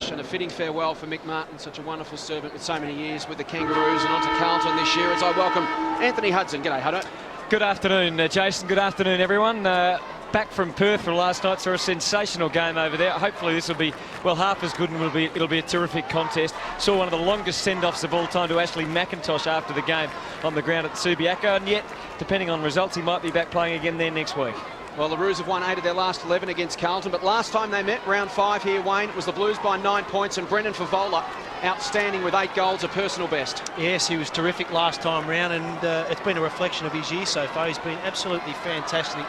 finish and a fitting farewell for Mick Martin, such a wonderful servant with so many years with the Kangaroos, and on to Carlton this year as I welcome Anthony Hudson. G'day, Huddo. Good afternoon, Jason. Good afternoon, everyone. Back from Perth for last night, saw a sensational game over there. Hopefully this will be, well, half as good, and it'll be a terrific contest. Saw one of the longest send-offs of all time to Ashley McIntosh after the game on the ground at Subiaco, and yet, depending on results, he might be back playing again there next week. Well, the Roos have won 8 of their last 11 against Carlton, but last time they met, round 5 here, Wayne, it was the Blues by 9 points, and Brendan Favola outstanding with 8 goals, a personal best. Yes, he was terrific last time round, and it's been a reflection of his year so far. He's been absolutely fantastic.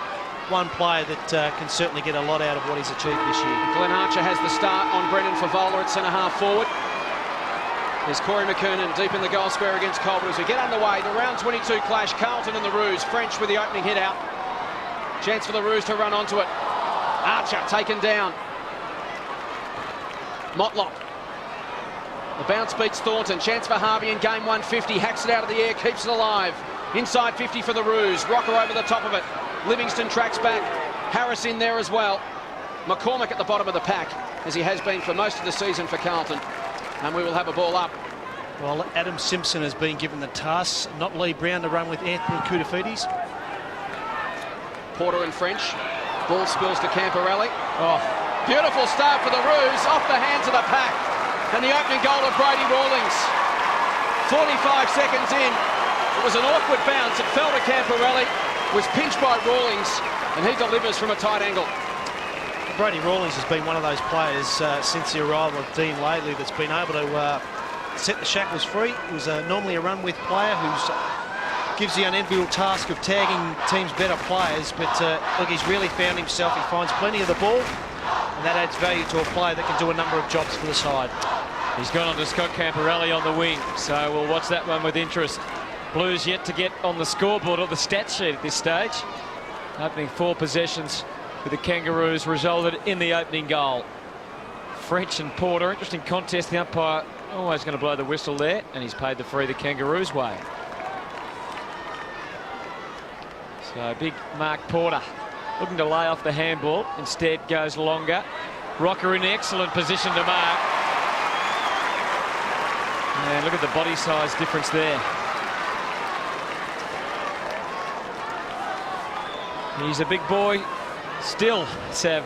One player that can certainly get a lot out of what he's achieved this year. Glenn Archer has the start on Brendan Favola at centre-half forward. There's Corey McKernan deep in the goal square against Colbert as we get underway. The round 22 clash, Carlton and the Roos. French with the opening hit out. Chance for the Roos to run onto it. Archer taken down. Motlop. The bounce beats Thornton. Chance for Harvey in game 150. Hacks it out of the air, keeps it alive. Inside 50 for the Roos. Rocker over the top of it. Livingston tracks back. Harris in there as well. McCormick at the bottom of the pack, as he has been for most of the season for Carlton. And we will have a ball up. Well, Adam Simpson has been given the task, not Lee Brown, to run with Anthony Koutafidis. Porter and French. Ball spills to Camporelli. Oh, beautiful start for the Roos, off the hands of the pack. And the opening goal of Brady Rawlings. 45 seconds in. It was an awkward bounce. It fell to Camporelli. Was pinched by Rawlings, and he delivers from a tight angle. Brady Rawlings has been one of those players since the arrival of Dean Laidley that's been able to set the shackles free. He was normally a run-with player who gives the unenviable task of tagging teams' better players, but look, he's really found himself. He finds plenty of the ball, and that adds value to a player that can do a number of jobs for the side. He's gone on to Scott Camporelli on the wing, so we'll watch that one with interest. Blues yet to get on the scoreboard or the stat sheet at this stage. Opening 4 possessions with the Kangaroos resulted in the opening goal. French and Porter, interesting contest. The umpire always going to blow the whistle there, and he's paid the free the Kangaroos way. So big Mark Porter looking to lay off the handball, instead goes longer. Rocker in excellent position to mark. And look at the body size difference there. He's a big boy still, Sav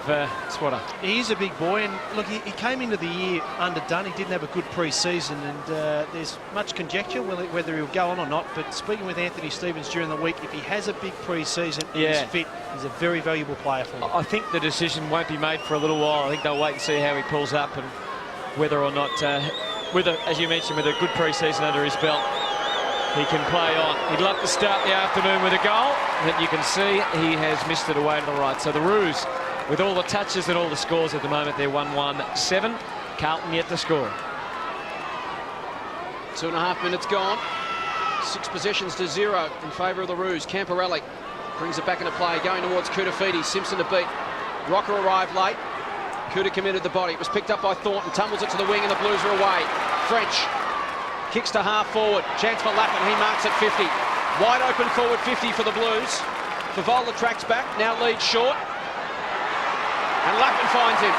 Swatter. He is a big boy, and look, he came into the year underdone. He didn't have a good pre-season, and there's much conjecture whether he'll go on or not. But speaking with Anthony Stevens during the week, if he has a big pre-season and is fit, he's a very valuable player for them. I think the decision won't be made for a little while. I think they'll wait and see how he pulls up and whether or not, as you mentioned, with a good pre-season under his belt, he can play on. He'd love to start the afternoon with a goal, but you can see he has missed it away to the right. So the Roos, with all the touches and all the scores at the moment, they're 1-1-7. Carlton yet to score. 2.5 minutes gone. 6 possessions to 0 in favour of the Roos. Camporelli brings it back into play, going towards Koutafidis. Simpson to beat. Rocker arrived late. Kouta committed the body. It was picked up by Thornton. Tumbles it to the wing, and the Blues are away. French kicks to half forward. Chance for Lappin. He marks at 50. Wide open forward 50 for the Blues. Favola tracks back. Now leads short. And Lappin finds him.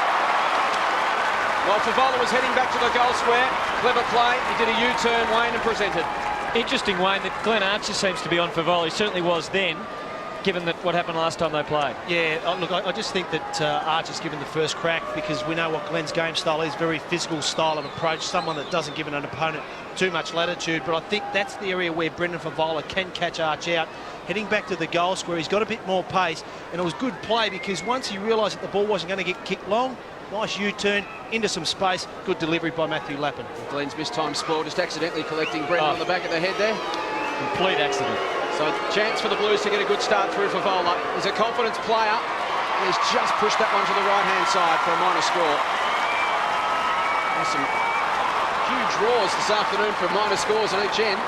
While Favola was heading back to the goal square, clever play. He did a U-turn, Wayne, and presented. Interesting, Wayne, that Glenn Archer seems to be on Favola. He certainly was then, given that what happened last time they played. Yeah, look, I just think that Archer's given the first crack because we know what Glenn's game style is, very physical style of approach, someone that doesn't give an opponent too much latitude, but I think that's the area where Brendan Favola can catch Arch out. Heading back to the goal square, he's got a bit more pace, and it was good play because once he realised that the ball wasn't going to get kicked long, nice U-turn into some space, good delivery by Matthew Lappin. Glenn's mistimed spoil, just accidentally collecting Brendan on the back of the head there. Complete accident. So chance for the Blues to get a good start through Favola. He's a confidence player. He's just pushed that one to the right-hand side for a minor score. There's some huge roars this afternoon for minor scores on each end.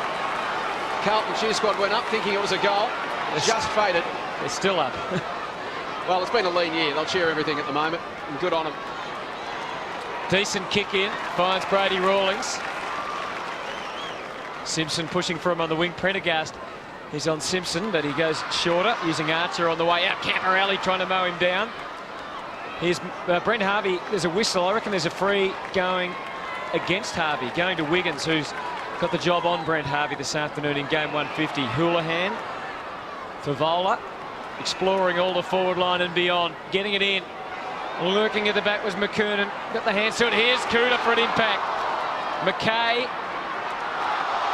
Carlton cheer squad went up thinking it was a goal. It's just faded. They're still up. Well, it's been a lean year. They'll cheer everything at the moment, and good on them. Decent kick in, finds Brady Rawlings. Simpson pushing for him on the wing. Prendergast is on Simpson, but he goes shorter, using Archer on the way out. Camporelli trying to mow him down. Here's Brent Harvey. There's a whistle. I reckon there's a free going against Harvey, going to Wiggins, who's got the job on Brent Harvey this afternoon in game 150. Houlihan for Vola, exploring all the forward line and beyond, getting it in. Lurking at the back was McKernan. Got the hands to it. Here's Cooter for an impact. McKay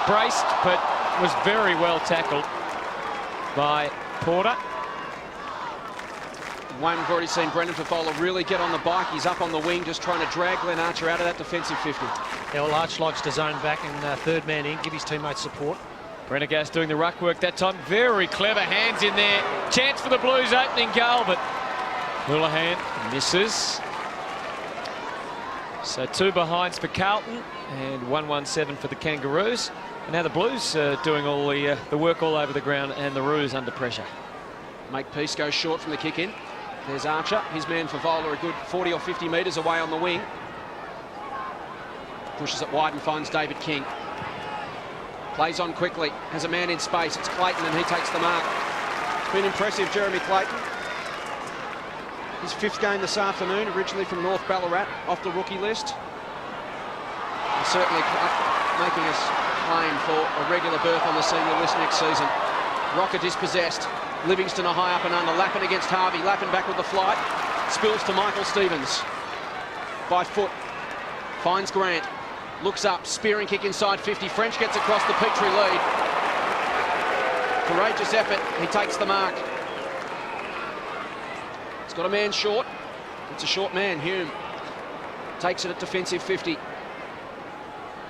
braced, but was very well tackled by Porter. Wayne, we've already seen Brendan Favola really get on the bike. He's up on the wing, just trying to drag Glenn Archer out of that defensive 50. Yeah, well, Arch likes to zone back and third man in, give his teammates support. Prendergast doing the ruck work that time. Very clever hands in there. Chance for the Blues opening goal, but Houlihan misses. So 2 behinds for Carlton and 1-1-7 for the Kangaroos. And now the Blues doing all the work all over the ground, and the Roos under pressure. Makepeace goes short from the kick in. There's Archer. His man Favola a good 40 or 50 metres away on the wing. Pushes it wide and finds David King. Plays on quickly. Has a man in space. It's Clayton and he takes the mark. Been impressive, Jeremy Clayton. His 5th game this afternoon, originally from North Ballarat, off the rookie list. And certainly making us claim for a regular berth on the senior list next season. Rocker dispossessed. Livingston a high up and under. Lappin against Harvey. Lappin back with the flight. Spills to Michael Stevens. By foot. Finds Grant. Looks up. Spearing kick inside 50. French gets across the Petrie lead. Courageous effort. He takes the mark. He's got a man short. It's a short man, Hume. Takes it at defensive 50.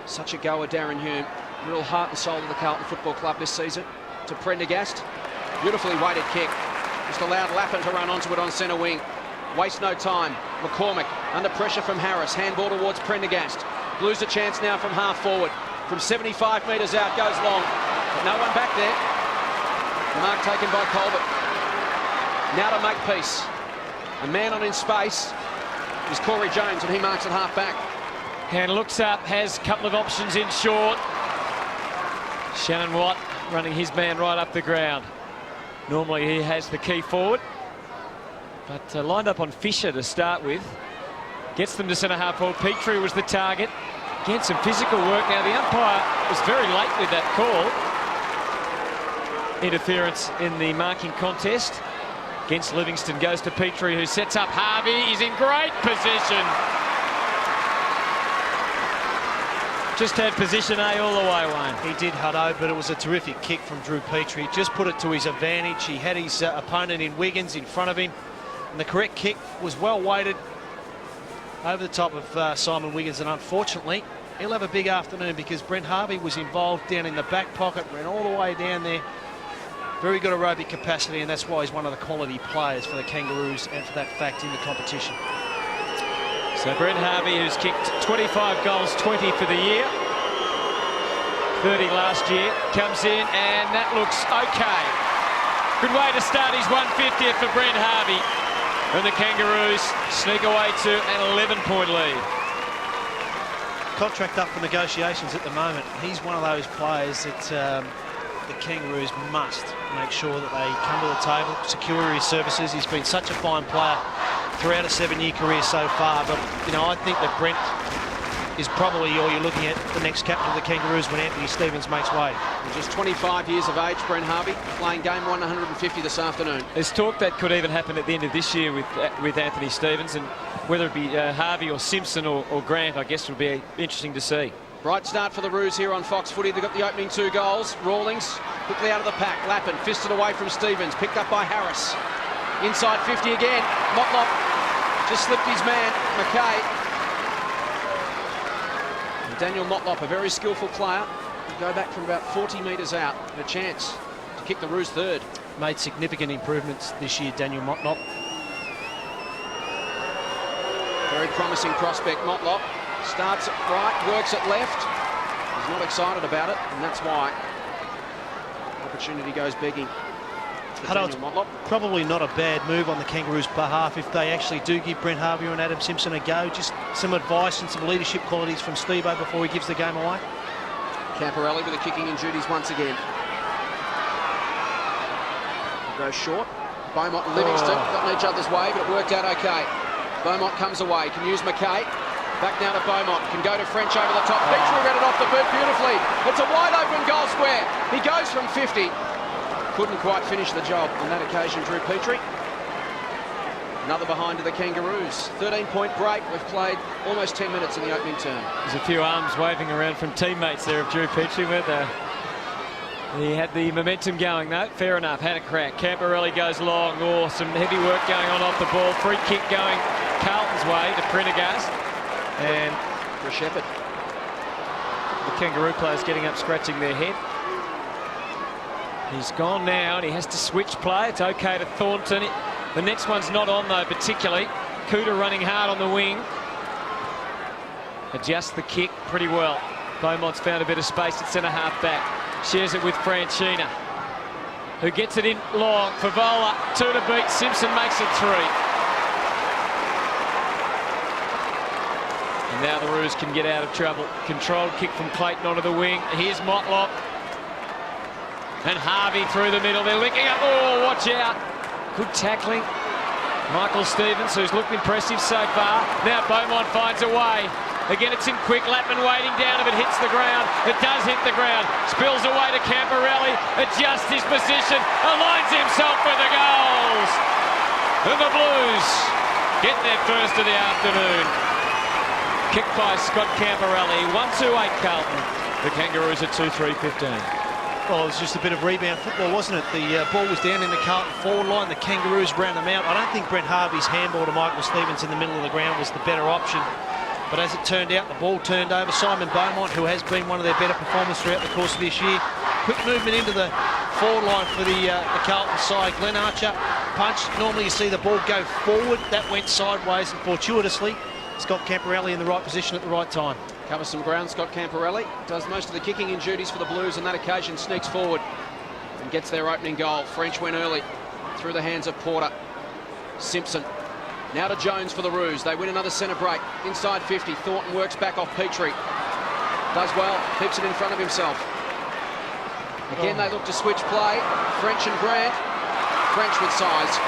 Such a goer, Darren Hume. Real heart and soul of the Carlton Football Club this season. To Prendergast. Beautifully weighted kick. Just allowed Lappin to run onto it on centre wing. Waste no time. McCormick under pressure from Harris. Handball towards Prendergast. Blues a chance now from half forward. From 75 metres out goes long. But no one back there. The mark taken by Colbert. Now to Makepeace. A man on in space is Corey Jones, and he marks at half back. And looks up, has a couple of options in short. Shannon Watt running his man right up the ground. Normally he has the key forward, but lined up on Fisher to start with. Gets them to centre half forward. Petrie was the target. Again, some physical work. Now the umpire was very late with that call. Interference in the marking contest against Livingston goes to Petrie, who sets up Harvey. He's in great position. Just had position A all the way, Wayne. He did, Hutto, but it was a terrific kick from Drew Petrie. Just put it to his advantage. He had his opponent in Wiggins in front of him, and the correct kick was well weighted over the top of Simon Wiggins, and unfortunately he'll have a big afternoon because Brent Harvey was involved down in the back pocket, ran all the way down there. Very good aerobic capacity, and that's why he's one of the quality players for the Kangaroos, and for that fact in the competition. So Brent Harvey, who's kicked 25 goals, 20 for the year, 30 last year, comes in, and that looks okay. Good way to start his 150th for Brent Harvey. And the Kangaroos sneak away to an 11-point lead. Contract up for negotiations at the moment. He's one of those players that the Kangaroos must make sure that they come to the table, secure his services. He's been such a fine player throughout a 7-year career so far, but you know, I think that Brent is probably, or you're looking at the next captain of the Kangaroos when Anthony Stevens makes way. Just 25 years of age, Brent Harvey, playing game 150 this afternoon. There's talk that could even happen at the end of this year with Anthony Stevens, and whether it be Harvey or Simpson or Grant, I guess would be interesting to see. Bright start for the Roos here on Fox Footy. They've got the opening 2 goals. Rawlings quickly out of the pack. Lappin fisted away from Stevens, picked up by Harris. Inside 50 again. Motlop just slipped his man, McKay. And Daniel Motlop, a very skillful player. He'll go back from about 40 metres out and a chance to kick the Roos third. Made significant improvements this year, Daniel Motlop. Very promising prospect, Motlop. Starts at right, works at left. He's not excited about it, and that's why opportunity goes begging. Probably not a bad move on the Kangaroos' behalf if they actually do give Brent Harvey and Adam Simpson a go. Just some advice and some leadership qualities from Steve-O before he gives the game away. Camporelli with the kicking in duties once again. Goes short. Beaumont and Livingston got in each other's way, but it worked out okay. Beaumont comes away, can use McKay. Back now to Beaumont, can go to French over the top. Petrie read it off the boot beautifully. It's a wide open goal square. He goes from 50. Couldn't quite finish the job on that occasion, Drew Petrie. Another behind to the Kangaroos. 13-point break. We've played almost 10 minutes in the opening term. There's a few arms waving around from teammates there of Drew Petrie with he had the momentum going though. Fair enough, had a crack. Camporelli goes long. Oh, some heavy work going on off the ball. Free kick going Carlton's way to Prendergast. And for Shepherd. The Kangaroo players getting up, scratching their head. He's gone now and he has to switch play. It's okay to Thornton. The next one's not on though, particularly. Cooter running hard on the wing. Adjusts the kick pretty well. Beaumont's found a bit of space at centre half back. Shares it with Franchina, who gets it in long. Favola, 2 to beat. Simpson makes it 3. And now the Roos can get out of trouble. Controlled kick from Clayton onto the wing. Here's Motlop. And Harvey through the middle. They're linking up. Oh, watch out. Good tackling. Michael Stevens, who's looked impressive so far. Now Beaumont finds a way. Again, it's in quick. Latman waiting down. If it hits the ground, it does hit the ground. Spills away to Camporelli. Adjusts his position. Aligns himself for the goals. And the Blues get their first of the afternoon. Kicked by Scott Camporelli. 1-2-8 Carlton. The Kangaroos at 2-3-15. Well, it was just a bit of rebound football, wasn't it? The ball was down in the Carlton forward line. The Kangaroos ran them out. I don't think Brent Harvey's handball to Michael Stevens in the middle of the ground was the better option. But as it turned out, the ball turned over. Simon Beaumont, who has been one of their better performers throughout the course of this year. Quick movement into the forward line for the Carlton side. Glenn Archer punched. Normally you see the ball go forward. That went sideways, and fortuitously, Scott Camporelli in the right position at the right time. Covers some ground, Scott Camporelli. Does most of the kicking in duties for the Blues on that occasion. Sneaks forward and gets their opening goal. French went early through the hands of Porter. Simpson. Now to Jones for the Roos. They win another centre break. Inside 50. Thornton works back off Petrie. Does well. Keeps it in front of himself. Again, they look to switch play. French and Grant. French with size.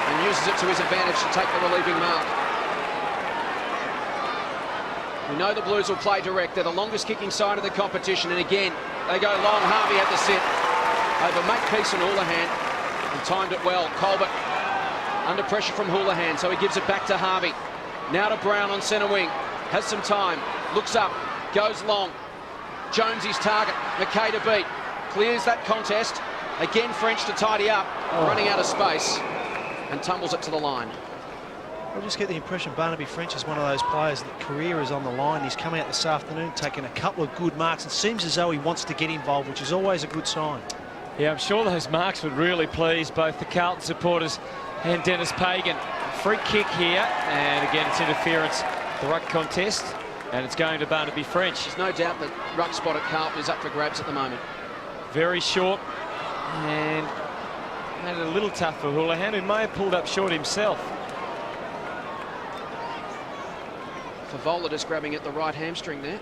And uses it to his advantage to take the relieving mark. We know the Blues will play direct. They're the longest kicking side of the competition. And again, they go long. Harvey at the sit. Over Makepeace and Houlihan. And timed it well. Colbert under pressure from Houlihan, so he gives it back to Harvey. Now to Brown on centre wing. Has some time. Looks up. Goes long. Jones his target. McKay to beat. Clears that contest. Again, French to tidy up. Running out of space. And tumbles it to the line. I just get the impression Barnaby French is one of those players that career is on the line. He's come out this afternoon, taking a couple of good marks, and seems as though he wants to get involved, which is always a good sign. Yeah, I'm sure those marks would really please both the Carlton supporters and Dennis Pagan. Free kick here, and again it's interference. The ruck contest, and it's going to Barnaby French. There's no doubt that ruck spot at Carlton is up for grabs at the moment. Very short, and made it a little tough for Houlihan, who may have pulled up short himself. Favola just grabbing at the right hamstring there.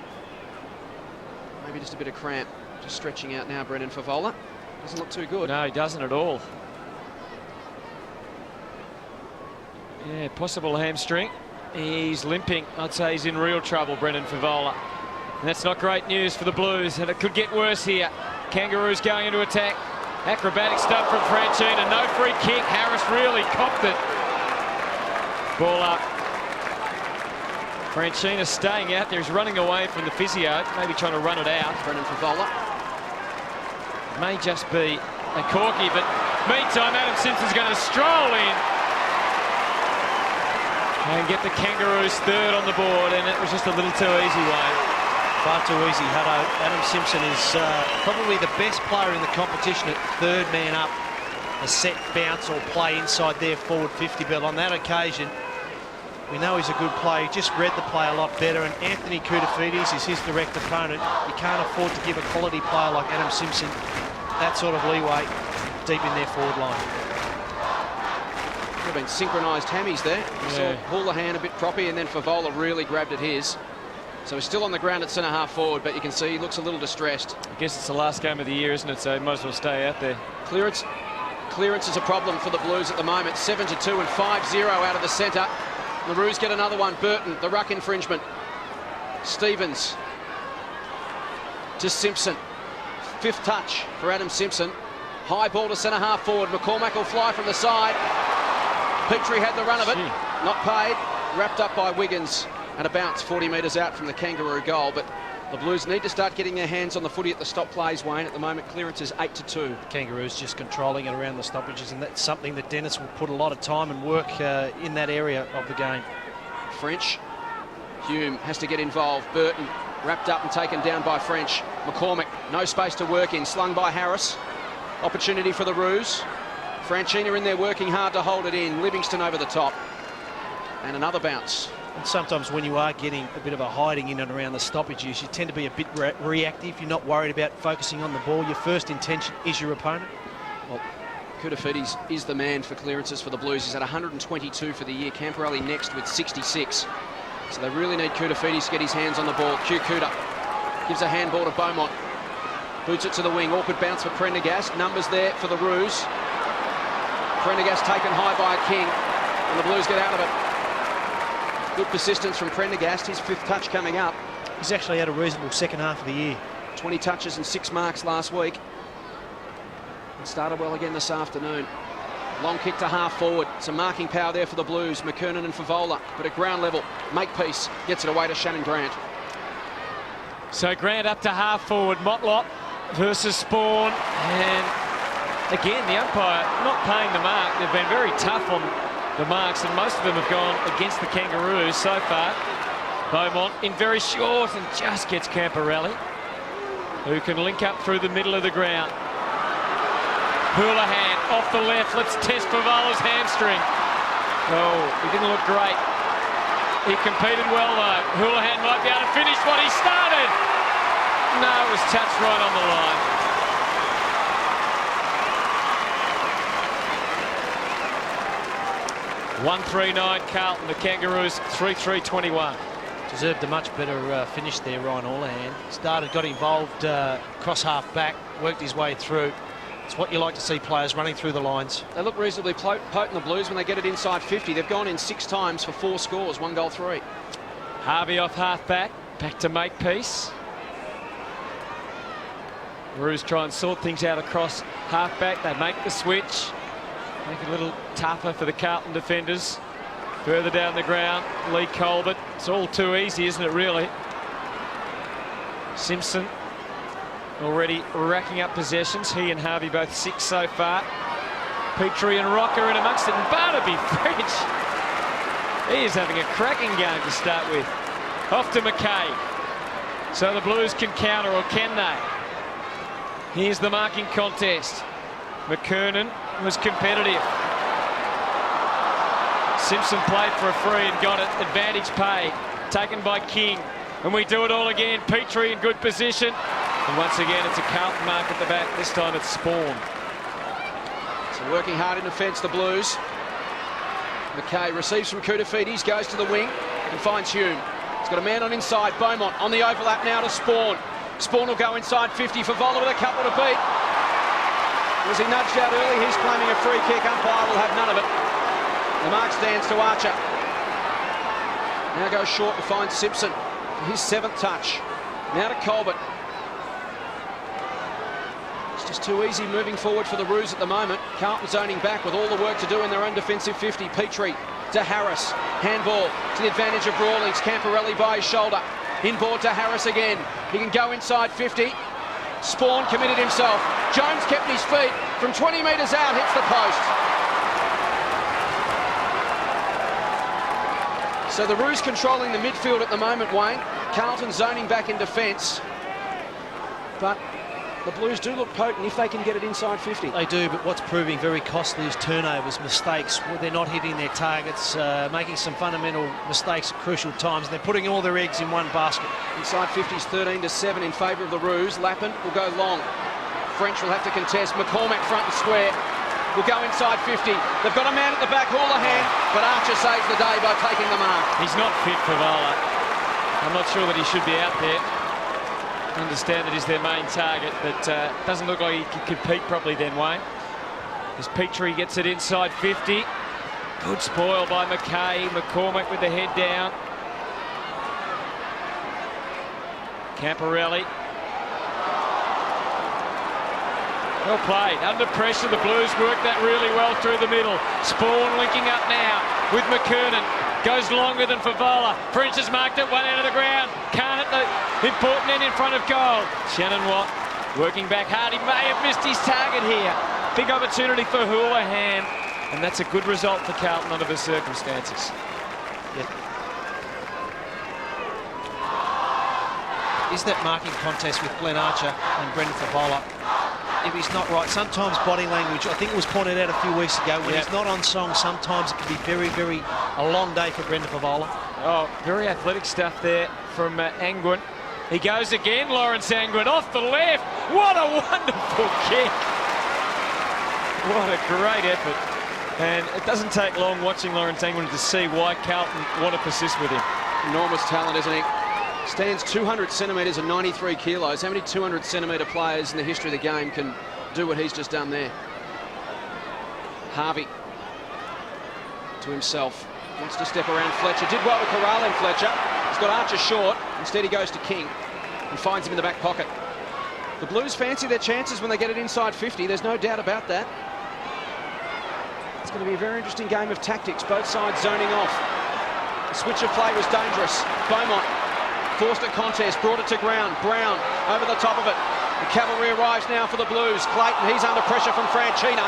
Maybe just a bit of cramp. Just stretching out now, Brendan Favola. Doesn't look too good. No, he doesn't at all. Yeah, possible hamstring. He's limping. I'd say he's in real trouble, Brendan Favola. And that's not great news for the Blues, and it could get worse here. Kangaroos going into attack. Acrobatic stuff from Franchina. No free kick. Harris really copped it. Ball up. Franchina staying out there. He's running away from the physio, maybe trying to run it out. Brendan Favola. May just be a corky, but meantime, Adam Simpson's going to stroll in and get the Kangaroos third on the board, and it was just a little too easy, Wayne. Far too easy, Hutto. Adam Simpson is probably the best player in the competition at third man up. A set bounce or play inside their forward 50, but on that occasion, we know he's a good player. He just read the play a lot better, and Anthony Koutafidis is his direct opponent. You can't afford to give a quality player like Adam Simpson that sort of leeway deep in their forward line. Could have been synchronised hammies there. You saw Houlihan a bit proppy, and then Favola really grabbed at his. So he's still on the ground at centre half forward, but you can see he looks a little distressed. I guess it's the last game of the year, isn't it? So he might as well stay out there. Clearance is a problem for the Blues at the moment. 7-2 and 5-0 out of the centre. The Roos get another one. Burton, the ruck infringement. Stevens to Simpson. 5th touch for Adam Simpson. High ball to centre half forward. McCormack will fly from the side. Petrie had the run of it. Not paid. Wrapped up by Wiggins. And a bounce 40 metres out from the Kangaroo goal. But the Blues need to start getting their hands on the footy at the stop plays, Wayne. At the moment, clearance is 8-2. Kangaroos just controlling it around the stoppages, and that's something that Dennis will put a lot of time and work in that area of the game. French. Hume has to get involved. Burton wrapped up and taken down by French. McCormack, no space to work in. Slung by Harris. Opportunity for the Roos. Franchina in there working hard to hold it in. Livingston over the top. And another bounce. And sometimes when you are getting a bit of a hiding in and around the stoppages, you tend to be a bit reactive. You're not worried about focusing on the ball. Your first intention is your opponent. Well, Koutafidis is the man for clearances for the Blues. He's at 122 for the year. Camporelli next with 66. So they really need Koutafidis to get his hands on the ball. Kuta gives a handball to Beaumont. Boots it to the wing. Awkward bounce for Prendergast. Numbers there for the Roos. Prendergast taken high by King. And the Blues get out of it. Good persistence from Prendergast. His 5th touch coming up. He's actually had a reasonable second half of the year. 20 touches and 6 marks last week. And started well again this afternoon. Long kick to half forward. Some marking power there for the Blues. McKernan and Favola. But at ground level, Makepeace gets it away to Shannon Grant. So Grant up to half forward. Motlop versus Spawn. And again, the umpire not paying the mark. They've been very tough on the marks, and most of them have gone against the Kangaroos so far. Beaumont in very short and just gets Camporelli, who can link up through the middle of the ground. Houlihan off the left. Let's test Favola's hamstring. Oh, he didn't look great. He competed well though. Houlihan might be able to finish what he started. No, it was touched right on the line. 1-3-9 Carlton, the Kangaroos 3-3-21. Deserved a much better finish there, Ryan Houlihan. Started, got involved cross half back, worked his way through. It's what you like to see players running through the lines. They look reasonably potent, the Blues, when they get it inside 50. They've gone in 6 times for 4 scores, 1 goal 3. Harvey off half back to Makepeace. Roos try and sort things out across half back. They make the switch. Make it a little tougher for the Carlton defenders. Further down the ground, Lee Colbert. It's all too easy, isn't it, really? Simpson already racking up possessions. He and Harvey both 6 so far. Petrie and Rocker in amongst it. And Barnaby French. He is having a cracking game to start with. Off to McKay. So the Blues can counter, or can they? Here's the marking contest. McKernan was competitive. Simpson played for a free and got it. Advantage paid. Taken by King. And we do it all again. Petrie in good position. And once again, it's a Carlton mark at the back. This time it's Spawn. So working hard in defence, the Blues. McKay receives from Koutafidis, goes to the wing and finds Hume. He's got a man on inside. Beaumont on the overlap now to Spawn. Spawn will go inside 50 for Voller with a couple to beat. Was he nudged out early? He's claiming a free kick. Umpire will have none of it. The mark stands to Archer. Now goes short to find Simpson for his 7th touch. Now to Colbert. It's just too easy moving forward for the Roos at the moment. Carlton zoning back with all the work to do in their own defensive 50. Petrie to Harris. Handball to the advantage of Rawlings. Camporelli by his shoulder. Inboard to Harris again. He can go inside 50. Spawn committed himself. Jones kept his feet. From 20 metres out, hits the post. So the Roos controlling the midfield at the moment, Wayne. Carlton zoning back in defence. But the Blues do look potent if they can get it inside 50. They do, but what's proving very costly is turnovers, mistakes, where they're not hitting their targets, making some fundamental mistakes at crucial times. They're putting all their eggs in one basket. Inside 50's 13-7 in favour of the Roos. Lappin will go long. French will have to contest. McCormack front and square. Will go inside 50. They've got a man at the back, Houlihan, but Archer saves the day by taking the mark. He's not fit for Voller. I'm not sure that he should be out there. Understand that he's their main target, but doesn't look like he can compete properly then, Wayne. As Petrie gets it inside 50. Good spoil by McKay. McCormick with the head down. Camporelli. Well played. Under pressure, the Blues work that really well through the middle. Spawn linking up now with McKernan. Goes longer than Favola. French has marked it, one end of the ground. Can't hit the important end in front of goal. Shannon Watt working back hard. He may have missed his target here. Big opportunity for Houlihan. And that's a good result for Carlton under the circumstances. Yeah. Is that marking contest with Glenn Archer and Brendan Favola? If he's not right, sometimes body language, I think it was pointed out a few weeks ago, when he's not on song, sometimes it can be a long day for Brendan Favola. Oh, very athletic stuff there from Angwin. He goes again, Lawrence Angwin, off the left. What a wonderful kick. What a great effort. And it doesn't take long watching Lawrence Angwin to see why Carlton want to persist with him. Enormous talent, isn't he? Stands 200 centimetres and 93 kilos. How many 200 centimetre players in the history of the game can do what he's just done there? Harvey to himself. Wants to step around Fletcher. Did well to corral him, Fletcher. He's got Archer short. Instead he goes to King and finds him in the back pocket. The Blues fancy their chances when they get it inside 50. There's no doubt about that. It's going to be a very interesting game of tactics. Both sides zoning off. The switch of play was dangerous. Beaumont forced a contest, brought it to ground. Brown over the top of it. The cavalry arrives now for the Blues. Clayton, he's under pressure from Franchina.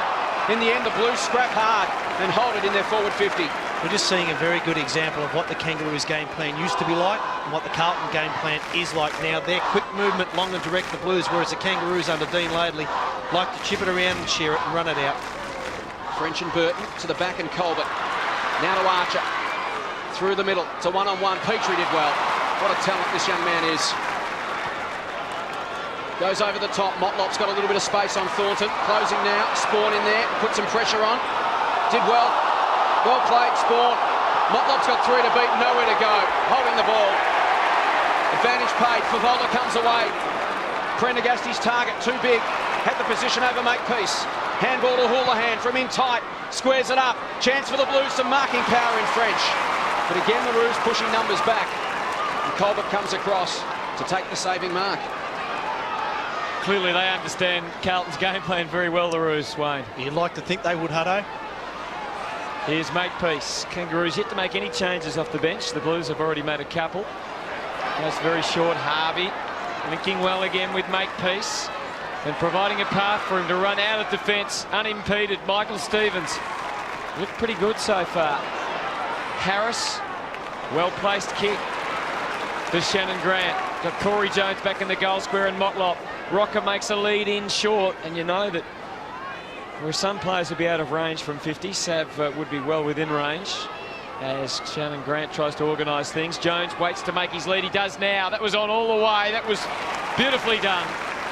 In the end, the Blues scrap hard and hold it in their forward 50. We're just seeing a very good example of what the Kangaroos game plan used to be like and what the Carlton game plan is like now. Their quick movement, long and direct the Blues, whereas the Kangaroos under Dean Laidley like to chip it around and share it and run it out. French and Burton to the back and Colbert. Now to Archer. Through the middle to one-on-one. Petrie did well. What a talent this young man is. Goes over the top. Motlop's got a little bit of space on Thornton. Closing now. Spawn in there. Put some pressure on. Did well. Well played, Spawn. Motlop's got 3 to beat. Nowhere to go. Holding the ball. Advantage paid. Favola comes away. Prendergasti's target too big. Had the position over Makepeace. Handball to Houlihan from in tight. Squares it up. Chance for the Blues. Some marking power in French. But again, the Roos pushing numbers back. And Colbert comes across to take the saving mark. Clearly they understand Carlton's game plan very well, the Roos, Wayne. You'd like to think they would, Hutto. Here's Makepeace. Kangaroos yet to make any changes off the bench. The Blues have already made a couple. That's very short. Harvey linking well again with Makepeace and providing a path for him to run out of defence unimpeded. Michael Stevens looked pretty good so far. Harris, well-placed kick to Shannon Grant. Got Corey Jones back in the goal square and Motlop. Rocker makes a lead in short, and you know that where some players would be out of range from 50, Sav would be well within range as Shannon Grant tries to organise things. Jones waits to make his lead. He does now. That was on all the way. That was beautifully done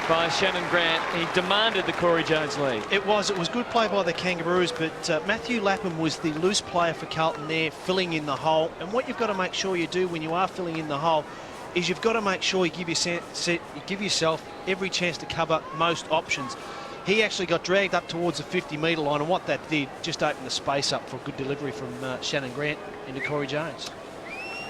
by Shannon Grant. He demanded the Corey Jones lead. It was good play by the Kangaroos, but Matthew Lapham was the loose player for Carlton there, filling in the hole. And what you've got to make sure you do when you are filling in the hole is you've got to make sure you give yourself every chance to cover most options. He actually got dragged up towards the 50-metre line, and what that did just opened the space up for a good delivery from Shannon Grant into Corey Jones.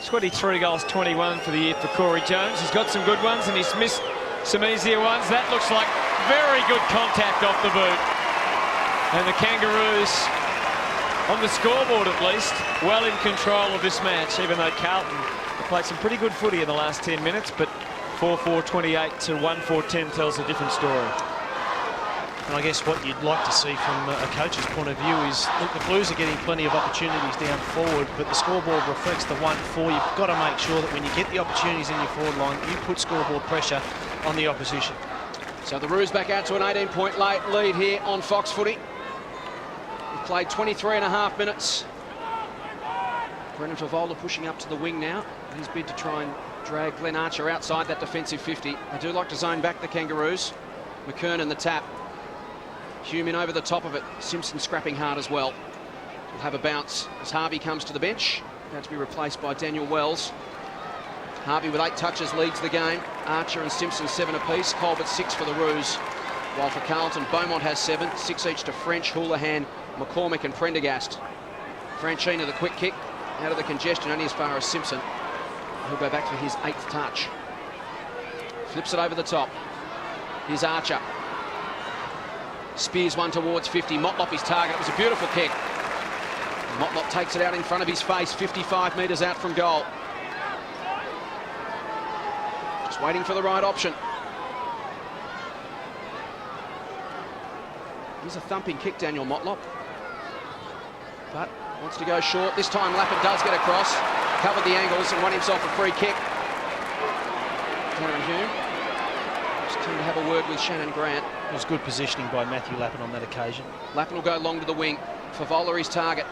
23 goals, 21 for the year for Corey Jones. He's got some good ones and he's missed some easier ones. That looks like very good contact off the boot. And the Kangaroos, on the scoreboard at least, well in control of this match, even though Carlton have played some pretty good footy in the last 10 minutes, but 4-4-28 to 1-4-10 tells a different story. And I guess what you'd like to see from a coach's point of view is, look, the Blues are getting plenty of opportunities down forward, but the scoreboard reflects the 1-4. You've got to make sure that when you get the opportunities in your forward line, you put scoreboard pressure on the opposition. So the Roos back out to an 18-point lead here on Fox Footy. We've played 23.5 minutes. Brendan Favola pushing up to the wing now. His bid to try and drag Glenn Archer outside that defensive 50. They do like to zone back the Kangaroos. McKernan the tap. Hume in over the top of it. Simpson scrapping hard as well. Will have a bounce as Harvey comes to the bench. About to be replaced by Daniel Wells. Harvey with 8 touches leads the game. Archer and Simpson 7 apiece. Colbert 6 for the Roos. While for Carlton, Beaumont has 7, 6 each to French, Houlihan, McCormick and Prendergast. Franchina, the quick kick, out of the congestion, only as far as Simpson. He'll go back for his 8th touch. Flips it over the top. Here's Archer. Spears one towards 50. Motlop his target. It was a beautiful kick. Motlop takes it out in front of his face, 55 metres out from goal. Just waiting for the right option. Here's a thumping kick, Daniel Motlop. But wants to go short. This time Lappin does get across. Covered the angles and won himself a free kick. Darren Hume just keen to have a word with Shannon Grant. It was good positioning by Matthew Lappin on that occasion. Lappin will go long to the wing. Favola his target.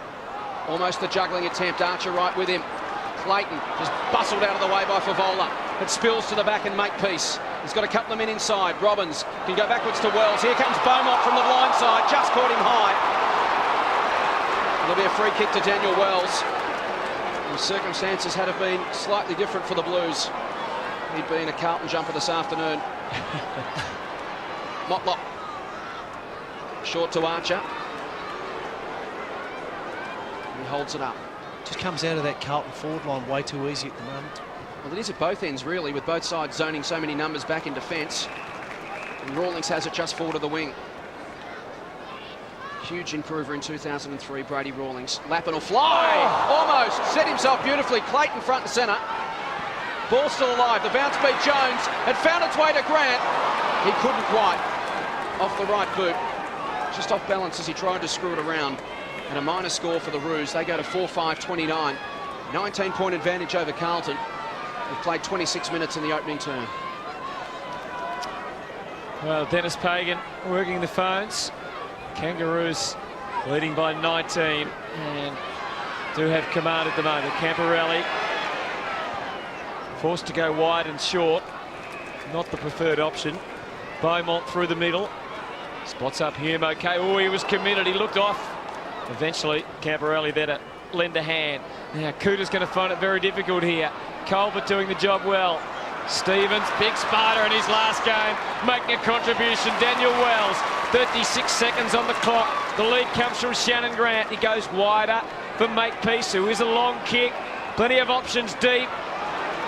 Almost a juggling attempt. Archer right with him. Clayton just bustled out of the way by Favola. It spills to the back and Makepeace. He's got a couple of men inside. Robbins can go backwards to Wells. Here comes Beaumont from the blind side. Just caught him high. There'll be a free kick to Daniel Wells. The circumstances had have been slightly different for the Blues. He'd been a Carlton jumper this afternoon. Motlop. Short to Archer. He holds it up. Just comes out of that Carlton forward line way too easy at the moment. Well, it is at both ends, really, with both sides zoning so many numbers back in defence. And Rawlings has it just forward of the wing. Huge improver in 2003, Brady Rawlings. Lappin will fly! Almost! Set himself beautifully. Clayton front and centre. Ball still alive. The bounce beat Jones. Had found its way to Grant. He couldn't quite. Off the right boot. Just off balance as he tried to screw it around. And a minor score for the Roos. They go to 4-5-29. 19-point advantage over Carlton. They've played 26 minutes in the opening term. Well, Dennis Pagan working the phones. Kangaroos leading by 19 and do have command at the moment. Camporelli forced to go wide and short. Not the preferred option. Beaumont through the middle. Spots up Hume, okay. Oh, he was committed. He looked off. Eventually, Camporelli there to lend a hand. Now, Cooter's going to find it very difficult here. Colbert doing the job well. Stevens, big Sparta in his last game, making a contribution. Daniel Wells, 36 seconds on the clock. The lead comes from Shannon Grant. He goes wider for Makepeace, who is a long kick. Plenty of options deep.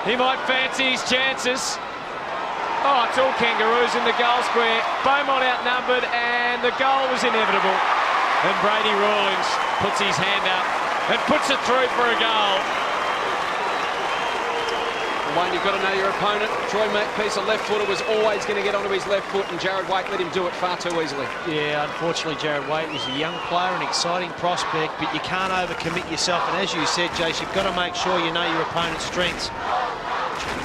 He might fancy his chances. Oh, it's all Kangaroos in the goal square. Beaumont outnumbered, and the goal was inevitable. And Brady Rawlings puts his hand up and puts it through for a goal. Wayne, you've got to know your opponent. Troy Makepeace, a left footer, was always going to get onto his left foot, and Jared Waite let him do it far too easily. Yeah, unfortunately, Jared Waite is a young player, an exciting prospect, but you can't overcommit yourself. And as you said, Jace, you've got to make sure you know your opponent's strengths.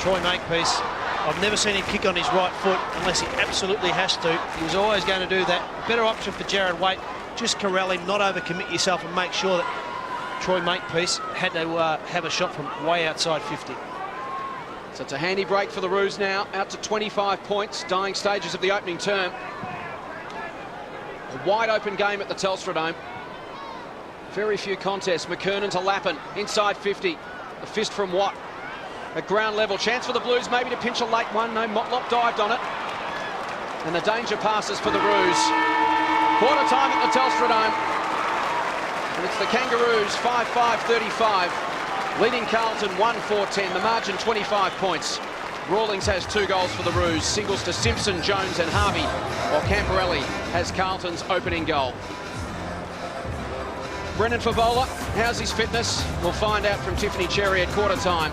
Troy Makepeace, I've never seen him kick on his right foot unless he absolutely has to. He was always going to do that. Better option for Jared Waite. Just corral him, not overcommit yourself, and make sure that Troy Makepeace had to have a shot from way outside 50. So it's a handy break for the Roos now, out to 25 points, dying stages of the opening term. A wide open game at the Telstra Dome. Very few contests. McKernan to Lappin, inside 50. A fist from Watt. At ground level, chance for the Blues maybe to pinch a late one. No, Motlop dived on it. And the danger passes for the Roos. Quarter time at the Telstra Dome. And it's the Kangaroos, 5-5-35. Leading Carlton 1-4-10, the margin 25 points. Rawlings has 2 goals for the Roos, singles to Simpson, Jones and Harvey, while Camporelli has Carlton's opening goal. Brendan Favola, how's his fitness? We'll find out from Tiffany Cherry at quarter time.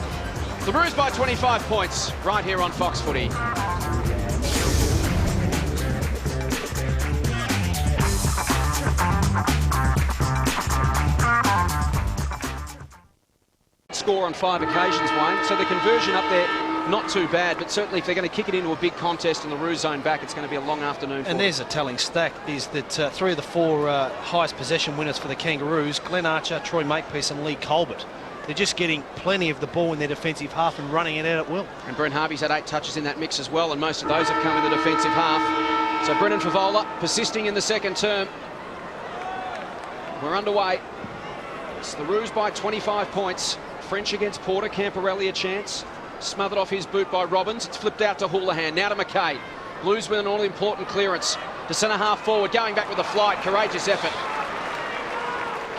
The Roos by 25 points, right here on Fox Footy. Score on 5 occasions, Wayne. So the conversion up there, not too bad, but certainly if they're going to kick it into a big contest in the Roos zone back, it's going to be a long afternoon for And them. there's a telling stat, is that 3 of the 4 highest possession winners for the Kangaroos, Glenn Archer, Troy Makepeace and Lee Colbert. They're just getting plenty of the ball in their defensive half and running it out at will. And Brent Harvey's had 8 touches in that mix as well, and most of those have come in the defensive half. So Brendan Favola persisting in the second term. We're underway. It's the Roos by 25 points. French against Porter, Camporelli a chance. Smothered off his boot by Robbins. It's flipped out to Houlihan. Now to McKay. Blues with an all-important clearance. To centre half forward, going back with a flight. Courageous effort.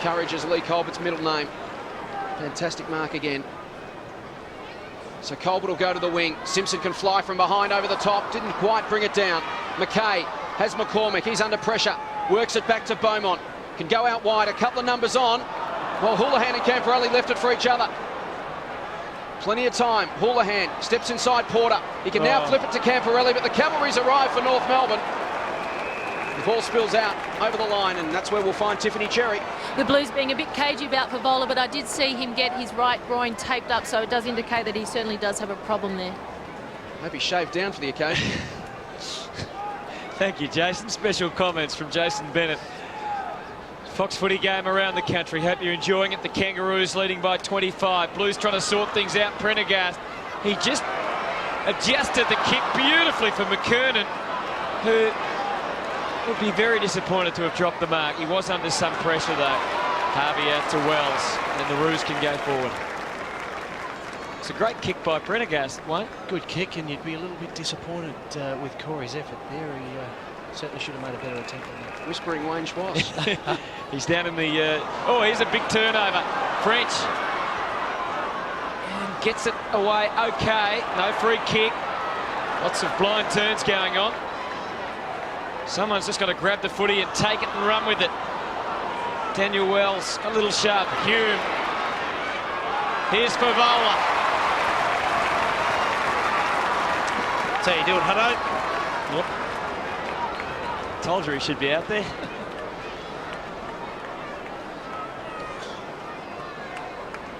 Courage is Lee Colbert's middle name. Fantastic mark again. So Colbert will go to the wing. Simpson can fly from behind over the top. Didn't quite bring it down. McKay has McCormick. He's under pressure. Works it back to Beaumont. Can go out wide. A couple of numbers on. Well, Houlihan and Camporelli left it for each other. Plenty of time. Houlihan steps inside Porter. He can now flip it to Camporelli, but the Cavalry's arrived for North Melbourne. The ball spills out over the line, and that's where we'll find Tiffany Cherry. The Blues being a bit cagey about Favola, but I did see him get his right groin taped up, so it does indicate that he certainly does have a problem there. Hope he shaved down for the occasion. Thank you, Jason. Special comments from Jason Bennett. Fox footy game around the country. Hope you're enjoying it. The Kangaroos leading by 25. Blues trying to sort things out. Prendergast, he just adjusted the kick beautifully for McKernan, who would be very disappointed to have dropped the mark. He was under some pressure though. Harvey out to Wells, and the Roos can go forward. It's a great kick by Prendergast, Wayne. Good kick, and you'd be a little bit disappointed with Corey's effort there. He certainly should have made a better attempt on that. Whispering Wayne Schwass. He's down in the... oh, here's a big turnover. French. And gets it away okay. No free kick. Lots of blind turns going on. Someone's just got to grab the footy and take it and run with it. Daniel Wells, a little sharp. Hume. Here's Favola. That's how you do it, Hutto. Yep. Told you he should be out there.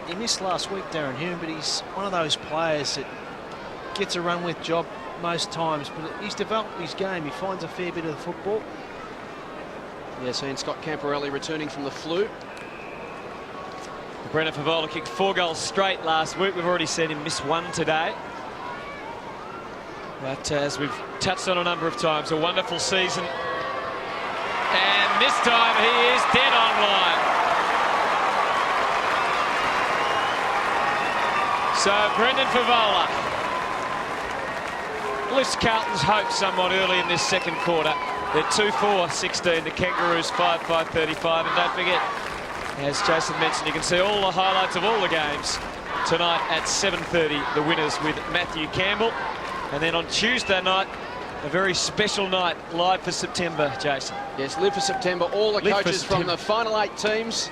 He missed last week, Darren Hume, but he's one of those players that gets a run with job most times, but he's developed his game. He finds a fair bit of the football. Yes, and Scott Camporelli returning from the flu. Brendan Favola kicked 4 goals straight last week. We've already seen him miss 1 today. But as we've touched on a number of times, a wonderful season. And this time he is dead on line. So Brendan Favola lifts Carlton's hope somewhat early in this second quarter. They're 2-4-16, the Kangaroos 5-5-35. And don't forget, as Jason mentioned, you can see all the highlights of all the games tonight at 7:30, the winners with Matthew Campbell. And then on Tuesday night, a very special night, live for September, Jason. Yes, live for September. All the Live coaches from the final 8 teams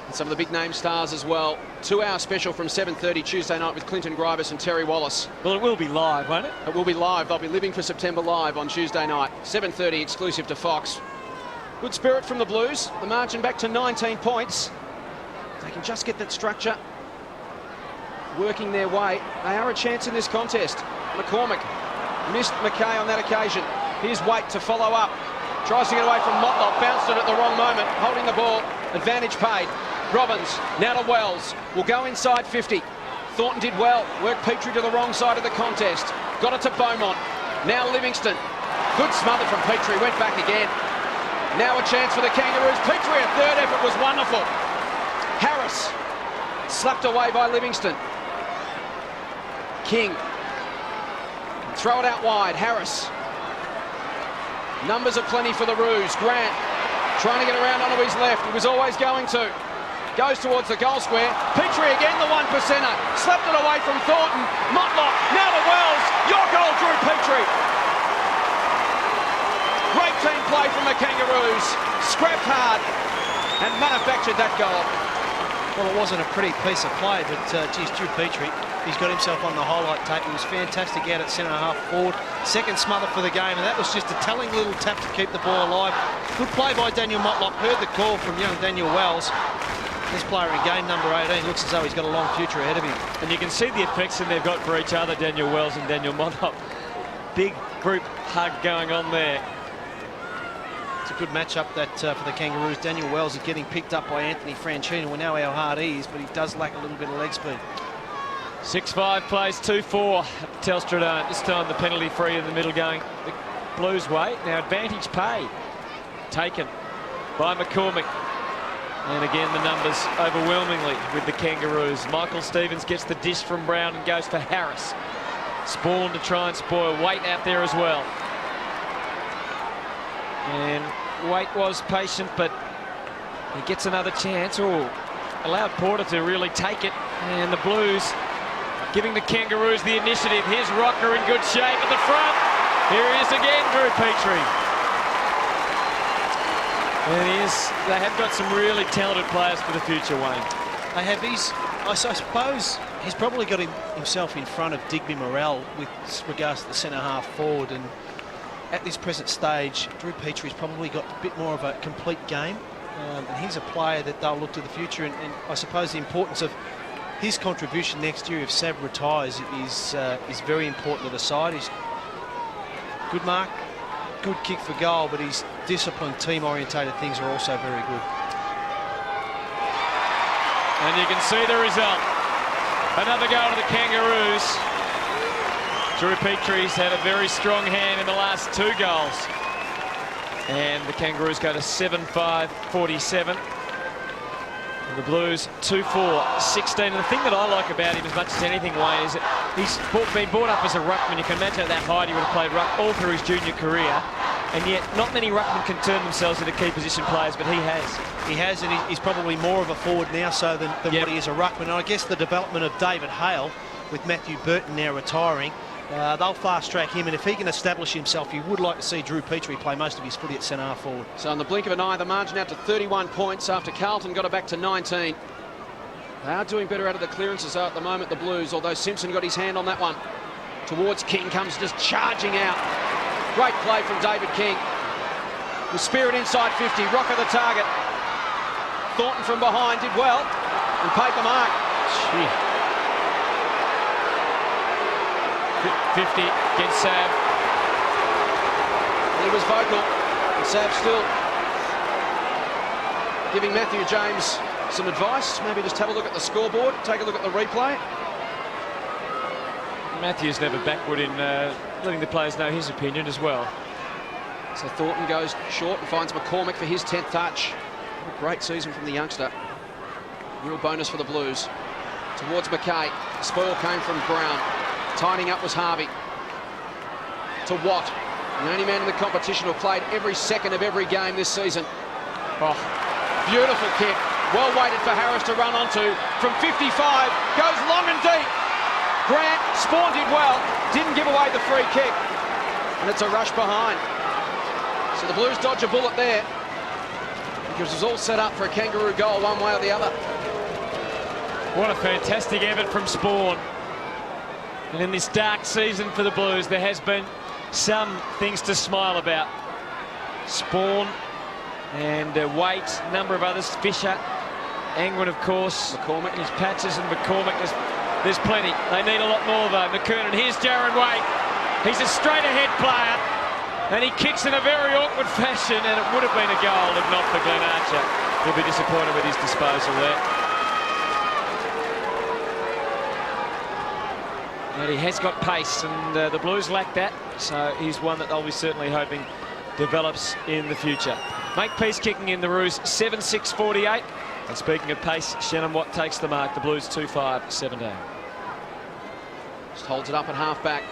and some of the big name stars as well. 2-hour special from 7:30 Tuesday night with Clinton Gribus and Terry Wallace. Well, it will be live, won't it? It will be live. They'll be living for September live on Tuesday night. 7:30 exclusive to Fox. Good spirit from the Blues. The margin back to 19 points. They can just get that structure working their way. They are a chance in this contest. McCormick missed McKay on that occasion. Here's Waite to follow up. Tries to get away from Motlop. Bounced it at the wrong moment. Holding the ball. Advantage paid. Robbins now to Wells. Will go inside 50. Thornton did well. Worked Petrie to the wrong side of the contest. Got it to Beaumont. Now Livingston. Good smother from Petrie. Went back again. Now a chance for the Kangaroos. Petrie, a third effort was wonderful. Harris slapped away by Livingston. King. Throw it out wide. Harris. Numbers are plenty for the Roos. Grant trying to get around onto his left. He was always going to. Goes towards the goal square. Petrie again, the 1%er. Slapped it away from Thornton. Motlop now to Wells. Your goal, Drew Petrie. Great team play from the Kangaroos. Scrapped hard and manufactured that goal. Well, it wasn't a pretty piece of play, but geez, Drew Petrie, he's got himself on the highlight tape. He was fantastic out at centre-half forward. Second smother for the game, and that was just a telling little tap to keep the ball alive. Good play by Daniel Motlop. Heard the call from young Daniel Wells. This player in game number 18 looks as though he's got a long future ahead of him. And you can see the affection they've got for each other, Daniel Wells and Daniel Motlop. Big group hug going on there. It's a good matchup that for the Kangaroos. Daniel Wells is getting picked up by Anthony Franchino. We know how hard he is, but he does lack a little bit of leg speed. 6-5 plays 2-4 at Telstra Dome. This time the penalty free in the middle going the Blues way. Now advantage pay taken by McCormick. And again the numbers overwhelmingly with the Kangaroos. Michael Stevens gets the dish from Brown and goes for Harris. Spawn to try and spoil. Waite out there as well. And Waite was patient, but He gets another chance. Oh, allowed Porter to really take it. And the Blues giving the Kangaroos the initiative. Here's Rocker in good shape at the front. Here he is again, Drew Petrie. And they have got some really talented players for the future, Wayne. They have. I suppose he's probably got himself in front of Digby Morrell with regards to the centre-half forward. And at this present stage, Drew Petrie's probably got a bit more of a complete game. And he's a player that they'll look to the future. And I suppose the importance of his contribution next year if Sav retires is very important to the side. He's good mark, good kick for goal, but his disciplined, team-orientated things are also very good. And you can see the result. Another goal to the Kangaroos. Drew Petrie's had a very strong hand in the last 2 goals. And the Kangaroos go to 7-5-47. And the Blues 2-4-16. And the thing that I like about him as much as anything, Wayne, is that he's been brought up as a ruckman. You can imagine at that height he would have played ruck all through his junior career. And yet not many ruckmen can turn themselves into key position players, but he has. He has, and he's probably more of a forward now so than what he is a ruckman. And I guess the development of David Hale with Matthew Burton now retiring, they'll fast-track him, and if he can establish himself, you would like to see Drew Petrie play most of his footy at centre-half forward. So in the blink of an eye, the margin out to 31 points after Carlton got it back to 19. They are doing better out of the clearances at the moment, the Blues, although Simpson got his hand on that one. Towards King, comes just charging out. Great play from David King. With spirit inside 50, Rocker the target. Thornton from behind did well and paid the mark. Gee. 50 against Sav. He was vocal, and Sav still giving Matthew James some advice. Maybe just have a look at the scoreboard, take a look at the replay. Matthew's never backward in letting the players know his opinion as well. So Thornton goes short and finds McCormick for his 10th touch. What a great season from the youngster. Real bonus for the Blues. Towards McKay. Spoil came from Brown. Tying up was Harvey. To Watt. The only man in the competition who played every second of every game this season. Oh, beautiful kick. Well waited for Harris to run onto. From 55, goes long and deep. Grant, Spawn did well, didn't give away the free kick. And it's a rush behind. So the Blues dodge a bullet there, because it was all set up for a Kangaroo goal one way or the other. What a fantastic effort from Spawn. And in this dark season for the Blues, there has been some things to smile about. Spawn and Waite, a number of others, Fisher, Angwin, of course, McCormick, his Patches and McCormick. There's plenty. They need a lot more though. McKernan, here's Jaron Waite. He's a straight ahead player. And he kicks in a very awkward fashion, and it would have been a goal if not for Glenn Archer. He'll be disappointed with his disposal there. But he has got pace, and the Blues lack that, so he's one that I'll be certainly hoping develops in the future. Makepeace kicking in the Roos, 7-6-48. And speaking of pace, Shannon Watt takes the mark. The Blues 2-5-17. Just holds it up at half-back.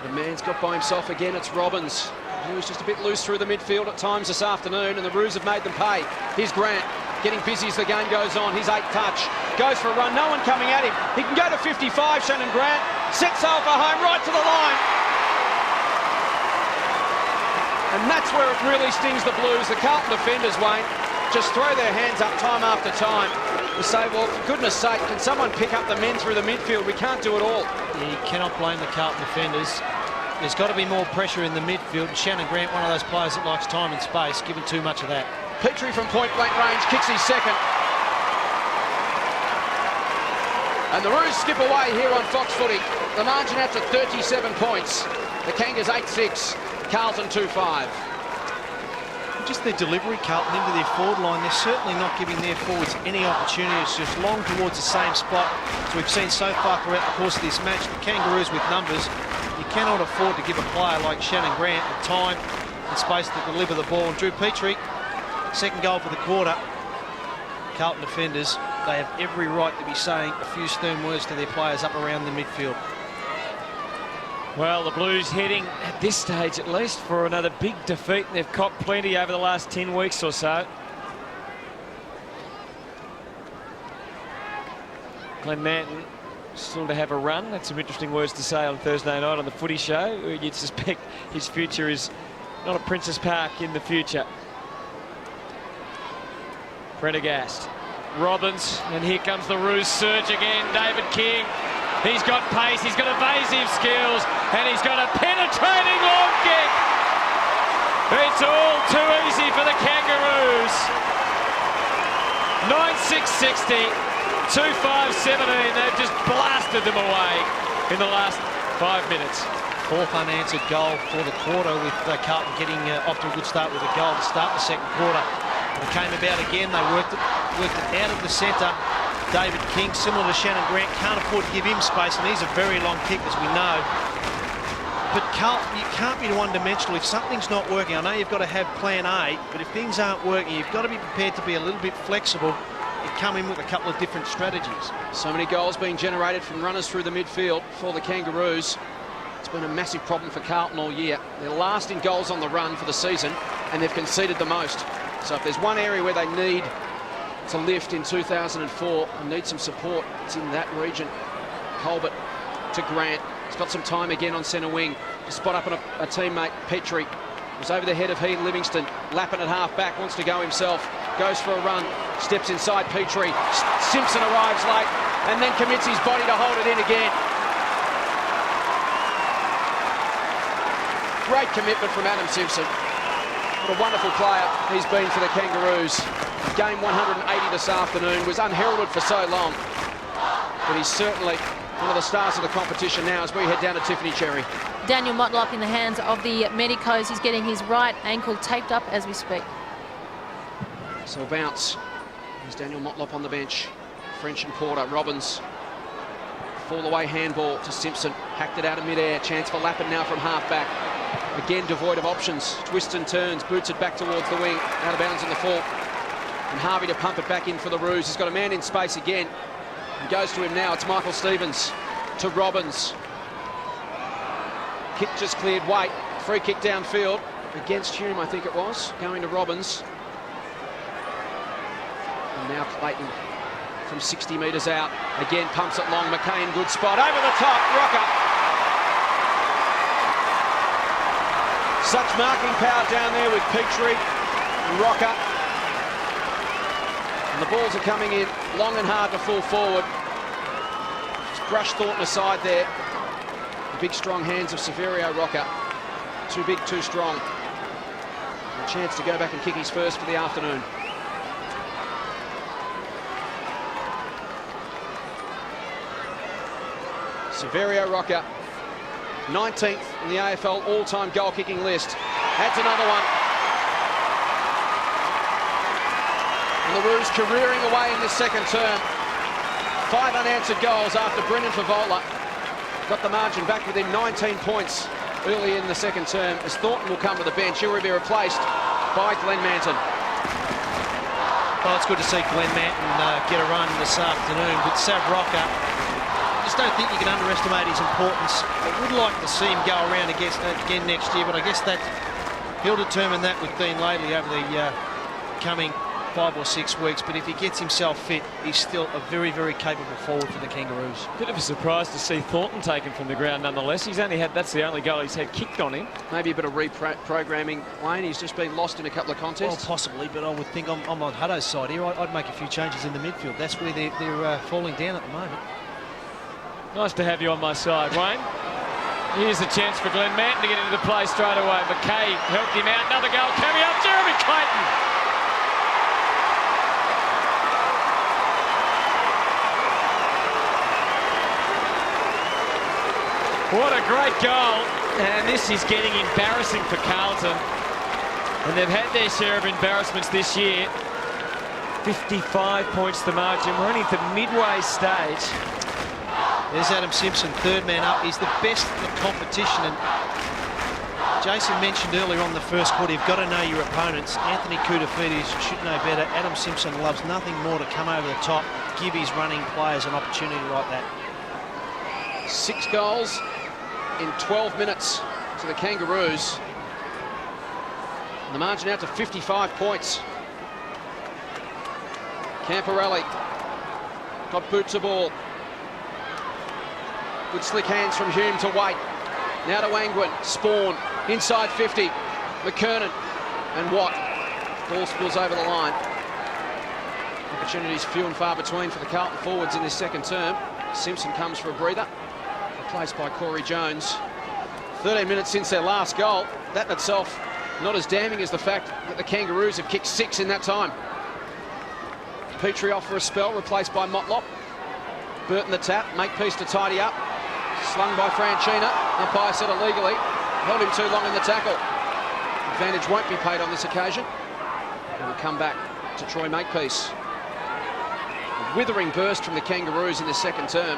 The man's got by himself again. It's Robbins. He was just a bit loose through the midfield at times this afternoon, and the Roos have made them pay. Here's Grant getting busy as the game goes on. His 8th touch. Goes for a run. No one coming at him. He can go to 55, Shannon Grant. Sets sail for home, right to the line. And that's where it really stings the Blues. The Carlton defenders, Wayne, just throw their hands up time after time to say, well, for goodness sake, can someone pick up the men through the midfield? We can't do it all. Yeah, you cannot blame the Carlton defenders. There's got to be more pressure in the midfield. Shannon Grant, one of those players that likes time and space, given too much of that. Petrie from point-blank range kicks his second. And the Roos skip away here on Fox Footy. The margin out to 37 points. The Kangas 8-6, Carlton 2-5. Just their delivery, Carlton, into their forward line. They're certainly not giving their forwards any opportunities, just long towards the same spot. So we've seen so far throughout the course of this match, the Kangaroos with numbers. You cannot afford to give a player like Shannon Grant the time and space to deliver the ball. And Drew Petrie, second goal for the quarter. Carlton defenders, they have every right to be saying a few stern words to their players up around the midfield. Well, the Blues heading, at this stage at least, for another big defeat. They've copped plenty over the last 10 weeks or so. Glenn Manton still to have a run. That's some interesting words to say on Thursday night on the Footy Show. You'd suspect his future is not a Princess Park in the future. Prendergast, Robbins, and here comes the Roos surge again. David King, he's got pace, he's got evasive skills, and he's got a penetrating long kick. It's all too easy for the Kangaroos. 9-6-60, 2-5-17. They've just blasted them away in the last 5 minutes. Fourth unanswered goal for the quarter, with Carlton getting off to a good start with a goal to start the second quarter. It came about again. They worked it out of the centre. David King, similar to Shannon Grant, can't afford to give him space, and he's a very long kick, as we know. But Carlton, you can't be one-dimensional. If something's not working, I know you've got to have plan A, but if things aren't working, you've got to be prepared to be a little bit flexible and come in with a couple of different strategies. So many goals being generated from runners through the midfield for the Kangaroos. It's been a massive problem for Carlton all year. They're last in goals on the run for the season, and they've conceded the most. So if there's one area where they need to lift in 2004 and need some support, it's in that region. Colbert to Grant. He's got some time again on centre wing to spot up on a teammate. Petrie was over the head of Heath Livingston. Lappin at half back, wants to go himself. Goes for a run, steps inside Petrie. Simpson arrives late and then commits his body to hold it in again. Great commitment from Adam Simpson. What a wonderful player he's been for the Kangaroos. Game 180 this afternoon, was unheralded for so long, but he's certainly one of the stars of the competition now as we head down to Tiffany Cherry. Daniel Motlop in the hands of the medicos. He's getting his right ankle taped up as we speak. So a bounce. There's Daniel Motlop on the bench. French and Porter. Robbins. Fall away handball to Simpson. Hacked it out of midair. Chance for Lappin now from half back. Again devoid of options. Twists and turns. Boots it back towards the wing. Out of bounds on the full. And Harvey to pump it back in for the Roos. He's got a man in space again. And goes to him now. It's Michael Stevens to Robbins. Kick just cleared. Wait. Free kick downfield. Against Hume, I think it was. Going to Robbins. And now Clayton from 60 metres out. Again pumps it long. McCain, good spot. Over the top. Rocker. Such marking power down there with Petrie and Rocker. And the balls are coming in long and hard to fall forward. Just brush Thornton aside there. The big strong hands of Severio Rocker. Too big, too strong. A chance to go back and kick his first for the afternoon. Severio Rocker, 19th in the AFL all-time goal-kicking list. Adds another one. And the Roos careering away in this second term. 5 unanswered goals after Brendan Favola got the margin back within 19 points early in the second term, as Thornton will come to the bench. He'll be replaced by Glenn Manton. Well, it's good to see Glenn Manton get a run this afternoon, but Sav Rocker, I just don't think you can underestimate his importance. I would like to see him go around again next year, but I guess that he'll determine that with Dean Laidley over the coming 5 or 6 weeks. But if he gets himself fit, he's still a very, very capable forward for the Kangaroos. Bit of a surprise to see Thornton taken from the ground nonetheless. He's only had, that's the only goal he's had kicked on him. Maybe a bit of reprogramming, Wayne. He's just been lost in a couple of contests. Well, possibly, but I would think I'm on Hutto's side here. I'd make a few changes in the midfield. That's where they're falling down at the moment. Nice to have you on my side, Wayne. Here's a chance for Glenn Manton to get into the play straight away. McKay helped him out. Another goal coming up. Jeremy Clayton. What a great goal. And this is getting embarrassing for Carlton. And they've had their share of embarrassments this year. 55 points the margin. We're only at the midway stage. There's Adam Simpson, third man up. He's the best in the competition. And Jason mentioned earlier on the first quarter, you've got to know your opponents. Anthony Koutafidis should know better. Adam Simpson loves nothing more to come over the top, give his running players an opportunity like that. 6 goals in 12 minutes to the Kangaroos. And the margin out to 55 points. Camporelli got boots of ball. Good slick hands from Hume to Waite. Now to Angwin. Spawn inside 50. McKernan and Watt. Ball spills over the line. Opportunities few and far between for the Carlton forwards in this second term. Simpson comes for a breather. Replaced by Corey Jones. 13 minutes since their last goal. That in itself not as damning as the fact that the Kangaroos have kicked 6 in that time. Petrie off for a spell, replaced by Motlop. Burton the tap, Makepeace to tidy up. Slung by Franchina. Umpire said illegally. Held him too long in the tackle. Advantage won't be paid on this occasion. And we'll come back to Troy Makepeace. A withering burst from the Kangaroos in the second term.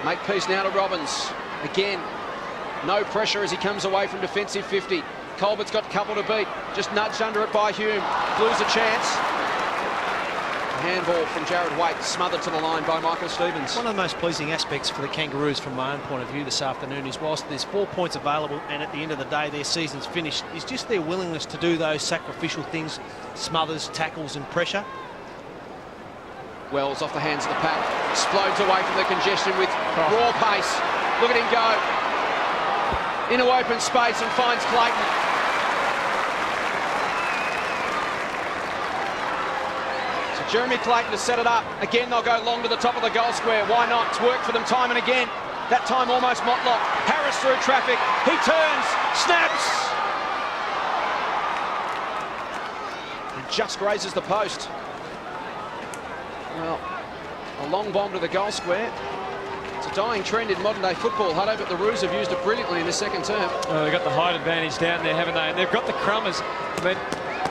Makepeace now to Robbins. Again, no pressure as he comes away from defensive 50. Colbert's got couple to beat. Just nudged under it by Hume. Blues a chance. Handball from Jared Waite, smothered to the line by Michael Stevens. One of the most pleasing aspects for the Kangaroos from my own point of view this afternoon is whilst there's 4 points available and at the end of the day their season's finished, is just their willingness to do those sacrificial things, smothers, tackles and pressure. Wells off the hands of the pack, explodes away from the congestion with raw pace. Look at him go. Into open space and finds Clayton. Jeremy Clayton to set it up. Again, they'll go long to the top of the goal square. Why not? It's worked for them time and again. That time almost Motlop. Harris through traffic. He turns, snaps. And just grazes the post. Well, a long bomb to the goal square. It's a dying trend in modern day football, Hutto, but the Roos have used it brilliantly in the second term. Oh, they've got the height advantage down there, haven't they? And they've got the crummers. I mean,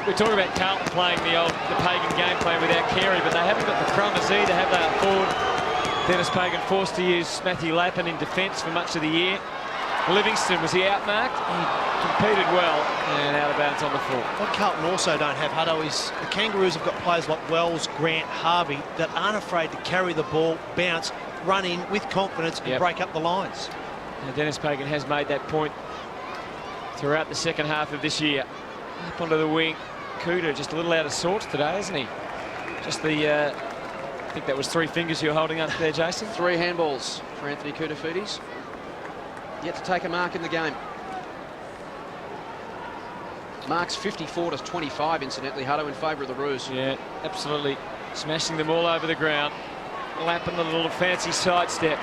we talk about Carlton playing the pagan game plan without Carey, but they haven't got the crummers either, have they? Up forward, Dennis Pagan forced to use Matthew Lappin in defence for much of the year. Livingston, was he outmarked? He competed well and out of bounds on the full. What Carlton also don't have, Hutto, is the Kangaroos have got players like Wells, Grant, Harvey that aren't afraid to carry the ball, bounce, run in with confidence and break up the lines. Now, Dennis Pagan has made that point throughout the second half of this year. Up onto the wing. Kuda just a little out of sorts today, isn't he? Just the, I think that was 3 fingers you were holding up there, Jason. 3 handballs for Anthony Koutafidis. Yet to take a mark in the game. Marks 54 to 25, incidentally, Hutto, in favour of the Roos. Yeah, absolutely. Smashing them all over the ground. Lapping the little fancy sidestep.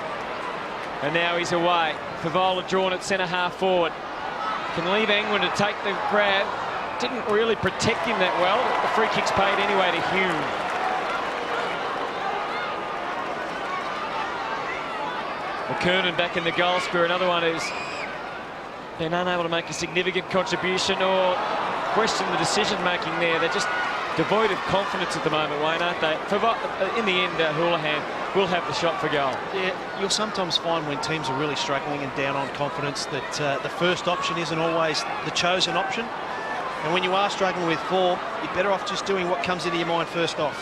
And now he's away. Favola drawn at centre half forward. Can leave Angwin to take the grab. Didn't really protect him that well. The free kick's paid anyway to Hume. McKernan back in the goal square. Another one who's been unable to make a significant contribution or question the decision-making there. They're just devoid of confidence at the moment, Wayne, aren't they? In the end, Houlihan will have the shot for goal. Yeah, you'll sometimes find when teams are really struggling and down on confidence that the first option isn't always the chosen option. And when you are struggling with form, you're better off just doing what comes into your mind first off.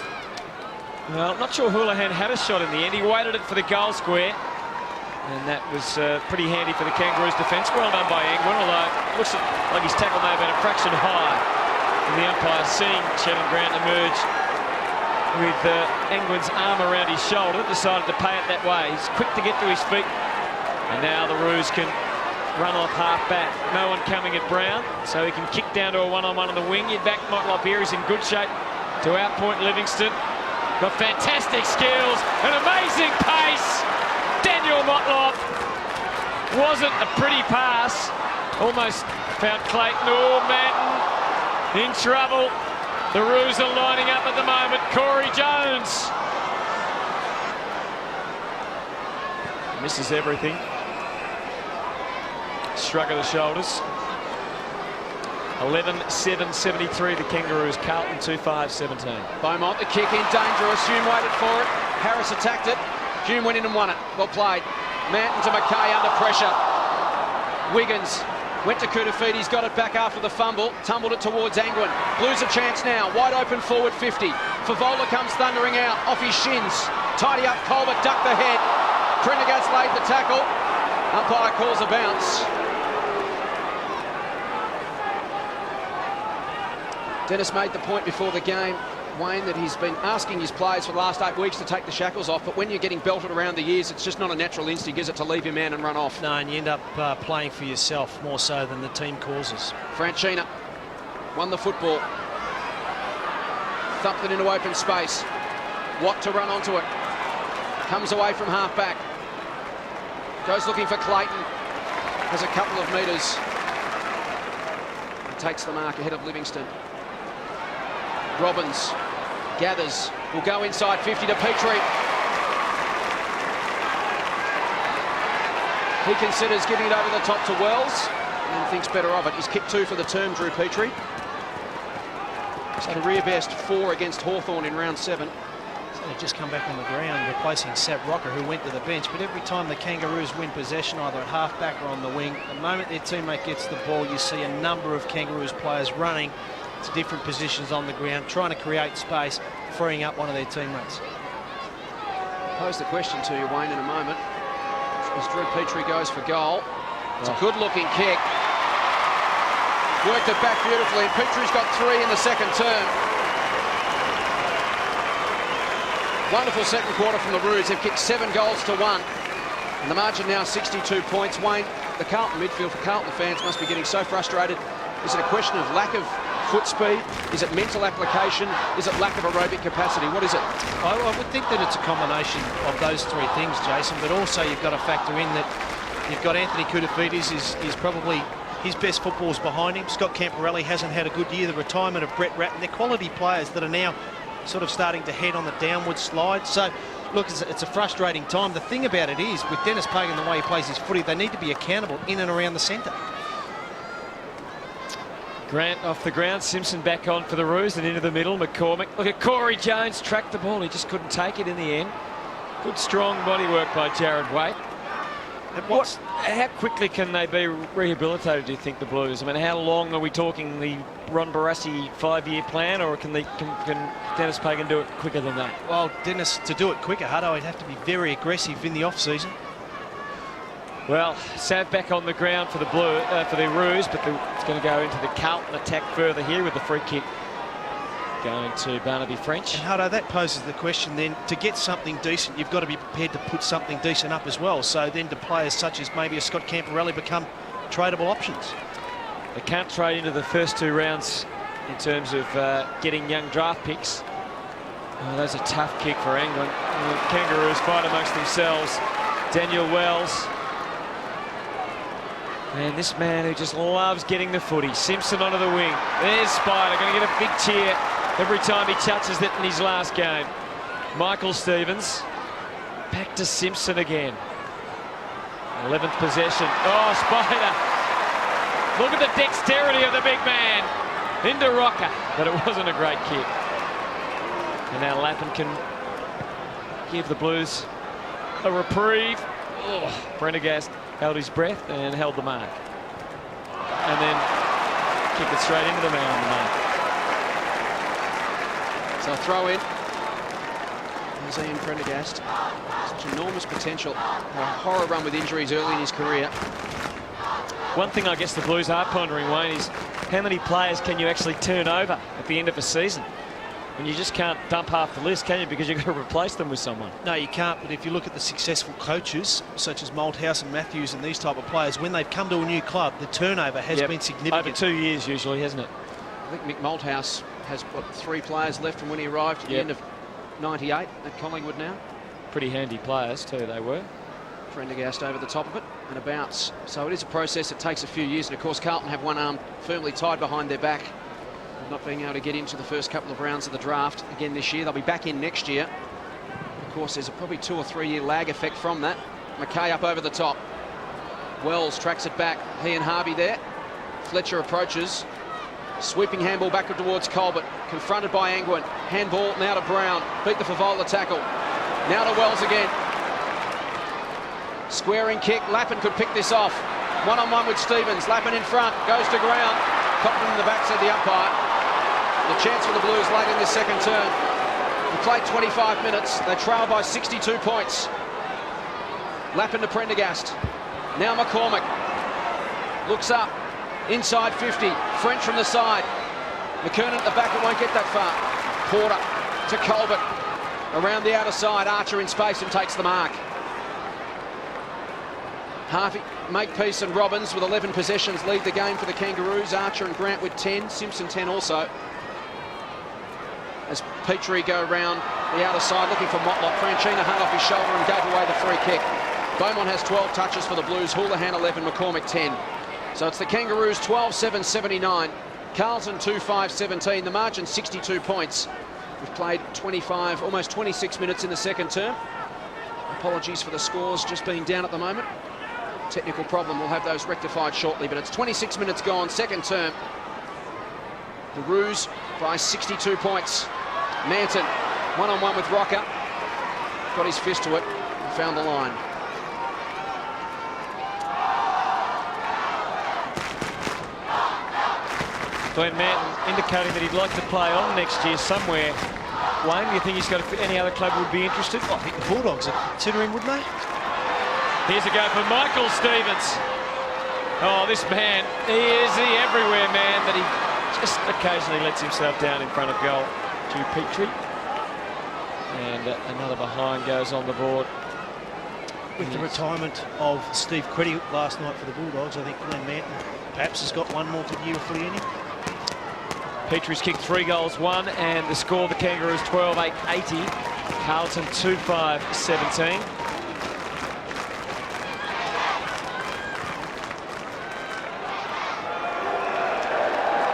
Well, I'm not sure Houlihan had a shot in the end. He waited it for the goal square. And that was pretty handy for the Kangaroos defence. Well done by Angwin, although it looks like his tackle may have been a fraction high. And the umpire, seeing Shannon Grant emerge with Angwin's arm around his shoulder, decided to pay it that way. He's quick to get to his feet. And now the Roos can run off half back. No one coming at Brown, so he can kick down to a one-on-one on the wing. You'd back Motlop here. He's in good shape to outpoint Livingston. Got fantastic skills and amazing pace. Daniel Motlop. Wasn't a pretty pass. Almost found Clayton. Oh, Manton in trouble. The Roos are lining up at the moment. Corey Jones misses everything. Shrug of the shoulders. 11-7-73 the Kangaroos. Carlton 2-5-17. Beaumont, the kick in, dangerous. Hume waited for it. Harris attacked it. Hume went in and won it. Well played. Manton to Mackay under pressure. Wiggins went to Koutafidis, got it back after the fumble, tumbled it towards Angwin. Blues a chance now. Wide open forward 50. Favola comes thundering out off his shins. Tidy up Colbert, ducked the head. Prendergast laid the tackle. Umpire calls a bounce. Dennis made the point before the game, Wayne, that he's been asking his players for the last 8 weeks to take the shackles off, but when you're getting belted around the ears, it's just not a natural instinct, is it, to leave your man and run off? No, and you end up playing for yourself more so than the team causes. Franchina won the football. Thumped it into open space. Watt to run onto it. Comes away from half-back. Goes looking for Clayton. Has a couple of metres. He takes the mark ahead of Livingston. Robbins gathers. Will go inside 50 to Petrie. He considers giving it over the top to Wells and then thinks better of it. He's kicked 2 for the term, Drew Petrie. His career best 4 against Hawthorn in round 7. So they've just come back on the ground, replacing Sat Rocker, who went to the bench. But every time the Kangaroos win possession, either at half-back or on the wing, the moment their teammate gets the ball, you see a number of Kangaroos players running to different positions on the ground, trying to create space, freeing up one of their teammates. I'll pose the question to you, Wayne, in a moment. As Drew Petrie goes for goal. It's a good-looking kick. Worked it back beautifully, and Petrie's got 3 in the second term. Wonderful second quarter from the Roos. They've kicked 7 goals to 1. And the margin now 62 points. Wayne, the Carlton midfield for Carlton fans must be getting so frustrated. Is it a question of lack of foot speed? Is it mental application? Is it lack of aerobic capacity? What is it? I would think that it's a combination of those 3 things, Jason, but also you've got to factor in that you've got Anthony Koutafidis is probably his best football's behind him. Scott Camporelli hasn't had a good year. The retirement of Brett Ratton. They're quality players that are now sort of starting to head on the downward slide. So, look, it's a frustrating time. The thing about it is, with Dennis Pagan, the way he plays his footy, they need to be accountable in and around the centre. Grant off the ground, Simpson back on for the Roos and into the middle. McCormick. Look at Corey Jones, tracked the ball. He just couldn't take it in the end. Good strong body work by Jared Waite. How quickly can they be rehabilitated, do you think, the Blues? I mean, how long are we talking, the Ron Barassi 5-year plan, or can Dennis Pagan do it quicker than that? Well, Dennis, to do it quicker, Hutto, he'd have to be very aggressive in the off-season. Well, Sav back on the ground for the Roos, but it's going to go into the Carlton attack further here with the free kick going to Barnaby French. And Hutto, that poses the question then, to get something decent, you've got to be prepared to put something decent up as well. So then do players such as maybe a Scott Camporelli become tradable options? They can't trade into the first 2 rounds in terms of getting young draft picks. Oh, that's a tough kick for England. The Kangaroos fight amongst themselves. Daniel Wells. And this man who just loves getting the footy. Simpson onto the wing. There's Spider, going to get a big cheer every time he touches it in his last game. Michael Stevens. Back to Simpson again. 11th possession. Oh, Spider. Look at the dexterity of the big man. Into Rocker. But it wasn't a great kick. And now Lappin can give the Blues a reprieve. Oh, Prendergast held his breath and held the mark. And then kicked it straight into the man on the mark. So throw in. There's Ian Prendergast. Such enormous potential. A horror run with injuries early in his career. One thing I guess the Blues are pondering, Wayne, is how many players can you actually turn over at the end of a season? And you just can't dump half the list, can you? Because you've got to replace them with someone. No, you can't. But if you look at the successful coaches, such as Malthouse and Matthews and these type of players, when they've come to a new club, the turnover has been significant. Over 2 years usually, hasn't it? I think Mick Malthouse has, 3 players left from when he arrived at the end of 98 at Collingwood now. Pretty handy players too, they were. Prendergast over the top of it and a bounce. So it is a process that takes a few years. And of course, Carlton have one arm firmly tied behind their back, not being able to get into the first couple of rounds of the draft again this year. They'll be back in next year. Of course, there's a probably 2 or 3 year lag effect from that. McKay up over the top. Wells tracks it back. He and Harvey there. Fletcher approaches. Sweeping handball backward towards Colbert. Confronted by Angwin. Handball now to Brown. Beat the Favola tackle. Now to Wells again. Squaring kick. Lappin could pick this off. One-on-one with Stevens. Lappin in front. Goes to ground. Cotton in the back, said the umpire. The chance for the Blues late in this second term. We played 25 minutes. They trail by 62 points. Lappin to Prendergast. Now McCormick looks up, inside 50, French from the side. McKernan at the back, it won't get that far. Porter to Colbert, around the outer side, Archer in space and takes the mark. Harvey, Makepeace and Robbins with 11 possessions lead the game for the Kangaroos. Archer and Grant with 10, Simpson 10 also. As Petrie go round the outer side looking for Motlop. Franchina hung off his shoulder and gave away the free kick. Beaumont has 12 touches for the Blues, Houlihan 11, McCormick 10. So it's the Kangaroos 12-7-79, Carlton 2-5-17, the margin 62 points. We've played 25, almost 26 minutes in the second term. Apologies for the scores just being down at the moment. Technical problem, we'll have those rectified shortly, but it's 26 minutes gone, second term. The Roos by 62 points. Manton, one-on-one with Rocker. Got his fist to it and found the line. Glenn Manton indicating that he'd like to play on next year somewhere. Wayne, do you think he's got any other club would be interested? I think the Bulldogs are considering, wouldn't they? Here's a go for Michael Stevens. Oh, this man, he is the everywhere man, but he just occasionally lets himself down in front of goal to Petrie. And another behind goes on the board. With the retirement of Steve Creddy last night for the Bulldogs, I think Glenn Manton perhaps has got one more year of footy in him. Petrie's kicked 3 goals, 1, and the score of the Kangaroos 12-8-80. Carlton 2-5-17.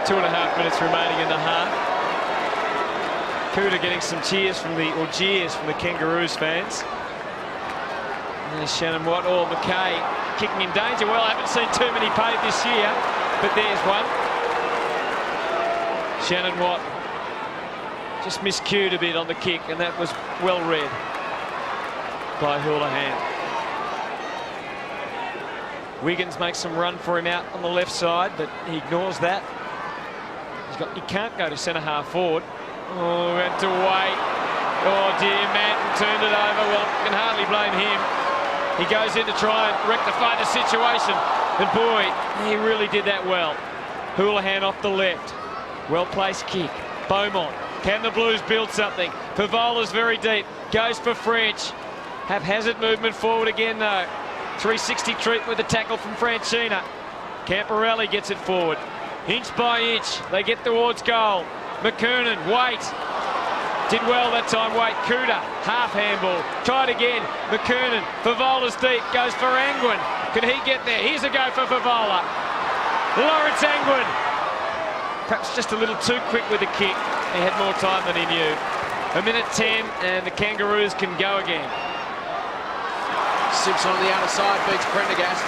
Two and a half minutes remaining in the half. Cooter getting some jeers from the Kangaroos fans. And there's Shannon Watt or McKay kicking in danger. Well, I haven't seen too many paid this year, but there's one. Shannon Watt just miscued a bit on the kick, and that was well read by Houlihan. Wiggins makes some run for him out on the left side, but he ignores that. He can't go to centre half forward. Oh, had to wait. Oh dear, Manton turned it over. Well, can hardly blame him. He goes in to try and rectify the situation, and boy, he really did that well. Houlihan off the left. Well-placed kick. Beaumont. Can the Blues build something? Pavola's very deep. Goes for French. Haphazard movement forward again, though. 360 treat with a tackle from Franchina. Camporelli gets it forward. Inch by inch, they get towards goal. McKernan, Waite. Did well that time, Waite. Cooter, half handball. Tried again. McKernan, Favola's deep, goes for Angwin. Can he get there? Here's a go for Favola. Lawrence Angwin. Perhaps just a little too quick with the kick. He had more time than he knew. 1:10, and the Kangaroos can go again. Simpson on the outer side beats Prendergast.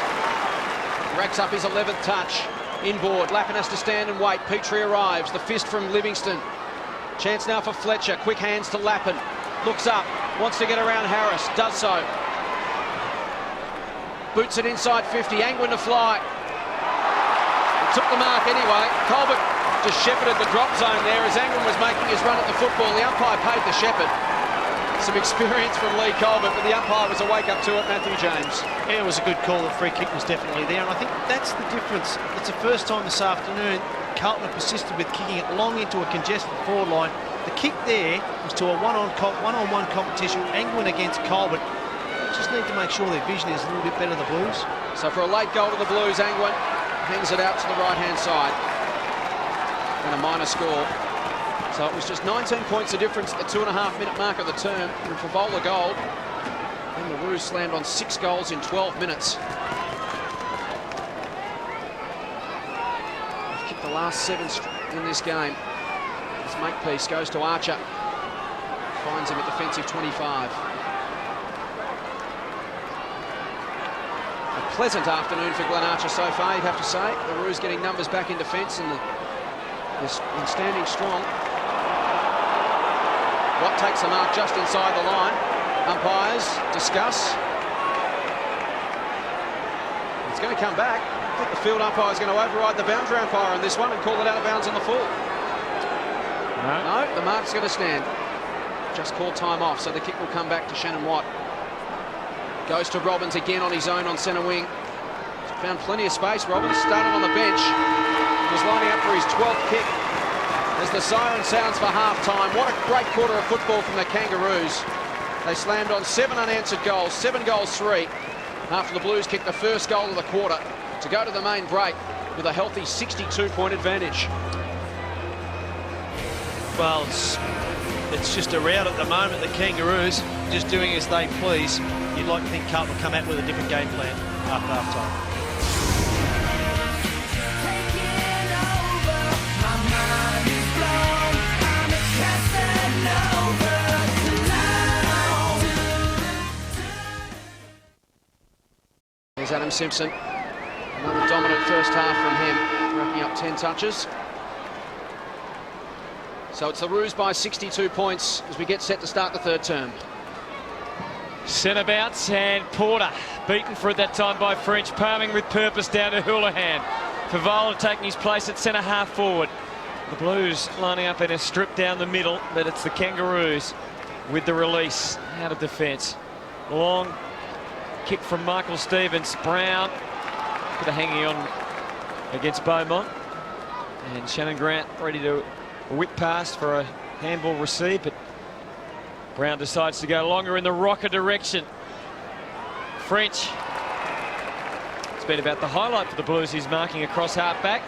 Racks up his 11th touch. Inboard, Lappin has to stand and wait. Petrie arrives, the fist from Livingston. Chance now for Fletcher, quick hands to Lappin. Looks up, wants to get around Harris, does so. Boots it inside 50, Angwin to fly. Took the mark anyway. Colbert just shepherded the drop zone there as Angwin was making his run at the football. The umpire paid the shepherd. Some experience from Lee Colbert, but the umpire was awake up to it, Matthew James. Yeah, it was a good call. The free kick was definitely there, and I think that's the difference. It's the first time this afternoon Carlton have persisted with kicking it long into a congested forward line. The kick there was to a one-on-one competition, Angwin against Colbert. Just need to make sure their vision is a little bit better, the Blues. So for a late goal to the Blues, Angwin hangs it out to the right-hand side. And a minor score. So it was just 19 points of difference at the 2.5-minute mark of the term. And for Favola goal, and the Roos slammed on 6 goals in 12 minutes. They've kicked the last 7 in this game. As Makepeace goes to Archer. Finds him at defensive 25. A pleasant afternoon for Glenn Archer so far, you'd have to say. The Roos getting numbers back in defence and standing strong. Watt takes the mark just inside the line. Umpires discuss. It's going to come back. I think the field umpire is going to override the boundary umpire on this one and call it out of bounds on the full. No, the mark's going to stand. Just call time off, so the kick will come back to Shannon Watt. Goes to Robbins again on his own on centre wing. Found plenty of space. Robbins started on the bench. Was lining up for his 12th kick as the siren sounds for half-time. What a great quarter of football from the Kangaroos. They slammed on 7 unanswered goals, 7 goals 3, after the Blues kicked the first goal of the quarter to go to the main break with a healthy 62-point advantage. Well, it's just a rout at the moment. The Kangaroos just doing as they please. You'd like to think Carlton will come out with a different game plan after half-time. There's Adam Simpson. Another dominant first half from him, racking up 10 touches. So it's the Roos by 62 points as we get set to start the third term. Centre bounce and Porter beaten for it that time by French, palming with purpose down to Houlihan. Favola taking his place at centre half forward. The Blues lining up in a strip down the middle, but it's the Kangaroos with the release out of defence. Long kick from Michael Stevens. Brown, bit of hanging on against Beaumont. And Shannon Grant ready to whip past for a handball receive, but Brown decides to go longer in the rocker direction. French. It's been about the highlight for the Blues. He's marking across half-back.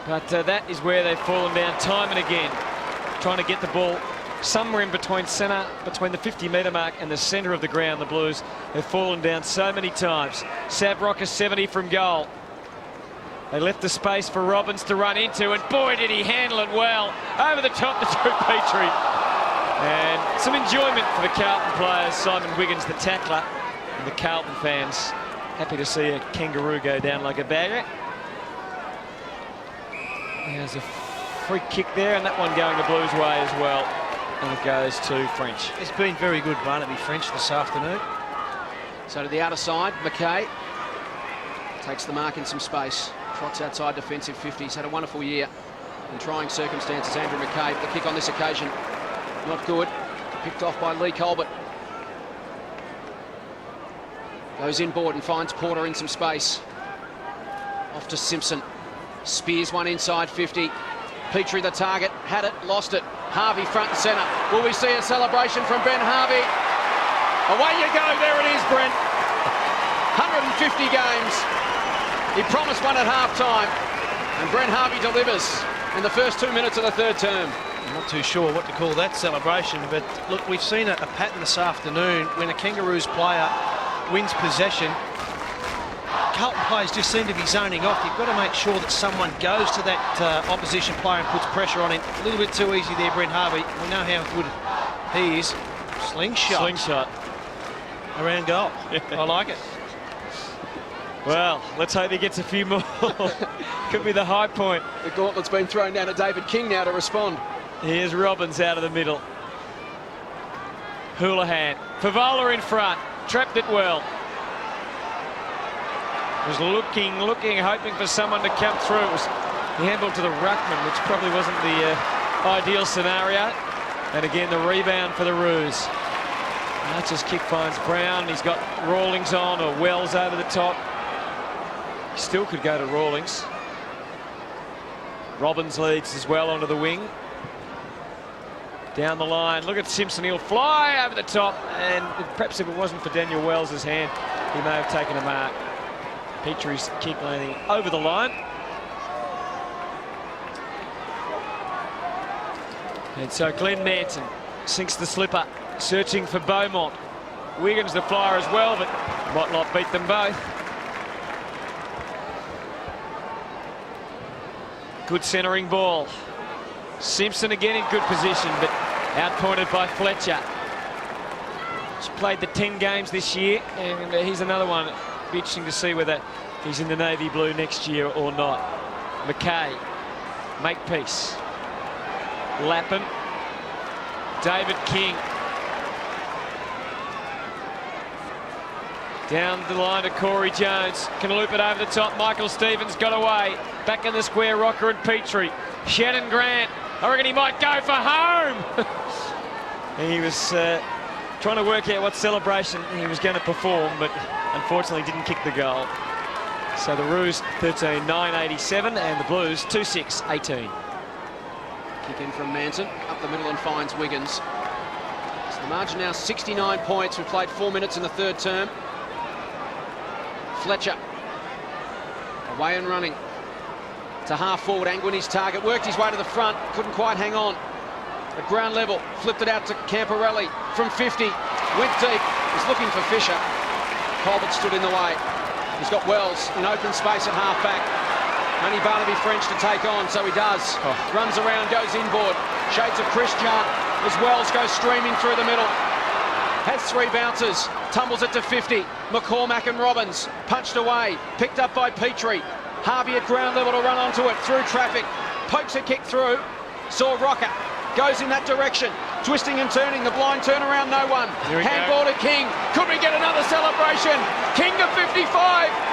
But that is where they've fallen down time and again. Trying to get the ball somewhere in between centre, between the 50-metre mark and the centre of the ground. The Blues have fallen down so many times. Savrocker 70 from goal. They left the space for Robbins to run into, and boy did he handle it well. Over the top to Drew Petrie. And some enjoyment for the Carlton players. Simon Wiggins, the tackler, and the Carlton fans happy to see a Kangaroo go down like a bagger. There's a free kick there, and that one going the Blues' way as well. And it goes to French. It's been very good Barnaby French this afternoon. So to the outer side, McKay takes the mark in some space. Trots outside defensive 50. He's had a wonderful year in trying circumstances. Andrew McKay, the kick on this occasion, not good. Picked off by Lee Colbert. Goes inboard and finds Porter in some space. Off to Simpson. Spears one inside 50. Petrie the target, had it, lost it. Harvey front and centre. Will we see a celebration from Ben Harvey? Away you go, there it is, Brent. 150 games. He promised one at half-time, and Brent Harvey delivers in the first 2 minutes of the third term. I'm not too sure what to call that celebration, but look, we've seen a pattern this afternoon when a Kangaroos player wins possession. Carlton players just seem to be zoning off. You've got to make sure that someone goes to that opposition player and puts pressure on him. A little bit too easy there, Brent Harvey. We know how good he is. Slingshot. Slingshot. Around goal. I like it. Well, let's hope he gets a few more. Could be the high point. The gauntlet's been thrown down to David King now to respond. Here's Robbins out of the middle. Houlihan. Favola in front. Trapped it well. Was looking, hoping for someone to come through. It was the handball to the ruckman, which probably wasn't the ideal scenario. And again, the rebound for the Roos. Archer's kick finds Brown. He's got Rawlings on, or Wells over the top. He still could go to Rawlings. Robbins leads as well onto the wing. Down the line, look at Simpson, he'll fly over the top, and perhaps if it wasn't for Daniel Wells' hand, he may have taken a mark. Petrie's kick landing over the line. And so Glenn Manson sinks the slipper, searching for Beaumont. Wiggins the flyer as well, but might not beat them both. Good centering ball. Simpson again in good position, but outpointed by Fletcher. He's played the 10 games this year, and he's another one. Be interesting to see whether he's in the navy blue next year or not. McKay, Makepeace, Lappin, David King. Down the line to Corey Jones. Can loop it over the top. Michael Stevens got away. Back in the square, Rocker and Petrie. Shannon Grant. I reckon he might go for home. He was trying to work out what celebration he was going to perform, but unfortunately didn't kick the goal. So the Roos 13-9-87 and the Blues 2-6-18. Kick in from Manton, up the middle and finds Wiggins. So the margin now 69 points. We've played 4 minutes in the third term. Fletcher away and running to half forward. Angwin his target, worked his way to the front, couldn't quite hang on. At ground level, flipped it out to Camporelli from 50, went deep, was looking for Fisher. Colbert stood in the way. He's got Wells in open space at half back. Only Barnaby French to take on, so he does. Runs around, goes inboard. Shades of Christian as Wells goes streaming through the middle. Has 3 bounces, tumbles it to 50. McCormack and Robbins punched away, picked up by Petrie. Harvey at ground level to run onto it, through traffic. Pokes a kick through, saw Rocker, goes in that direction. Twisting and turning, the blind turnaround, no one. Handball to King. Could we get another celebration? King to 55,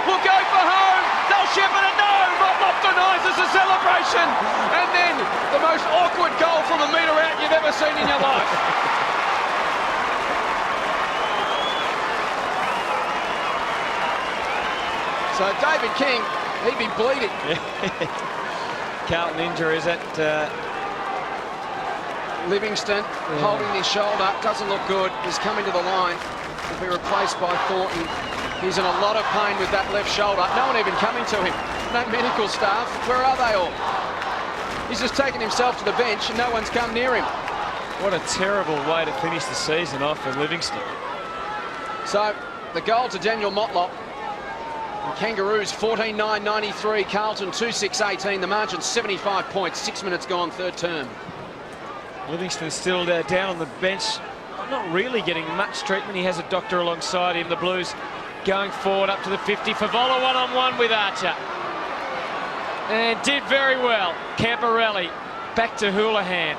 will go for home. They'll shepherd it, no! Motlop denies us a celebration. And then the most awkward goal from a metre out you've ever seen in your life. So David King, he'd be bleeding. Carlton injuries at Livingston holding his shoulder, doesn't look good. He's coming to the line. Will be replaced by Thornton. He's in a lot of pain with that left shoulder. No one even coming to him. No medical staff. Where are they all? He's just taken himself to the bench and no one's come near him. What a terrible way to finish the season off for Livingston. So the goal to Daniel Motlop. Kangaroos 14-9-93, Carlton 2-6-18. The margin 75 points, 6 minutes gone, third term. Livingston still down on the bench, not really getting much treatment. He has a doctor alongside him. The Blues going forward up to the 50. Favola one-on-one with Archer. And did very well. Camporelli back to Houlihan.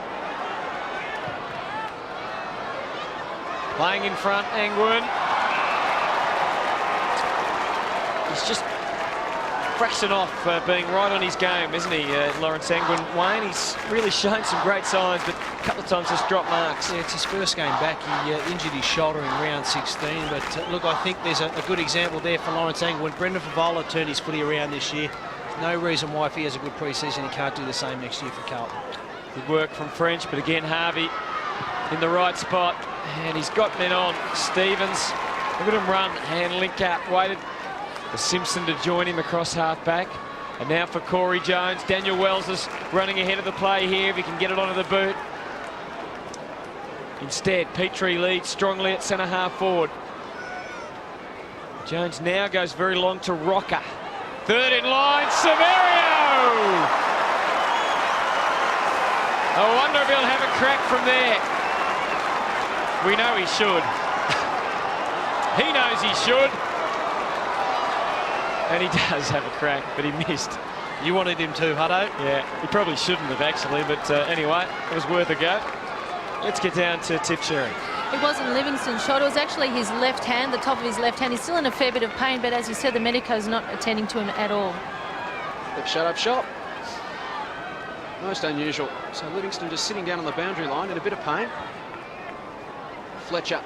Playing in front, Angwin. He's just fraction off being right on his game, isn't he, Lawrence Angwin? Wayne, he's really shown some great signs, but a couple of times just dropped marks. Yeah, it's his first game back. He injured his shoulder in round 16, but look, I think there's a good example there for Lawrence Angwin. Brendan Favola turned his footy around this year. No reason why, if he has a good pre-season, he can't do the same next year for Carlton. Good work from French, but again, Harvey in the right spot, and he's got men on. Stevens, look at him run, hand link out, waited for Simpson to join him across half-back. And now for Corey Jones. Daniel Wells is running ahead of the play here if he can get it onto the boot. Instead, Petrie leads strongly at centre-half forward. Jones now goes very long to Rocker. Third in line, Severio! I wonder if he'll have a crack from there. We know he should. He knows he should. And he does have a crack, but he missed. You wanted him to, Hutto? Yeah, he probably shouldn't have actually, but anyway, it was worth a go. Let's get down to Tip Cherry. It wasn't Livingston's shot, it was actually his left hand, the top of his left hand. He's still in a fair bit of pain, but as you said, the medico's not attending to him at all. They've shut up shop. Most unusual. So Livingston just sitting down on the boundary line in a bit of pain. Fletcher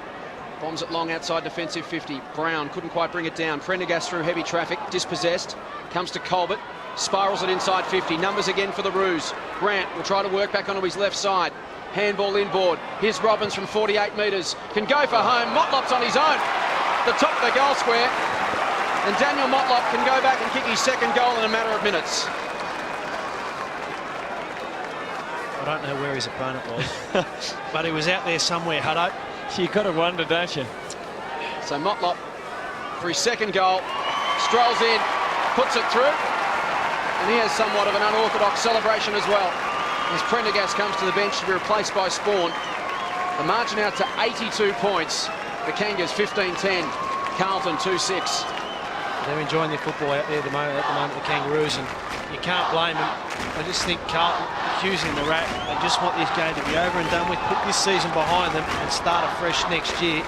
bombs it long outside defensive 50. Brown couldn't quite bring it down. Prendergast through heavy traffic, dispossessed. Comes to Colbert, spirals it inside 50. Numbers again for the Roos. Grant will try to work back onto his left side. Handball inboard. Here's Robbins from 48 metres. Can go for home. Motlop's on his own. The top of the goal square. And Daniel Motlop can go back and kick his second goal in a matter of minutes. I don't know where his opponent was, but he was out there somewhere, Hutto. You've got to wonder, don't you? So Motlop, for his second goal, strolls in, puts it through, and he has somewhat of an unorthodox celebration as well. As Prendergast comes to the bench to be replaced by Spawn. The margin out to 82 points. The Kangas 15-10, Carlton 2-6. They're enjoying their football out there at the moment, the Kangaroos, and you can't blame them. I just think Carlton accusing the rack. They just want this game to be over and done with, put this season behind them and start afresh next year.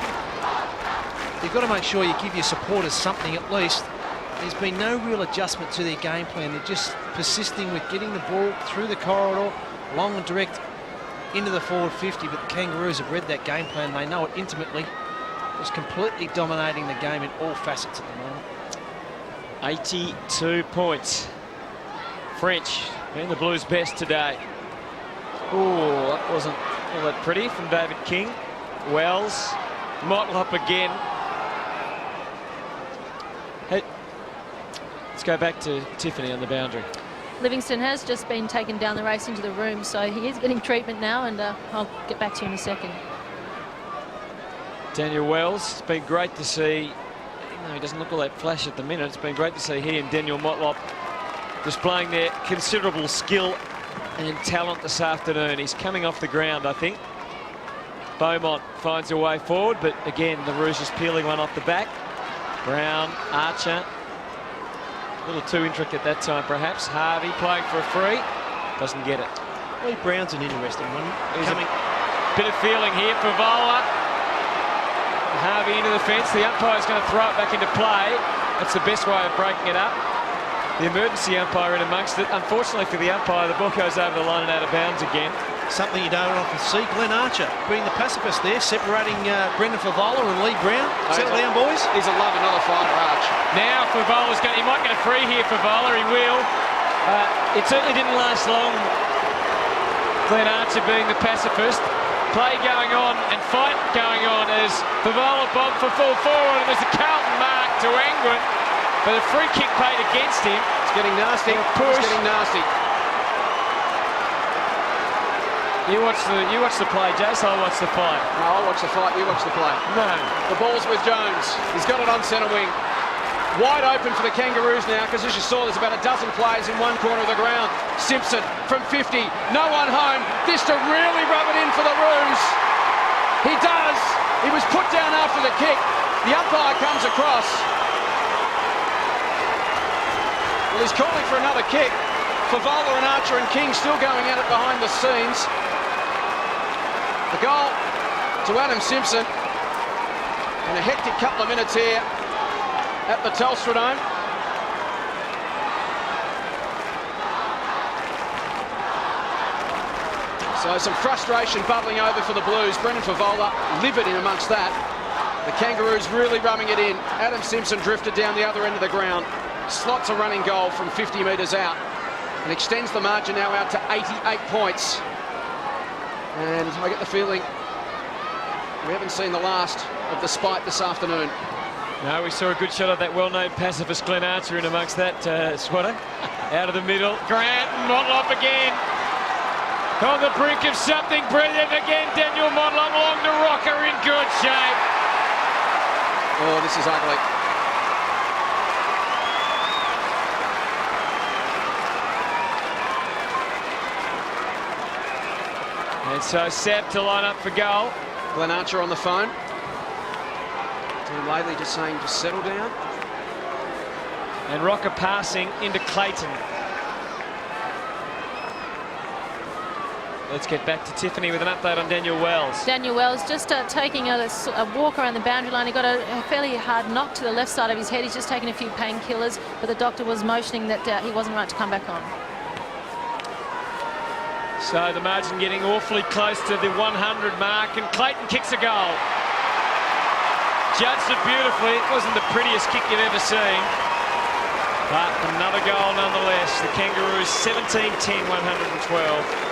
You've got to make sure you give your supporters something at least. There's been no real adjustment to their game plan. They're just persisting with getting the ball through the corridor, long and direct into the forward 50, but the Kangaroos have read that game plan. They know it intimately. Just completely dominating the game in all facets at the moment. 82 points. French being the Blues' best today. Oh, that wasn't all that pretty from David King. Wells, Motlop again. Hey, let's go back to Tiffany on the boundary. Livingston has just been taken down the race into the room, so he is getting treatment now, and I'll get back to you in a second. Daniel Wells, it's been great to see, even though he doesn't look all that flash at the minute, it's been great to see he and Daniel Motlop displaying their considerable skill and talent this afternoon. He's coming off the ground, I think. Beaumont finds a way forward, but again, the Rouge is peeling one off the back. Brown, Archer, a little too intricate that time perhaps. Harvey playing for a free, doesn't get it. Lee Brown's an interesting one. There's a bit of feeling here for Vola. Harvey into the fence. The umpire's going to throw it back into play. That's the best way of breaking it up. The emergency umpire in amongst it. Unfortunately for the umpire, the ball goes over the line and out of bounds again. Something you don't often see. Glenn Archer being the pacifist there, separating Brendan Favola and Lee Brown. Settle down, boys. He's a love another fight for Arch. Now Favola's going. He might get a free here. Favola, he will. It certainly didn't last long. Glenn Archer being the pacifist. Play going on and fight going on as Favola bombed for full forward, and there's a Carlton mark to Angwin. But a free kick paid against him. It's getting nasty. Push. It's getting nasty. You watch the play, Jace. I'll watch the fight. No, I'll watch the fight. You watch the play. No. The ball's with Jones. He's got it on centre wing. Wide open for the Kangaroos now, because as you saw, there's about a dozen players in one corner of the ground. Simpson from 50. No one home. This to really rub it in for the Roos. He does. He was put down after the kick. The umpire comes across. Well, he's calling for another kick. Favola and Archer and King still going at it behind the scenes. The goal to Adam Simpson. And a hectic couple of minutes here at the Telstra Dome. So some frustration bubbling over for the Blues. Brendan Favola livid in amongst that. The Kangaroos really rubbing it in. Adam Simpson drifted down the other end of the ground. Slots a running goal from 50 metres out and extends the margin now out to 88 points. And I get the feeling we haven't seen the last of the spite this afternoon. No, we saw a good shot of that well-known pacifist Glenn Archer in amongst that, Swatter. Out of the middle. Grant, Motlop again. On the brink of something brilliant again. Daniel Motlop along the rocker in good shape. Oh, this is ugly. And so Sapp to line up for goal. Glenn Archer on the phone. Dean Laidley just saying to settle down. And Rocker passing into Clayton. Let's get back to Tiffany with an update on Daniel Wells. Daniel Wells just taking a walk around the boundary line. He got a fairly hard knock to the left side of his head. He's just taken a few painkillers, but the doctor was motioning that he wasn't right to come back on. So the margin getting awfully close to the 100 mark, and Clayton kicks a goal. Judged it beautifully. It wasn't the prettiest kick you've ever seen, but another goal nonetheless. The Kangaroos 17-10, 112.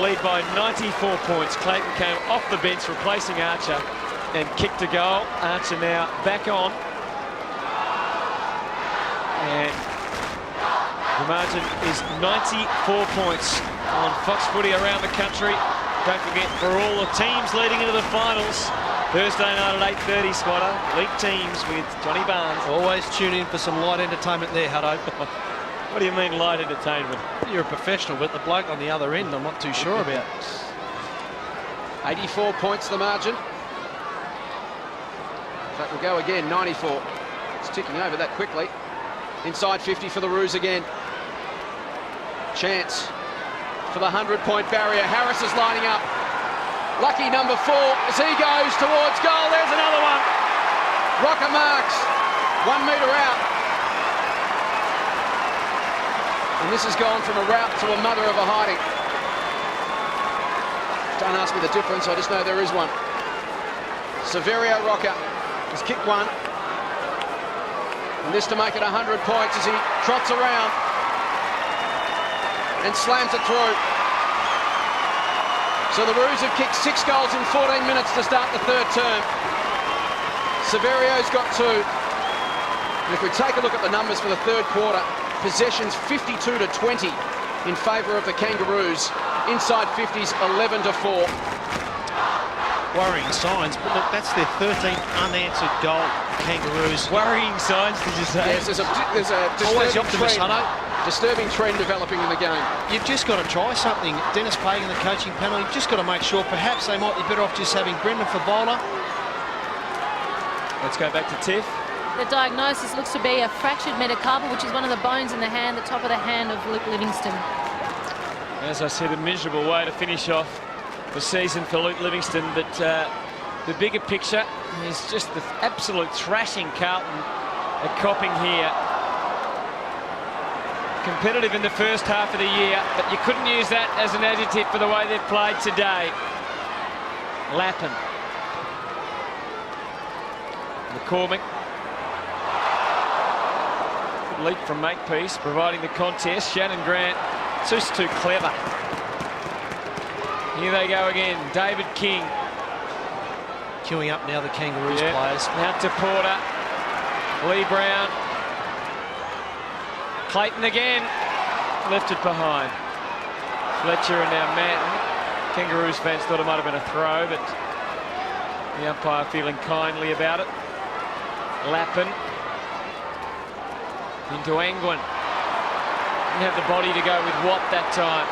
Lead by 94 points. Clayton came off the bench replacing Archer and kicked a goal. Archer now back on. And the margin is 94 points on Fox Footy around the country. Don't forget, for all the teams leading into the finals, Thursday night at 8:30, Squatter. League teams with Johnny Barnes. Always tune in for some light entertainment there, Hutto. What do you mean light entertainment? You're a professional, but the bloke on the other end I'm not too sure about. 84 points the margin. That will go again, 94. It's ticking over that quickly. Inside 50 for the Roos again. Chance for the 100-point barrier. Harris is lining up. Lucky number 4 as he goes towards goal. There's another one. Rocker marks 1 metre out. And this has gone from a rout to a mother of a hiding. Don't ask me the difference, I just know there is one. Severio Rocker has kicked one. And this to make it 100 points as he trots around and slams it through. So the Roos have kicked 6 goals in 14 minutes to start the third term. Severio's got 2. And if we take a look at the numbers for the third quarter, possessions 52 to 20 in favour of the Kangaroos. Inside 50s, 11 to 4. Worrying signs, but look, that's their 13th unanswered goal, Kangaroos. Worrying signs, did you say? Yes, there's a Always disturbing optimist, trend, Hutto. disturbing trend developing in the game. You've just got to try something. Dennis Pagan, the coaching panel, you've just got to make sure perhaps they might be better off just having Brendan Favola. Let's go back to Tiff. The diagnosis looks to be a fractured metacarpal, which is one of the bones in the hand, the top of the hand of Luke Livingston. As I said, a miserable way to finish off the season for Luke Livingston, but the bigger picture is just the absolute thrashing Carlton are copping here. Competitive in the first half of the year, but you couldn't use that as an adjective for the way they've played today. Lappin. McCormick. Good leap from Makepeace, providing the contest. Shannon Grant, just too clever. Here they go again. David King. Queuing up now the Kangaroos players. Out to Porter. Lee Brown. Clayton again. Left it behind. Fletcher and now Manton. Kangaroos fans thought it might have been a throw, but the umpire feeling kindly about it. Lappin. Into Angwin. Didn't have the body to go with Watt that time.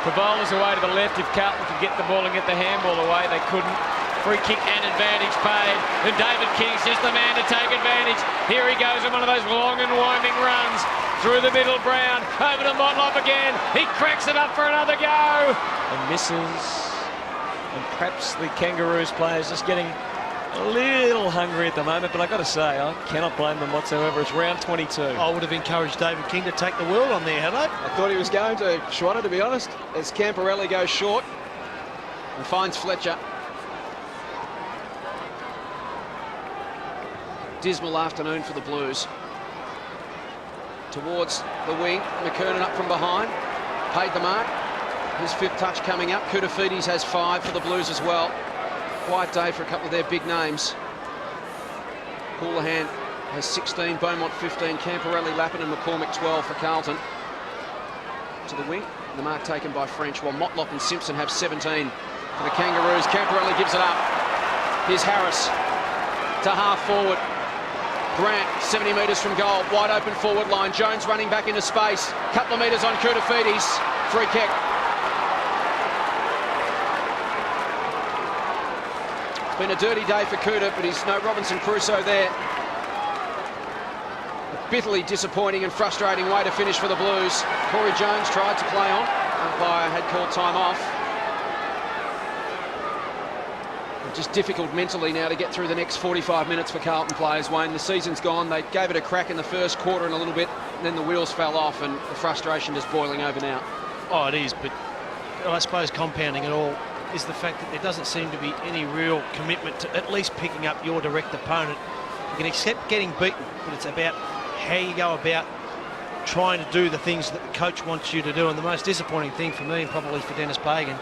Favola's away to the left. If Carlton could get the ball and get the handball away, they couldn't. Free kick and advantage paid. And David King's just the man to take advantage. Here he goes on one of those long and winding runs. Through the middle, Brown. Over to Motlop again. He cracks it up for another go. And misses. And perhaps the Kangaroos players just getting a little hungry at the moment, but I've got to say, I cannot blame them whatsoever. It's round 22. I would have encouraged David King to take the world on there, had I? I thought he was going to, Schwatter, to be honest, as Camporelli goes short and finds Fletcher. Dismal afternoon for the Blues. Towards the wing, McKernan up from behind, paid the mark. His 5th touch coming up. Koutafidis has 5 for the Blues as well. Quiet day for a couple of their big names. Houlihan has 16, Beaumont 15, Camporelli, Lappin and McCormick 12 for Carlton. To the wing, the mark taken by French, while Motlop and Simpson have 17 for the Kangaroos. Camporelli gives it up. Here's Harris to half forward. Grant, 70 metres from goal, wide open forward line. Jones running back into space. Couple of metres on Koutafidis. Free kick. Been a dirty day for Kuta, but he's no Robinson Crusoe there. A bitterly disappointing and frustrating way to finish for the Blues. Corey Jones tried to play on. Umpire had called time off. Just difficult mentally now to get through the next 45 minutes for Carlton players, Wayne. The season's gone. They gave it a crack in the first quarter and a little bit, and then the wheels fell off and the frustration is boiling over now. Oh, it is, but I suppose compounding it all is the fact that there doesn't seem to be any real commitment to at least picking up your direct opponent. You can accept getting beaten, but it's about how you go about trying to do the things that the coach wants you to do. And the most disappointing thing for me, and probably for Dennis Pagan,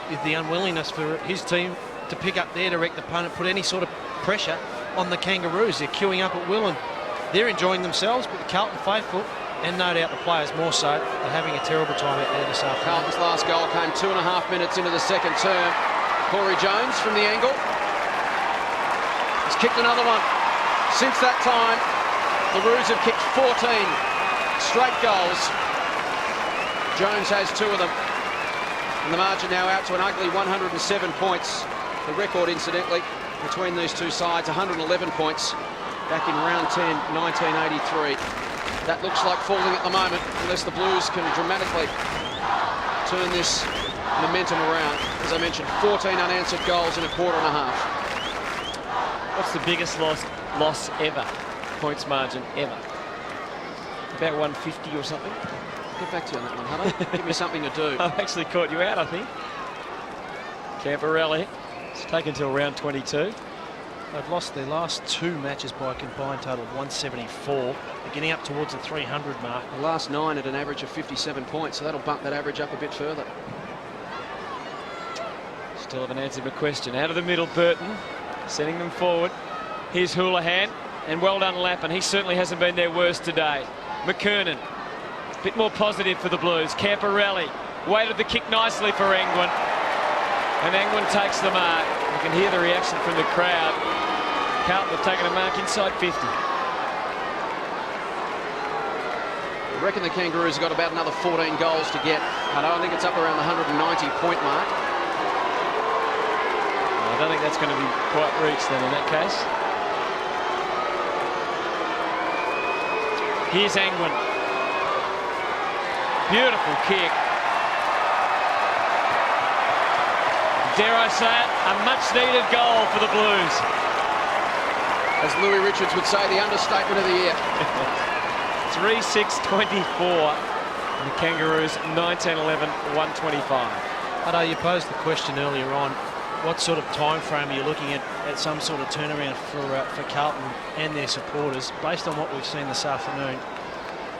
is the unwillingness for his team to pick up their direct opponent, put any sort of pressure on the Kangaroos. They're queuing up at will and they're enjoying themselves, but the Carlton faithful, and no doubt the players more so, are having a terrible time out there this afternoon. Carlton's last goal came 2.5 minutes into the second term. Corey Jones from the angle. He's kicked another one. Since that time, the Roos have kicked 14 straight goals. Jones has 2 of them. And the margin now out to an ugly 107 points. The record, incidentally, between these two sides, 111 points back in round 10, 1983. That looks like falling at the moment, unless the Blues can dramatically turn this momentum around. As I mentioned, 14 unanswered goals in a quarter and a half. What's the biggest loss ever? Points margin ever? About 150 or something? Get back to you on that one, Hutto. Give me something to do. I've actually caught you out, I think. Camporelli. It's taken till round 22. They've lost their last 2 matches by a combined total of 174. They're getting up towards the 300 mark. The last 9 at an average of 57 points, so that'll bump that average up a bit further. Still haven't answered my question. Out of the middle, Burton, sending them forward. Here's Houlihan, and well done Lappin. He certainly hasn't been their worst today. McKernan, a bit more positive for the Blues. Camporelli weighted the kick nicely for Angwin, and Angwin takes the mark. You can hear the reaction from the crowd. Carlton have taken a mark inside 50. I reckon the Kangaroos have got about another 14 goals to get. I think it's up around the 190-point mark. I don't think that's going to be quite reached then in that case. Here's Angwin. Beautiful kick. Dare I say it, a much-needed goal for the Blues. As Louis Richards would say, the understatement of the year. 3-6-24. And the Kangaroos 19-11-125. I know you posed the question earlier on, what sort of time frame are you looking at some sort of turnaround for Carlton and their supporters? Based on what we've seen this afternoon,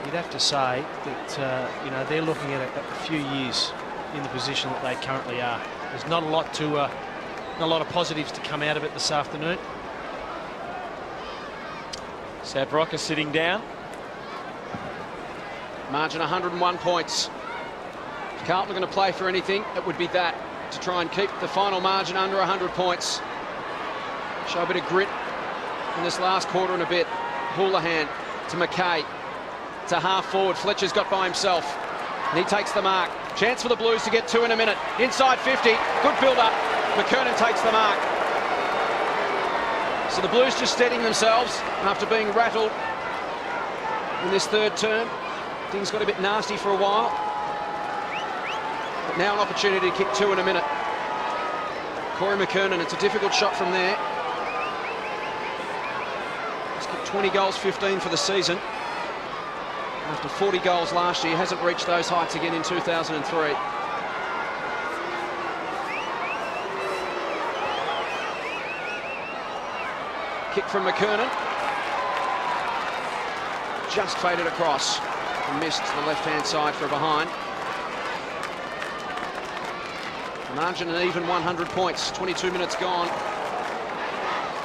you'd have to say that you know, they're looking at a few years in the position that they currently are. There's not a lot of positives to come out of it this afternoon. Savroka sitting down. Margin 101 points. If Carlton are going to play for anything, it would be that, to try and keep the final margin under 100 points. Show a bit of grit in this last quarter and a bit. Houlihan to McKay, to half forward. Fletcher's got by himself, and he takes the mark. Chance for the Blues to get 2 in a minute. Inside 50, good build-up. McKernan takes the mark. So the Blues just steadying themselves after being rattled in this third term. Things got a bit nasty for a while. But now an opportunity to kick 2 in a minute. Corey McKernan, it's a difficult shot from there. He's kicked 20 goals, 15 for the season. After 40 goals last year, hasn't reached those heights again in 2003. Kick from McKernan. Just faded across and missed the left-hand side for a behind. Margin an even 100 points. 22 minutes gone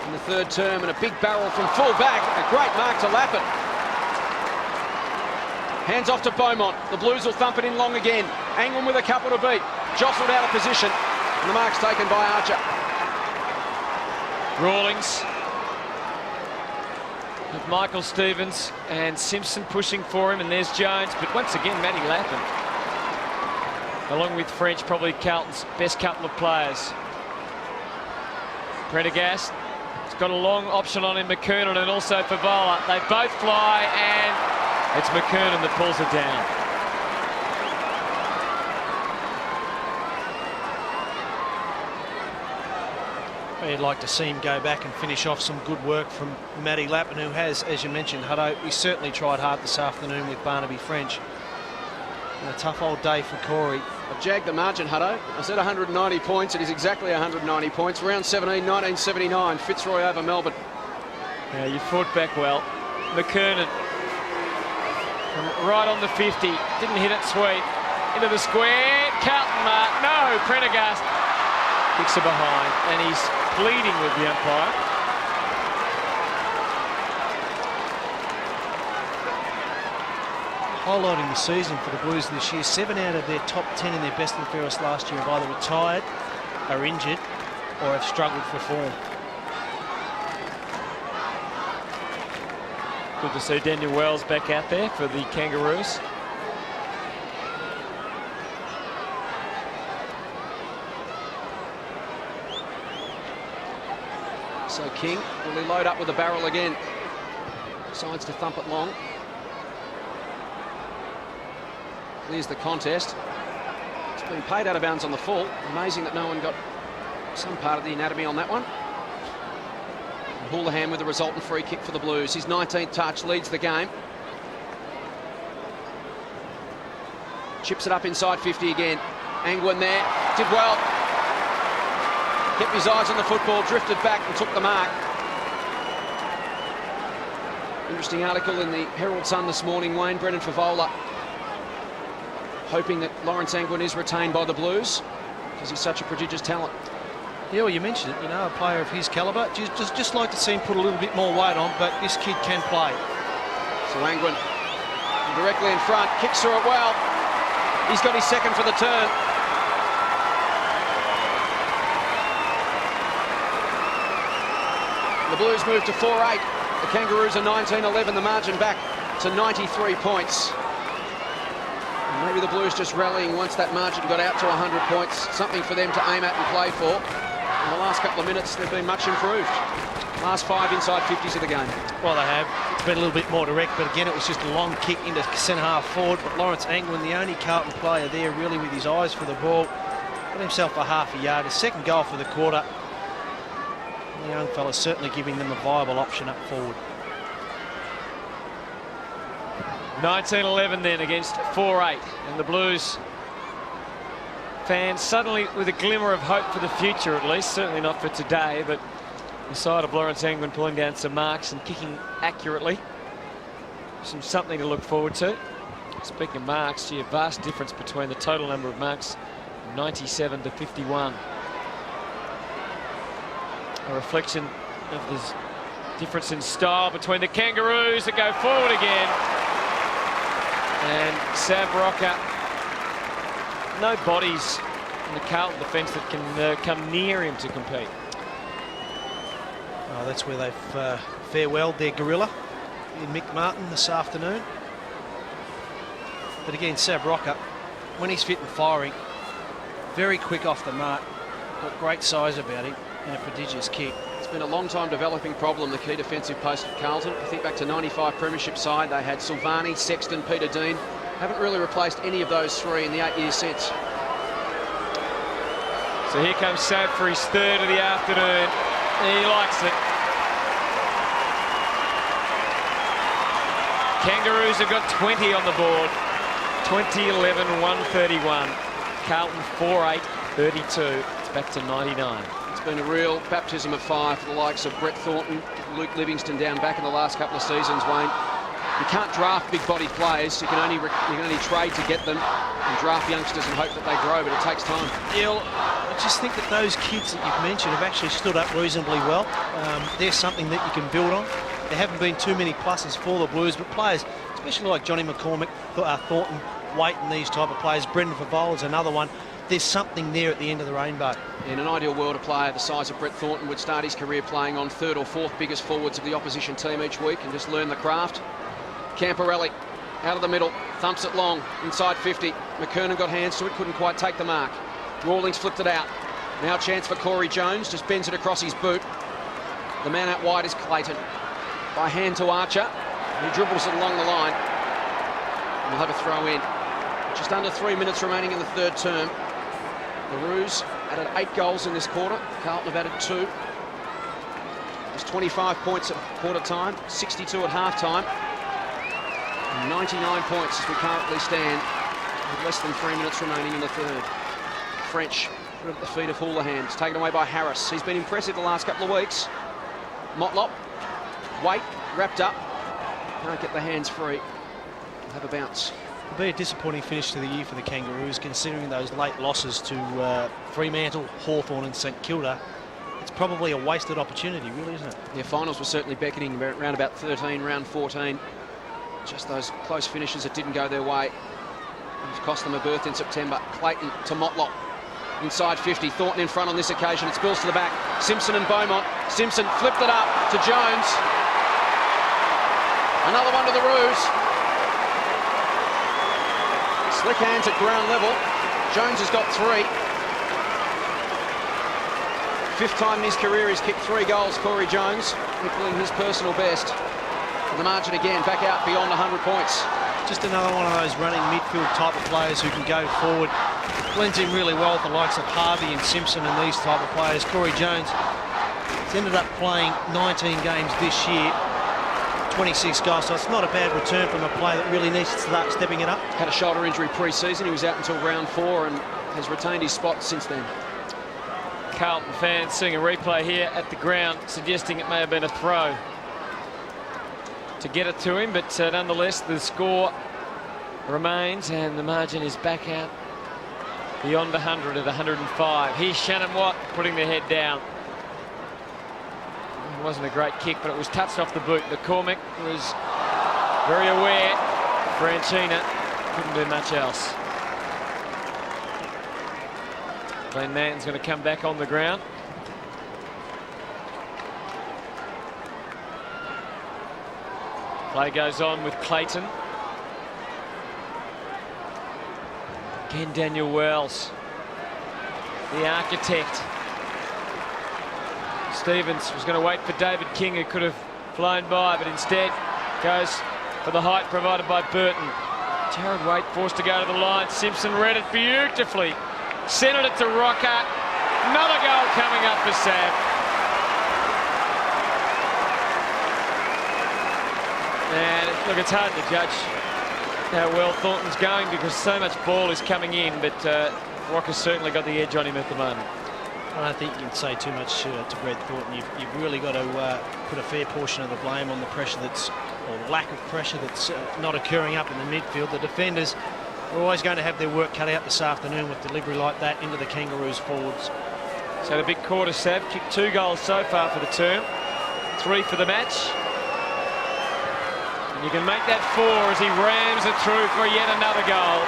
in the third term, and a big barrel from full back. A great mark to Lappin. Hands off to Beaumont. The Blues will thump it in long again. Angwin with a couple to beat. Jostled out of position, and the mark's taken by Archer. Rawlings with Michael Stevens and Simpson pushing for him, and there's Jones, but once again Matty Lappin, along with French, probably Carlton's best couple of players. Prendergast has got a long option on him, McKernan, and also Favola. They both fly, and it's McKernan that pulls it down. You'd like to see him go back and finish off some good work from Matty Lappin, who has, as you mentioned, Hutto, he certainly tried hard this afternoon with Barnaby French. And a tough old day for Corey. I've jagged the margin, Hutto. I said 190 points. It is exactly 190 points. Round 17, 1979. Fitzroy over Melbourne. Yeah, you fought back well. McKernan from right on the 50. Didn't hit it sweet. Into the square. Carlton mark. No, Prendergast kicks it behind, and he's pleading with the umpire. Highlighting the season for the Blues this year, 7 out of their top 10 in their best and fairest last year have either retired, are injured, or have struggled for form. Good to see Daniel Wells back out there for the Kangaroos. So King, will he load up with the barrel again? Decides to thump it long. Clears the contest. It's been paid out of bounds on the full. Amazing that no one got some part of the anatomy on that one. And Houlihan with the resultant free kick for the Blues. His 19th touch, leads the game. Chips it up inside 50 again. Angwin there, did well. Kept his eyes on the football, drifted back and took the mark. Interesting article in the Herald Sun this morning, Wayne. Brendan Favola hoping that Lawrence Angwin is retained by the Blues because he's such a prodigious talent. Yeah, well, you mentioned it, you know, a player of his calibre. Just like to see him put a little bit more weight on, but this kid can play. So Angwin directly in front, kicks through it well. He's got his second for the turn. The Blues move to 4-8. The Kangaroos are 19-11, the margin back to 93 points. And maybe the Blues just rallying once that margin got out to 100 points, something for them to aim at and play for. In the last couple of minutes, they've been much improved. Last 5 inside 50s of the game. Well, they have. It's been a little bit more direct, but again, it was just a long kick into centre-half forward. But Lawrence Angwin, the only Carlton player there, really with his eyes for the ball, got himself a half a yard. His second goal for the quarter. The young fella's certainly giving them a viable option up forward. 19-11 then against 4-8, and the Blues fans suddenly with a glimmer of hope for the future, at least. Certainly not for today, but the side of Lawrence Angwin pulling down some marks and kicking accurately. Something to look forward to. Speaking of marks, gee, a vast difference between the total number of marks, 97 to 51. A reflection of this difference in style between the Kangaroos that go forward again. And Sav Rocker, no bodies in the Carlton defence that can come near him to compete. Oh, that's where they've farewelled their gorilla in Mick Martin this afternoon. But again, Sav Rocker, when he's fit and firing, very quick off the mark, got great size about him and a prodigious kick. It's been a long time developing problem, the key defensive post at Carlton. I think back to 95 premiership side, they had Silvani, Sexton, Peter Dean. Haven't really replaced any of those three in the 8 years since. So here comes Sav for his third of the afternoon. He likes it. Kangaroos have got 20 on the board. 20-11, 131. Carlton 4-8, 32. It's back to 99. It's been a real baptism of fire for the likes of Brett Thornton, Luke Livingston down back in the last couple of seasons, Wayne. You can't draft big-bodied players. You can only trade to get them and draft youngsters and hope that they grow, but it takes time. Yeah, I just think that those kids that you've mentioned have actually stood up reasonably well. There's something that you can build on. There haven't been too many pluses for the Blues, but players, especially like Johnny McCormick, Thornton, Waite and these type of players, Brendan Favola's another one, there's something there at the end of the rainbow. In an ideal world, a player the size of Brett Thornton would start his career playing on third or fourth biggest forwards of the opposition team each week and just learn the craft. Camporelli out of the middle, thumps it long, inside 50. McKernan got hands to it, couldn't quite take the mark. Rawlings flipped it out. Now a chance for Corey Jones, just bends it across his boot. The man out wide is Clayton. By hand to Archer, he dribbles it along the line. And we'll have a throw in. Just under 3 minutes remaining in the third term. The Roos added 8 goals in this quarter. Carlton have added 2. There's 25 points at quarter time, 62 at half time. 99 points as we currently stand with less than 3 minutes remaining in the third. French put it at the feet of Houlihan. It's taken away by Harris. He's been impressive the last couple of weeks. Motlop, Waite, wrapped up. Can't get the hands free. We'll have a bounce. It'll be a disappointing finish to the year for the Kangaroos, considering those late losses to Fremantle, Hawthorn and St Kilda. It's probably a wasted opportunity, really, isn't it? Yeah, finals were certainly beckoning around about 13, round 14. Just those close finishes that didn't go their way. It's cost them a berth in September. Clayton to Motlop. Inside 50. Thornton in front on this occasion. It spills to the back. Simpson and Beaumont. Simpson flipped it up to Jones. Another one to the Roos. Slick hands at ground level. Jones has got 3. 5th time in his career he's kicked 3 goals, Corey Jones, equaling his personal best. The margin again back out beyond 100 points. Just another one of those running midfield type of players who can go forward. Blends in really well with the likes of Harvey and Simpson and these type of players. Corey Jones has ended up playing 19 games this year, 26 goals, so it's not a bad return from a player that really needs to start stepping it up. Had a shoulder injury pre-season. He was out until round 4 and has retained his spot since then. Carlton fans seeing a replay here at the ground, suggesting it may have been a throw. to get it to him, but nonetheless the score remains and the margin is back out beyond 100 at 105. Here's Shannon Watt putting the head down. It wasn't a great kick, but it was touched off the boot. McCormick was very aware. Franchina couldn't do much else. Glenn Manton's going to come back on the ground. Play goes on with Clayton. Again, Daniel Wells, the architect. Stevens was going to wait for David King, who could have flown by, but instead goes for the height provided by Burton. Jared Waite forced to go to the line. Simpson read it beautifully. Centred it to Rocker. Another goal coming up for Sav. And look, it's hard to judge how well Thornton's going because so much ball is coming in, but Rocker's certainly got the edge on him at the moment. I don't think you can say too much to Brad Thornton. You've really got to put a fair portion of the blame on the pressure or lack of pressure that's not occurring up in the midfield. The defenders are always going to have their work cut out this afternoon with delivery like that into the Kangaroos forwards. So the big quarter, Sav, kicked 2 goals so far for the term, 3 for the match. And you can make that 4 as he rams it through for yet another goal.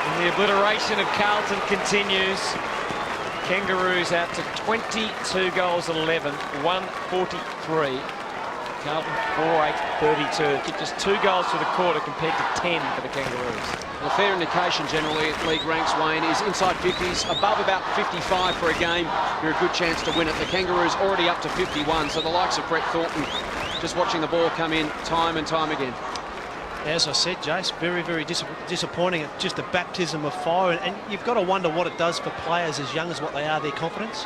And the obliteration of Carlton continues. Kangaroos out to 22 goals 11, 143. Carlton 4-8-32. Kicked just 2 goals for the quarter compared to 10 for the Kangaroos. Well, a fair indication generally at league ranks, Wayne, is inside 50s, above about 55 for a game, you're a good chance to win it. The Kangaroos already up to 51, so the likes of Brett Thornton just watching the ball come in time and time again. As I said, Jace, very, very disappointing. It's just a baptism of fire, and you've got to wonder what it does for players as young as what they are, their confidence.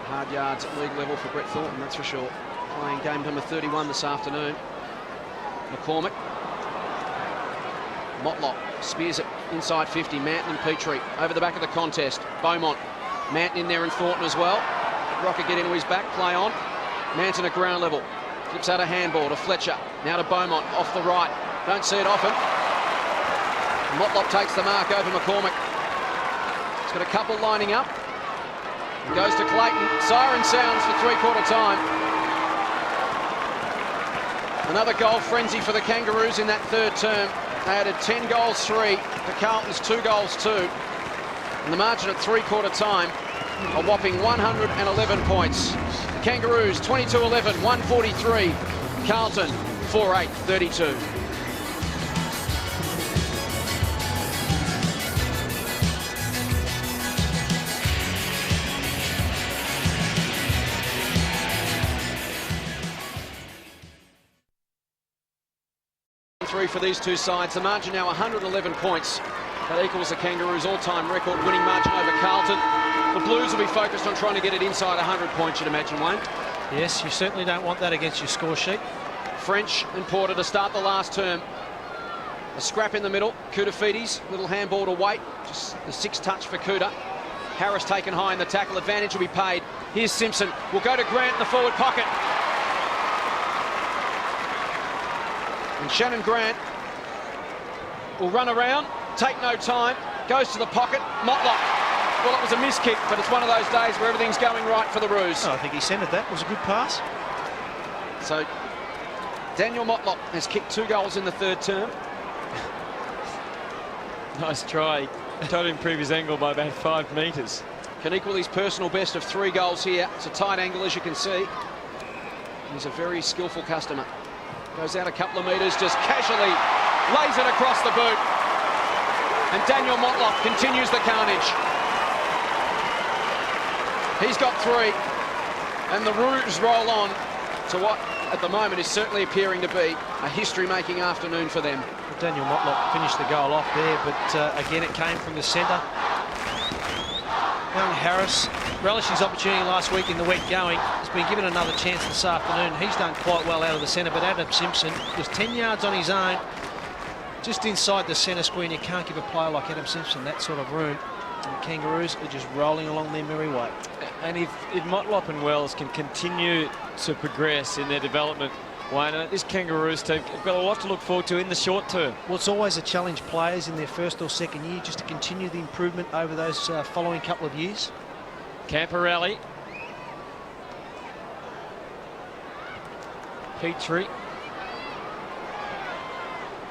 Hard yards at league level for Brett Thornton, that's for sure. Playing game number 31 this afternoon. McCormick. Motlop spears it inside 50. Manton and Petrie over the back of the contest. Beaumont. Manton in there and Thornton as well. Rocker get into his back, play on. Manton at ground level. Flips out a handball to Fletcher. Now to Beaumont off the right. Don't see it often. Motlop takes the mark over McCormick. He's got a couple lining up. Goes to Clayton. Siren sounds for three-quarter time. Another goal frenzy for the Kangaroos in that third term. They added 10 goals 3. The Carlton's 2 goals 2. And the margin at three-quarter time, a whopping 111 points. The Kangaroos 22-11, 143. Carlton 4-8-32. For these two sides, the margin now 111 points. That equals the Kangaroos' all-time record winning margin over Carlton. The Blues will be focused on trying to get it inside 100 points, you'd imagine, Wayne. Yes, you certainly don't want that against your score sheet. French and Porter to start the last term. A scrap in the middle. Koutafidis, little handball to Waite. Just the 6th touch for Kouta. Harris taken high in the tackle. Advantage will be paid. Here's Simpson. Will go to Grant in the forward pocket. And Shannon Grant will run around, take no time, goes to the pocket. Motlop. Well, it was a miss kick, but it's one of those days where everything's going right for the Roos. Oh, I think he centred that. It was a good pass. So Daniel Motlop has kicked 2 goals in the third term. Nice try. Tried to improve his angle by about 5 metres. Can equal his personal best of 3 goals here. It's a tight angle, as you can see. He's a very skillful customer. Goes out a couple of metres, just casually lays it across the boot. And Daniel Motlop continues the carnage. He's got 3. And the Roos roll on to what, at the moment, is certainly appearing to be a history-making afternoon for them. Well, Daniel Motlop finished the goal off there, but again, it came from the centre. Young Harris relished his opportunity last week in the wet going. He's been given another chance this afternoon. He's done quite well out of the centre, but Adam Simpson was 10 yards on his own, just inside the centre square, and you can't give a player like Adam Simpson that sort of room. And the Kangaroos are just rolling along their merry way. And if Motlop and Wells can continue to progress in their development, Wayne, this Kangaroos team have got a lot to look forward to in the short term. Well, it's always a challenge players in their first or second year just to continue the improvement over those following couple of years. Camporelli. Petrie.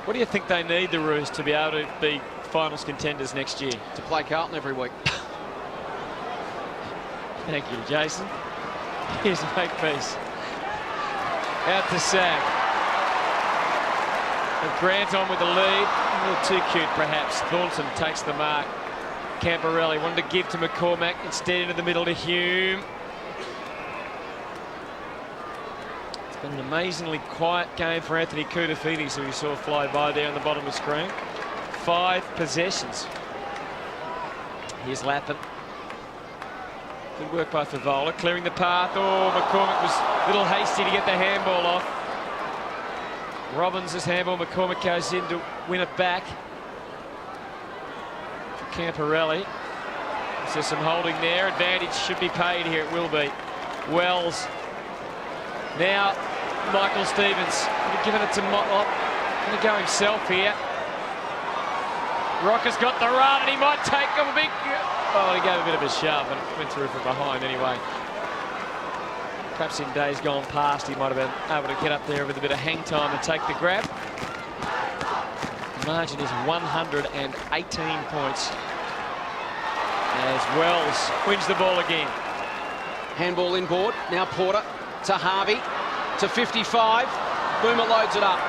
What do you think they need, the Roos, to be able to be finals contenders next year? To play Carlton every week. Thank you, Jason. Here's Makepeace. Out to Sack. And Grant on with the lead. A little too cute, perhaps. Thornton takes the mark. Camporelli wanted to give to McCormack. Instead into the middle to Hume. It's been an amazingly quiet game for Anthony Koutafidis, who we saw fly by there on the bottom of the screen. 5 possessions. Here's Lappin. Good work by Favola, clearing the path. Oh, McCormack was a little hasty to get the handball off. Robbins' handball, McCormack goes in to win it back. For Camporelli. Is there some holding there? Advantage should be paid here, it will be. Wells. Now, Michael Stevens. Giving it to Motlop. Going to go himself here. Rocker's got the run and he might take a big... Oh, he gave a bit of a shove and went through from behind anyway. Perhaps in days gone past, he might have been able to get up there with a bit of hang time and take the grab. The margin is 118 points. As Wells wins the ball again. Handball inboard. Now Porter to Harvey to 55. Boomer loads it up.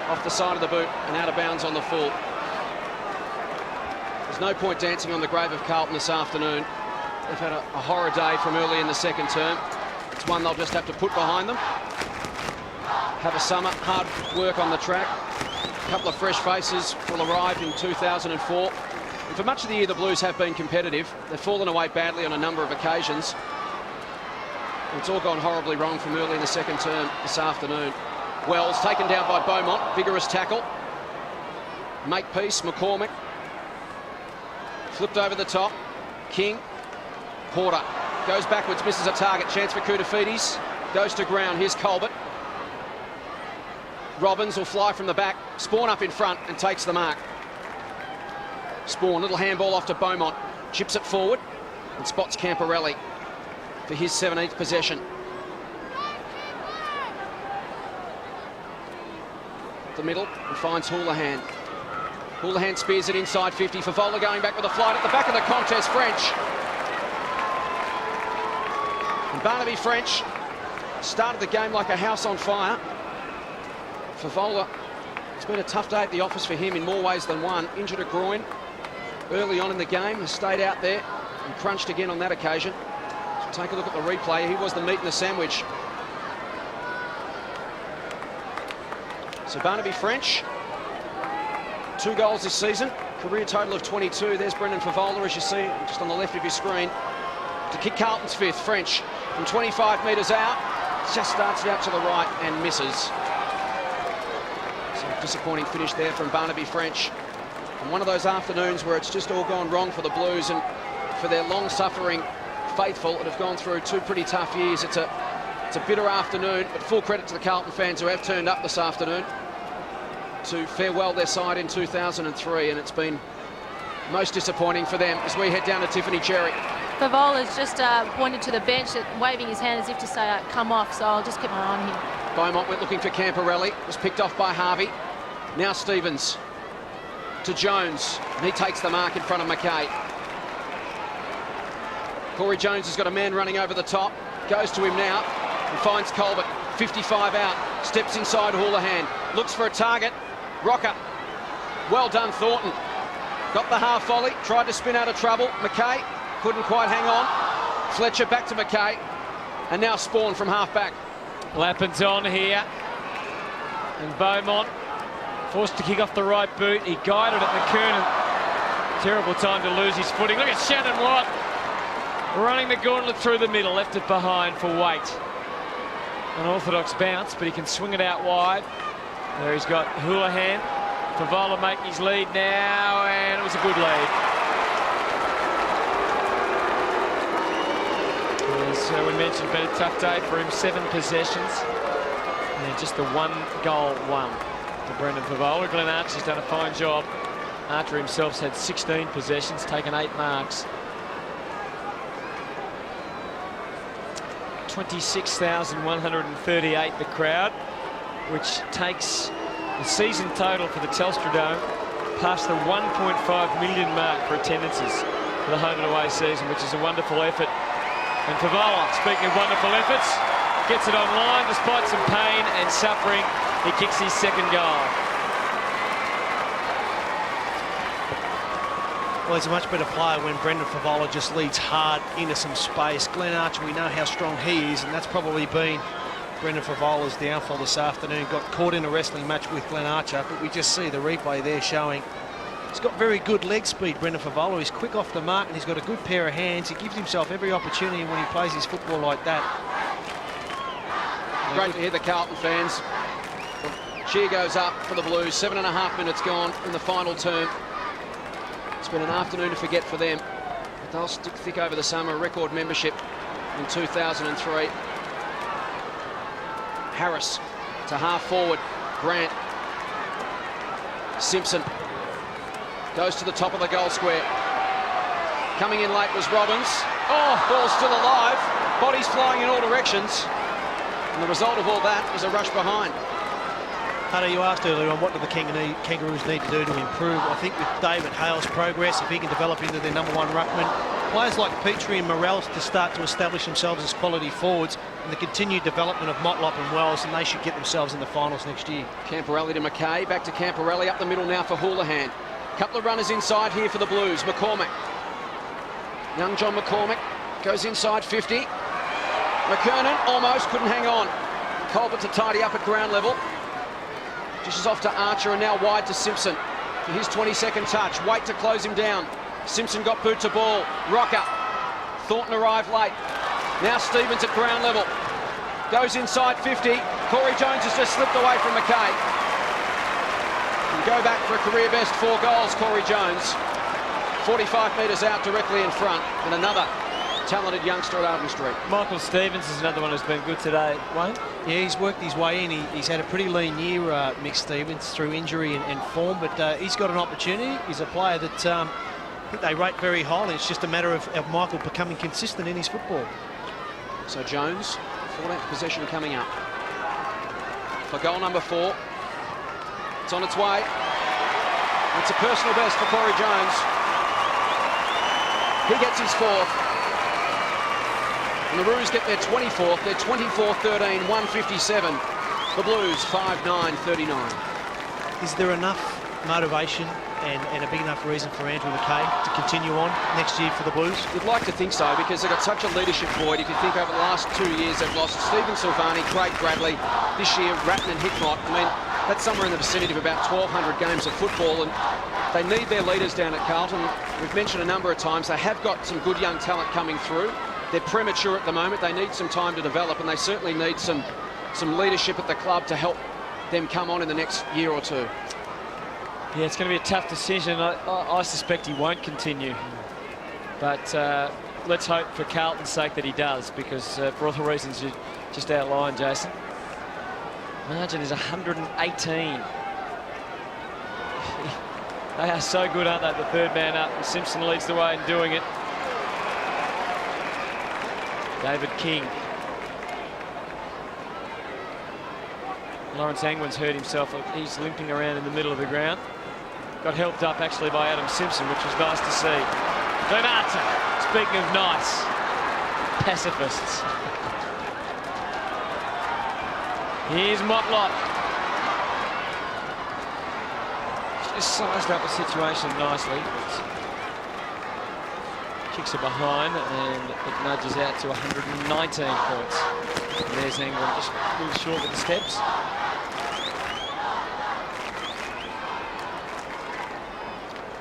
Off the side of the boot and out of bounds on the full. There's no point dancing on the grave of Carlton this afternoon. They've had a horror day from early in the second term. It's one they'll just have to put behind them. Have a summer, hard work on the track. A couple of fresh faces will arrive in 2004. And for much of the year, the Blues have been competitive. They've fallen away badly on a number of occasions. And it's all gone horribly wrong from early in the second term this afternoon. Wells taken down by Beaumont. Vigorous tackle. Makepeace, McCormack. Flipped over the top. King. Porter goes backwards, misses a target. Chance for Koutafidis. Goes to ground. Here's Colbert. Robbins will fly from the back. Spawn up in front and takes the mark. Spawn, little handball off to Beaumont. Chips it forward and spots Camporelli for his 17th possession. The middle and finds Houlihan. Houlihan spears it inside 50. Favola going back with a flight at the back of the contest. French. And Barnaby French started the game like a house on fire. Favola, it's been a tough day at the office for him in more ways than one. Injured a groin early on in the game. Has stayed out there and crunched again on that occasion. So take a look at the replay. He was the meat in the sandwich. So Barnaby French, 2 goals this season, career total of 22. There's Brendan Favola, as you see, just on the left of your screen. To kick Carlton's 5th, French from 25 metres out, just starts it out to the right and misses. So disappointing finish there from Barnaby French. And one of those afternoons where it's just all gone wrong for the Blues and for their long-suffering faithful that have gone through 2 pretty tough years. It's a bitter afternoon, but full credit to the Carlton fans who have turned up this afternoon to farewell their side in 2003, and it's been most disappointing for them as we head down to Tiffany Cherry. Favola's just pointed to the bench, waving his hand as if to say, come off, so I'll just keep my eye on him. Beaumont went looking for Camporelli, was picked off by Harvey. Now Stevens to Jones, and he takes the mark in front of McKay. Corey Jones has got a man running over the top, goes to him now and finds Colbert, 55 out, steps inside Houlihan, looks for a target. Rocker, well done Thornton. Got the half volley, tried to spin out of trouble. McKay couldn't quite hang on. Fletcher back to McKay, and now Spawn from half back. Lappin's on here, and Beaumont forced to kick off the right boot. He guided it, McKernan. Terrible time to lose his footing. Look at Shannon Watt running the gauntlet through the middle, left it behind for Waite. An orthodox bounce, but he can swing it out wide. There he's got Houlihan. Favola making his lead now, and it was a good lead. as we mentioned, been a tough day for him. 7 possessions and just the 1 goal won for Brendan Favola. Glenn Archer's done a fine job. Archer himself's had 16 possessions, taken 8 marks. 26,138 the crowd, which takes the season total for the Telstra Dome past the 1.5 million mark for attendances for the home and away season, which is a wonderful effort. And Favola, speaking of wonderful efforts, gets it online despite some pain and suffering. He kicks his 2nd goal. Well, he's a much better player when Brendan Favola just leads hard into some space. Glenn Archer, we know how strong he is, and that's probably been Brendan Favola's downfall this afternoon. Got caught in a wrestling match with Glenn Archer, but we just see the replay there showing he's got very good leg speed, Brendan Favola. He's quick off the mark and he's got a good pair of hands. He gives himself every opportunity when he plays his football like that. Great to hear the Carlton fans. Cheer goes up for the Blues. 7.5 minutes gone in the final term. It's been an afternoon to forget for them. But they'll stick thick over the summer. Record membership in 2003. Harris to half forward. Grant. Simpson goes to the top of the goal square. Coming in late was Robbins. Oh, ball's still alive. Bodies flying in all directions. And the result of all that was a rush behind. Hunter, you asked earlier on what do the Kangaroos need to do to improve. I think with David Hale's progress, if he can develop into their #1 ruckman, players like Petrie and Morel to start to establish themselves as quality forwards, and the continued development of Motlop and Wells, and they should get themselves in the finals next year. Camporelli to McKay, back to Camporelli, up the middle now for Houlihan. Couple of runners inside here for the Blues. McCormick. Young John McCormick goes inside 50. McKernan almost couldn't hang on. Colbert to tidy up at ground level. Dishes off to Archer and now wide to Simpson for his 22nd touch. Wait to close him down. Simpson got boot to ball. Rocker. Thornton arrived late. Now Stevens at ground level. Goes inside 50. Corey Jones has just slipped away from McKay. And go back for a career best 4 goals, Corey Jones. 45 metres out directly in front. And another talented youngster at Arden Street. Michael Stevens is another one who's been good today, Wayne. Yeah, he's worked his way in. He's had a pretty lean year, Mick Stevens, through injury and form, but he's got an opportunity. He's a player that I think they rate very highly. It's just a matter of Michael becoming consistent in his football. So Jones, 4th possession coming up. For goal number 4. It's on its way. It's a personal best for Corey Jones. He gets his 4th. And the Roos get their 24th. They're 24-13, 157. The Blues, 5-9-39. Is there enough motivation and a big enough reason for Andrew McKay to continue on next year for the Blues? You'd like to think so, because they've got such a leadership void. If you think over the last 2 years, they've lost Stephen Silvani, Craig Bradley, this year Ratton and Hickmott. I mean, that's somewhere in the vicinity of about 1,200 games of football, and they need their leaders down at Carlton. We've mentioned a number of times they have got some good young talent coming through. They're premature at the moment. They need some time to develop, and they certainly need some leadership at the club to help them come on in the next year or 2. Yeah, it's going to be a tough decision. I suspect he won't continue. But let's hope for Carlton's sake that he does, because for all the reasons you just outlined, Jason. Margin is 118. They are so good, aren't they? The 3rd man up, and Simpson leads the way in doing it. David King. Lawrence Angwin's hurt himself. He's limping around in the middle of the ground. Got helped up actually by Adam Simpson, which was nice to see. Glenn Archer, speaking of nice, pacifists. Here's Motlop. Just sized up the situation nicely, but kicks it behind and it nudges out to 119 points. And there's Angwin just a little short with the steps.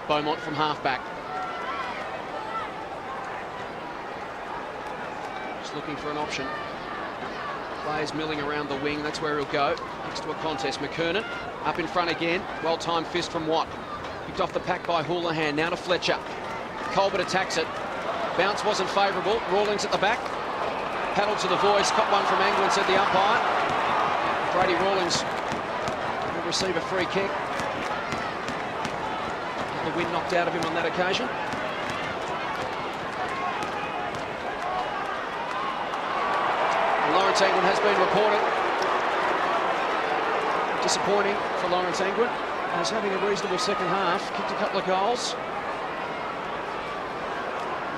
Beaumont from half-back. Just looking for an option. Players milling around the wing. That's where he'll go. Next to a contest. McKernan up in front again. Well-timed fist from Watt. Picked off the pack by Houlihan. Now to Fletcher. Colbert attacks it. Bounce wasn't favourable. Rawlings at the back. paddled to the voice, caught one from England, said the umpire. Brady Rawlings will receive a free kick. Had the wind knocked out of him on that occasion. And Lawrence England has been reported. Disappointing for Lawrence England. He's having a reasonable second half, kicked a couple of goals.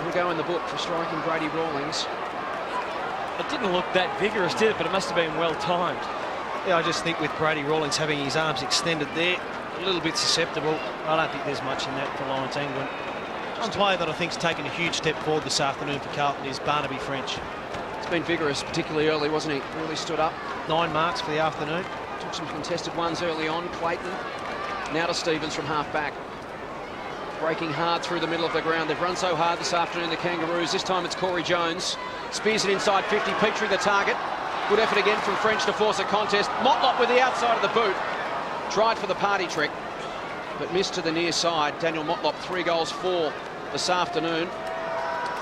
He'll go in the book for striking Brady Rawlings. It didn't look that vigorous, did it? But it must have been well timed. Yeah, I just think with Brady Rawlings having his arms extended there, a little bit susceptible. I don't think there's much in that for Lawrence England. One player that I think's taken a huge step forward this afternoon for Carlton is Barnaby French. It's been vigorous, particularly early, wasn't he? Really stood up. 9 marks for the afternoon. Took some contested ones early on. Clayton. Now to Stevens from half-back. Breaking hard through the middle of the ground. They've run so hard this afternoon, the Kangaroos. This time it's Corey Jones. Spears it inside 50. Petrie the target. Good effort again from French to force a contest. Motlop with the outside of the boot. Tried for the party trick, but missed to the near side. Daniel Motlop, 3 goals for this afternoon.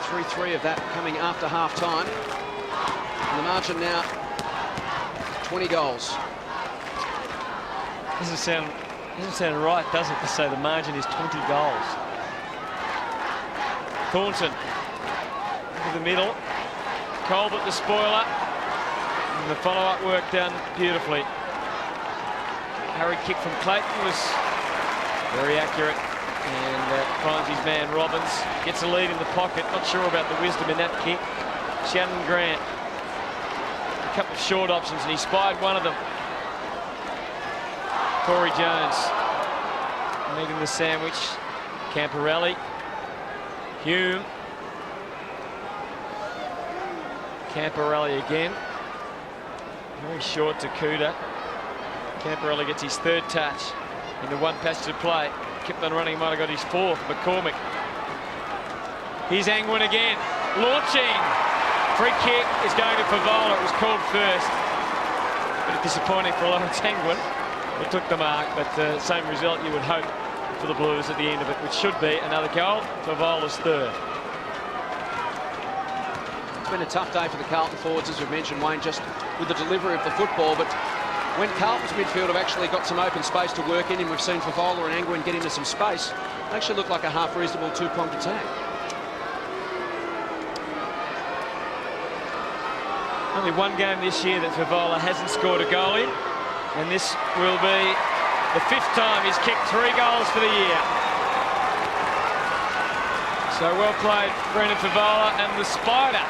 3-3 of that coming after half-time. And the margin now, 20 goals. Doesn't sound right, does it, to say the margin is 20 goals. Thornton into the middle. Colbert the spoiler. And the follow-up work done beautifully. Harry kick from Clayton was very accurate. And finds his man Robbins. Gets a lead in the pocket. Not sure about the wisdom in that kick. Shannon Grant. A couple of short options and he spied one of them. Corey Jones meeting the sandwich. Camporelli. Hume. Camporelli again. Very short to Kuda. Camporelli gets his 3rd touch into one passage of play. Kept on running, might have got his 4th. McCormick. Here's Angwin again. Launching. Free kick is going to Favola. It was called first. Bit disappointing for Lawrence Angwin. It took the mark, but same result you would hope for the Blues at the end of it, which should be another goal. Favola's 3rd. It's been a tough day for the Carlton forwards, as we've mentioned, Wayne, just with the delivery of the football. But when Carlton's midfield have actually got some open space to work in, and we've seen Favola and Angwin get into some space, they actually look like a half reasonable 2-pronged attack. Only one game this year that Favola hasn't scored a goal in, and this will be the 5th time he's kicked 3 goals for the year. So well played, Brendan Favola, and the Spider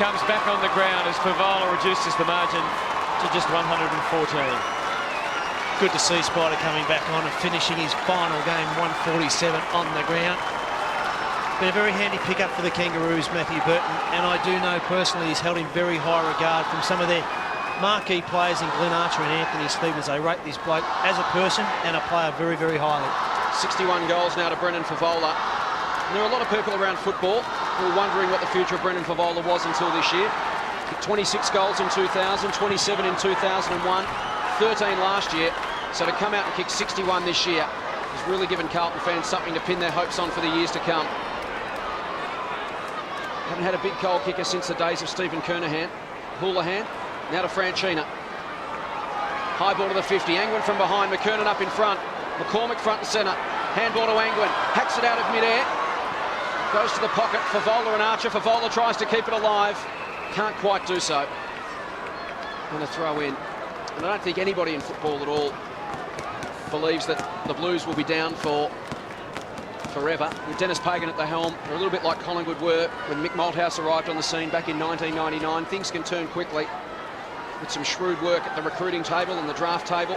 comes back on the ground as Favola reduces the margin to just 114. Good to see Spider coming back on and finishing his final game, 147 on the ground. Been a very handy pickup for the Kangaroos, Matthew Burton, and I do know personally he's held in very high regard from some of their marquee players in Glenn Archer and Anthony Stevens. They rate this bloke as a person and a player very, very highly. 61 goals now to Brendan Favola. And there are a lot of people around football who were wondering what the future of Brendan Favola was until this year. 26 goals in 2000, 27 in 2001, 13 last year. So to come out and kick 61 this year has really given Carlton fans something to pin their hopes on for the years to come. Haven't had a big goal kicker since the days of Stephen Houlihan. Now to Franchina. High ball to the 50. Angwin from behind. McKernan up in front. McCormick front and centre. Handball to Angwin. Hacks it out of mid-air. Goes to the pocket. Favola and Archer. Favola tries to keep it alive. Can't quite do so. And a throw in. And I don't think anybody in football at all believes that the Blues will be down for forever. With Dennis Pagan at the helm, they're a little bit like Collingwood were when Mick Malthouse arrived on the scene back in 1999. Things can turn quickly with some shrewd work at the recruiting table and the draft table.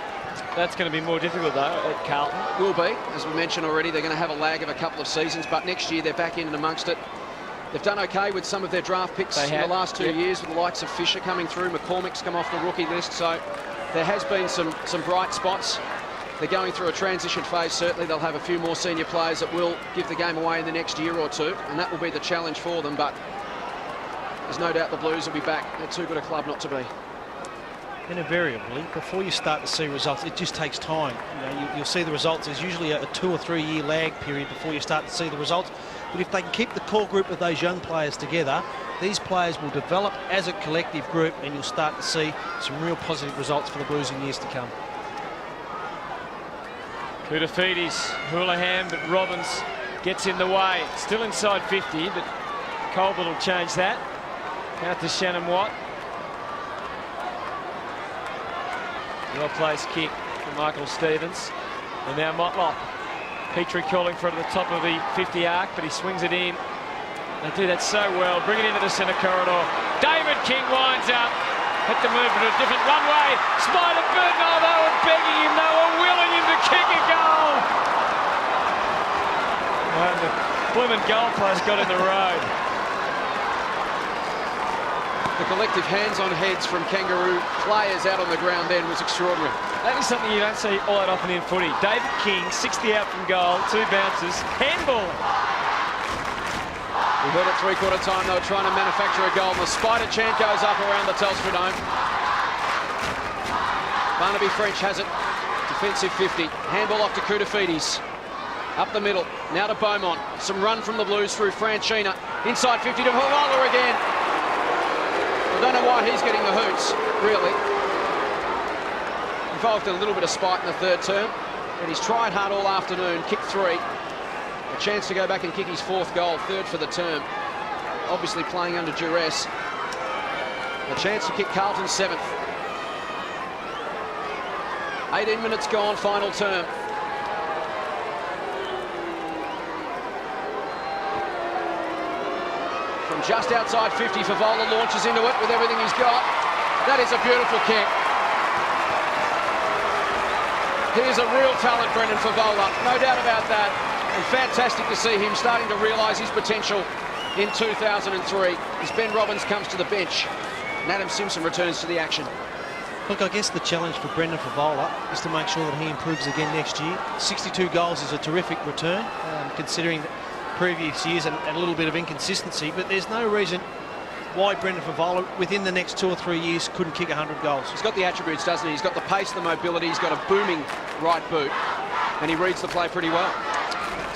That's going to be more difficult, though, at Carlton. Will be. As we mentioned already, they're going to have a lag of a couple of seasons, but next year they're back in and amongst it. They've done okay with some of their draft picks in the last 2 years, with the likes of Fisher coming through. McCormick's come off the rookie list, so there has been some bright spots. They're going through a transition phase, certainly. They'll have a few more senior players that will give the game away in the next year or two, and that will be the challenge for them, but there's no doubt the Blues will be back. They're too good a club not to be. And invariably, before you start to see results, it just takes time. You'll see the results. There's usually a 2 or 3 year lag period before you start to see the results. But if they can keep the core group of those young players together, these players will develop as a collective group, and you'll start to see some real positive results for the Blues in years to come. Koutafidis, Houlihan, but Robbins gets in the way. Still inside 50, but Colbert will change that. Out to Shannon Watt. Well-placed kick from Michael Stevens. And now Motlop. Petrie calling for it at the top of the 50 arc, but he swings it in. They do that so well. Bring it into the centre corridor. David King winds up. Had to move to a different runway. Spider Burton, oh, they were begging him. They were willing him to kick a goal. And the blooming goalpost got in the road. The collective hands on heads from Kangaroo players out on the ground then was extraordinary. That is something you don't see all that often in footy. David King, 60 out from goal, 2 bounces, handball. We heard at three-quarter time they were trying to manufacture a goal, and the spider chant goes up around the Telstra Dome. Barnaby French has it. Defensive 50. Handball off to Koutafidis. Up the middle. Now to Beaumont. Some run from the Blues through Franchina. Inside 50 to Hawala again. I don't know why he's getting the hoots, really. Involved in a little bit of spite in the third term, but he's tried hard all afternoon, kicked 3. A chance to go back and kick his 4th goal, 3rd for the term. Obviously playing under duress. A chance to kick Carlton's 7th. 18 minutes gone, final term. From just outside 50, Favola launches into it with everything he's got. That is a beautiful kick. He is a real talent, Brendan Favola, no doubt about that. And fantastic to see him starting to realise his potential in 2003 as Ben Robbins comes to the bench and Adam Simpson returns to the action. Look, I guess the challenge for Brendan Favola is to make sure that he improves again next year. 62 goals is a terrific return, considering previous years and a little bit of inconsistency, but there's no reason why Brendan Favola within the next 2 or 3 years couldn't kick 100 goals. He's got the attributes, doesn't he? He's got the pace, the mobility, he's got a booming right boot, and he reads the play pretty well.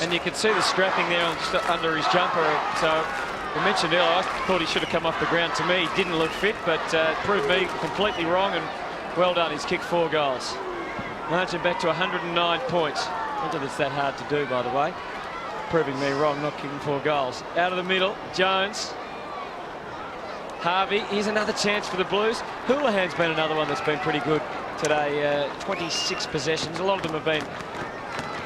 And you can see the strapping there just under his jumper. So we mentioned earlier, I thought he should have come off the ground. To me, he didn't look fit, but proved me completely wrong, and well done. He's kicked 4 goals. Margin back to 109 points. Not that it's that hard to do, by the way. Proving me wrong, not kicking 4 goals. Out of the middle, Jones. Harvey, here's another chance for the Blues. Houlihan's been another one that's been pretty good today. 26 possessions. A lot of them have been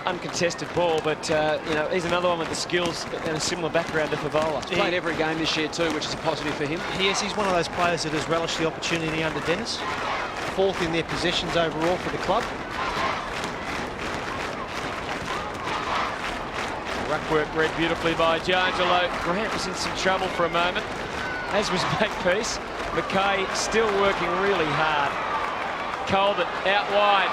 uncontested ball, but you know, he's another one with the skills and a similar background to Favola. He's played every game this year too, which is a positive for him. Yes, he's one of those players that has relished the opportunity under Dennis. 4th in their possessions overall for the club. Ruck work read beautifully by Jones, although Grant was in some trouble for a moment, as was Makepeace. McKay still working really hard. Colbert out wide.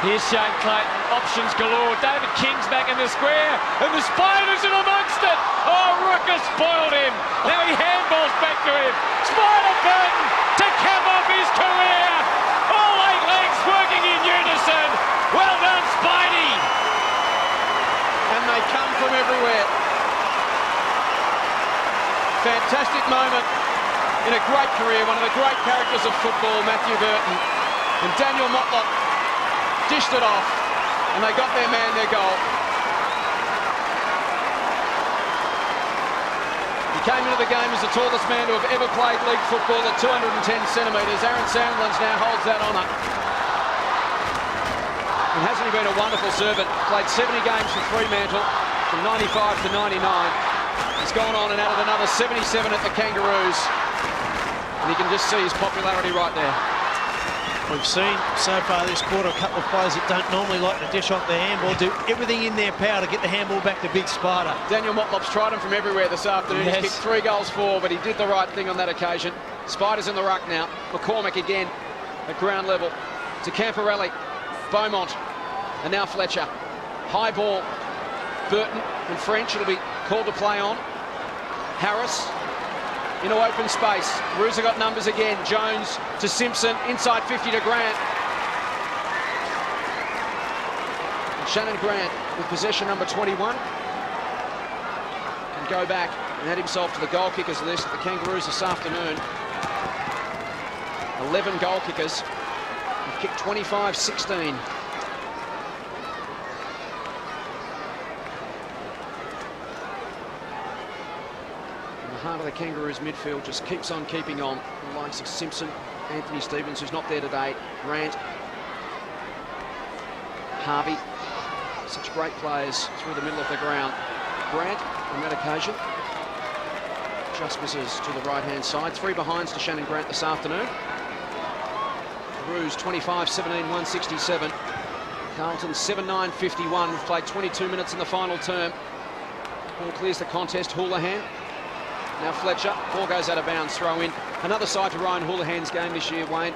Here's Shane Clayton, options galore. David King's back in the square, and the Spiders in amongst it. Oh, Rooker spoiled him. Now he handballs back to him. Spider Burton to cap off his career. All 8 legs working in unison. Well done, Spidey. And they come from everywhere. Fantastic moment in a great career, one of the great characters of football, Matthew Burton. And Daniel Motlop dished it off, and they got their man their goal. He came into the game as the tallest man to have ever played league football at 210 centimetres. Aaron Sandlands now holds that honour. And hasn't he been a wonderful servant? Played 70 games for Fremantle from 95 to 99. He's gone on and added another 77 at the Kangaroos. And you can just see his popularity right there. We've seen so far this quarter a couple of players that don't normally like to dish off the handball do everything in their power to get the handball back to Big Spider. Daniel Motlop's tried him from everywhere this afternoon. Yes. He's kicked 3 goals, 4, but he did the right thing on that occasion. Spider's in the ruck now. McCormick again at ground level to Camporelli. Beaumont, and now Fletcher. High ball. Burton and French, it'll be called to play on. Harris into open space. Roos have got numbers again. Jones to Simpson, inside 50 to Grant. And Shannon Grant with possession number 21. and go back and add himself to the goal kickers list. The Kangaroos this afternoon, 11 goal kickers. They've kicked 25-16. Heart of the Kangaroos midfield just keeps on keeping on. The likes of Simpson, Anthony Stevens, who's not there today, Grant, Harvey, such great players through the middle of the ground. Grant, on that occasion, just misses to the right-hand side. 3 behinds to Shannon Grant this afternoon. Roos 25-17, 167. Carlton 7-9-51. We've played 22 minutes in the final term. Ball clears the contest. Houlihan. Now Fletcher, ball goes out of bounds, throw in. Another side to Ryan Houlihan's game this year, Wayne.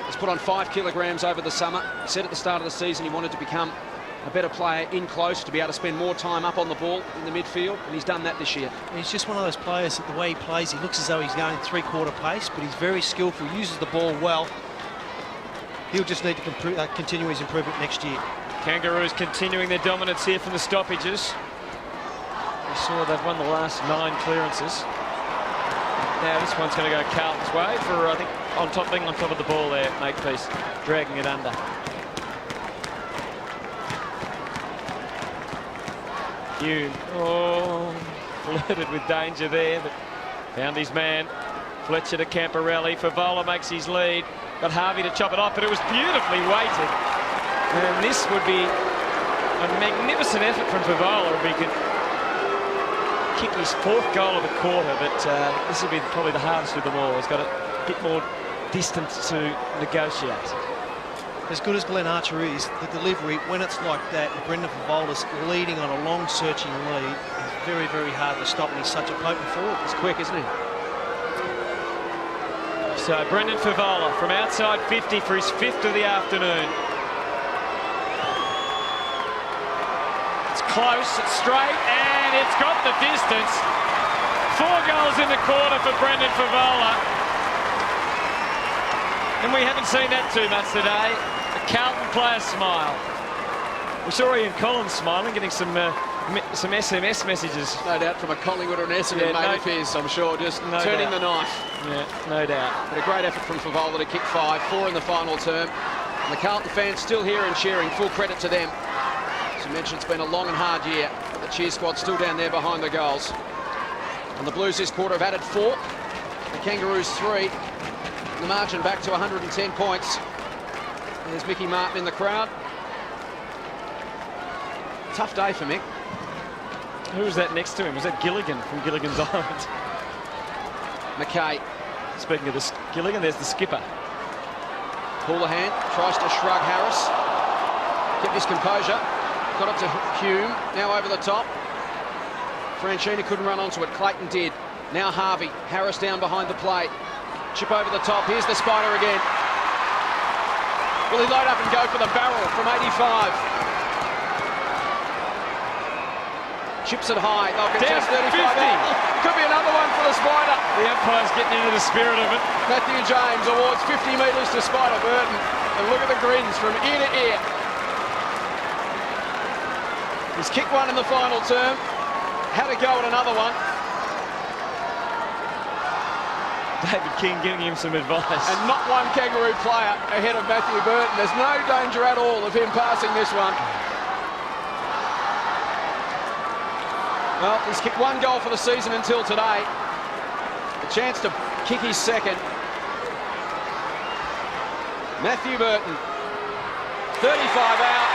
He's put on 5 kilograms over the summer. He said at the start of the season he wanted to become a better player in close, to be able to spend more time up on the ball in the midfield, and he's done that this year. He's just one of those players that the way he plays, he looks as though he's going 3/4 pace, but he's very skillful, uses the ball well. He'll just need to continue his improvement next year. Kangaroos continuing their dominance here from the stoppages. We saw they've won the last 9 clearances. Now this one's going to go Carlton's way for, I think, being on top of the ball there, Makepeace, dragging it under. Hume, flirted with danger there, but found his man. Fletcher to Camporelli. Favola makes his lead. Got Harvey to chop it off, but it was beautifully weighted. And this would be a magnificent effort from Favola if he could kick his 4th goal of the quarter, but this would be probably the hardest of them all. He's got a bit more distance to negotiate. As good as Glenn Archer is, the delivery, when it's like that, and Brendan Favola's leading on a long searching lead, is very, very hard to stop, and he's such a potent forward. He's quick, isn't he? So Brendan Favola from outside 50 for his 5th of the afternoon. It's close, it's straight, and it's got the distance. 4 goals in the quarter for Brendan Favola. And we haven't seen that too much today. A Carlton player smile. We saw Ian Collins smiling, getting some SMS messages. No doubt from a Collingwood or an Essendon mate of his, I'm sure, just turning the knife. Yeah, no doubt. But a great effort from Favola to kick 5, 4 in the final term. And the Carlton fans still here and cheering, full credit to them. As you mentioned, it's been a long and hard year, but the cheer squad's still down there behind the goals. And the Blues this quarter have added 4. The Kangaroos 3. The margin back to 110 points. There's Mickey Martin in the crowd. Tough day for Mick. Who was that next to him? Was that Gilligan from Gilligan's Island? McKay. Speaking of Gilligan, there's the skipper. Houlihan tries to shrug Harris. Kept his composure. Got it to Hume. Now over the top. Franchina couldn't run onto it. Clayton did. Now Harvey. Harris down behind the plate. Chip over the top. Here's the Spider again. Will he load up and go for the barrel from 85? Chips it high. They'll contest 35 out. Could be another one for the Spider. The umpire's getting into the spirit of it. Matthew James awards 50 metres to Spider Burton. And look at the grins from ear to ear. He's kicked 1 in the final term. Had a go at another one. David King giving him some advice. And not one Kangaroo player ahead of Matthew Burton. There's no danger at all of him passing this one. Well, he's kicked 1 goal for the season until today. A chance to kick his 2nd. Matthew Burton, 35 out.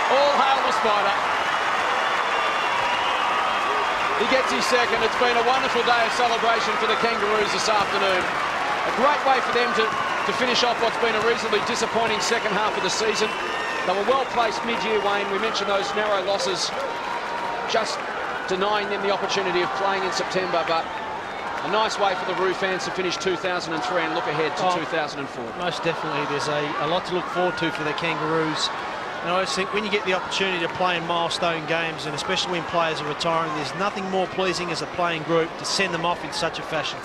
All hail the Spider. He gets his 2nd. It's been a wonderful day of celebration for the Kangaroos this afternoon. A great way for them to finish off what's been a reasonably disappointing second half of the season. They were well placed mid-year, Wayne. We mentioned those narrow losses just denying them the opportunity of playing in September, but a nice way for the Roo fans to finish 2003 and look ahead to 2004. Most definitely. There's a lot to look forward to for the Kangaroos. And I just think when you get the opportunity to play in milestone games, and especially when players are retiring, there's nothing more pleasing as a playing group to send them off in such a fashion.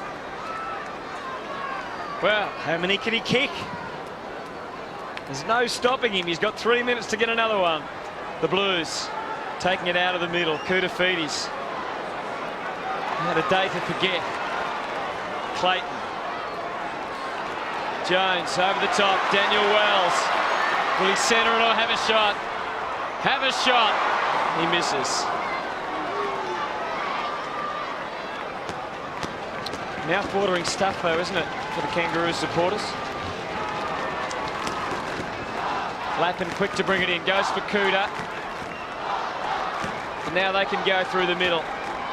Well, how many can he kick? There's no stopping him. He's got 3 minutes to get another one. The Blues. taking it out of the middle. Koutafidis had a day to forget. Clayton. Jones over the top. Daniel Wells. Will he centre it or have a shot? Have a shot. He misses. Mouth-watering stuff, though, isn't it, for the Kangaroos supporters? Lappin quick to bring it in. Goes for Kuda. And now they can go through the middle.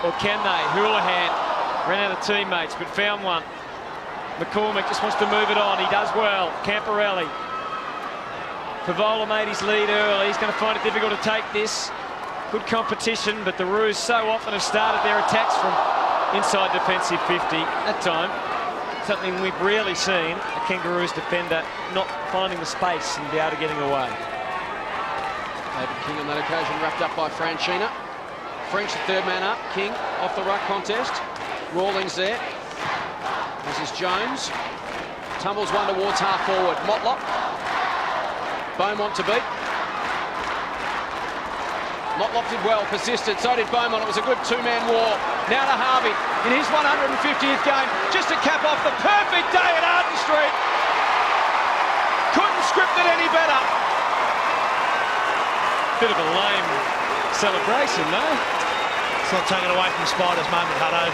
Or can they? Houlihan ran out of teammates, but found one. McCormick just wants to move it on. He does well. Camporelli. Favola made his lead early. He's going to find it difficult to take this. Good competition, but the Roos so often have started their attacks from inside defensive 50 at time. Something we've rarely seen, a Kangaroos defender not finding the space and be able to getting away. David King on that occasion wrapped up by Franchina. French, the third man up. King off the ruck contest. Rawlings there. This is Jones. Tumbles one towards half forward. Motlop. Beaumont to beat. Motlop did well, persisted, so did Beaumont. It was a good two-man war. Now to Harvey in his 150th game, just to cap off the perfect day at Arden Street. Couldn't script it any better. Bit of a lame celebration, though. It's not taken away from Spider's moment, Hutto.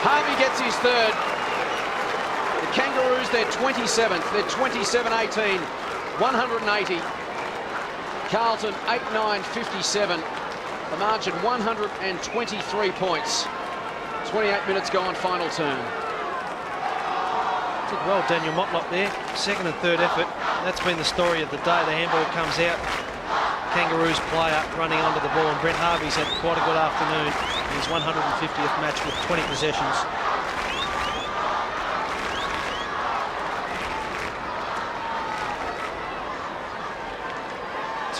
Harvey gets his third. The Kangaroos, they're 27th. They're 27-18, 180. Carlton 8-9-57. The margin 123 points. 28 minutes gone, final turn. Did well, Daniel Motlop there. Second and third effort. That's been the story of the day. The handball comes out. Kangaroos player running onto the ball, and Brent Harvey's had quite a good afternoon in his 150th match with 20 possessions.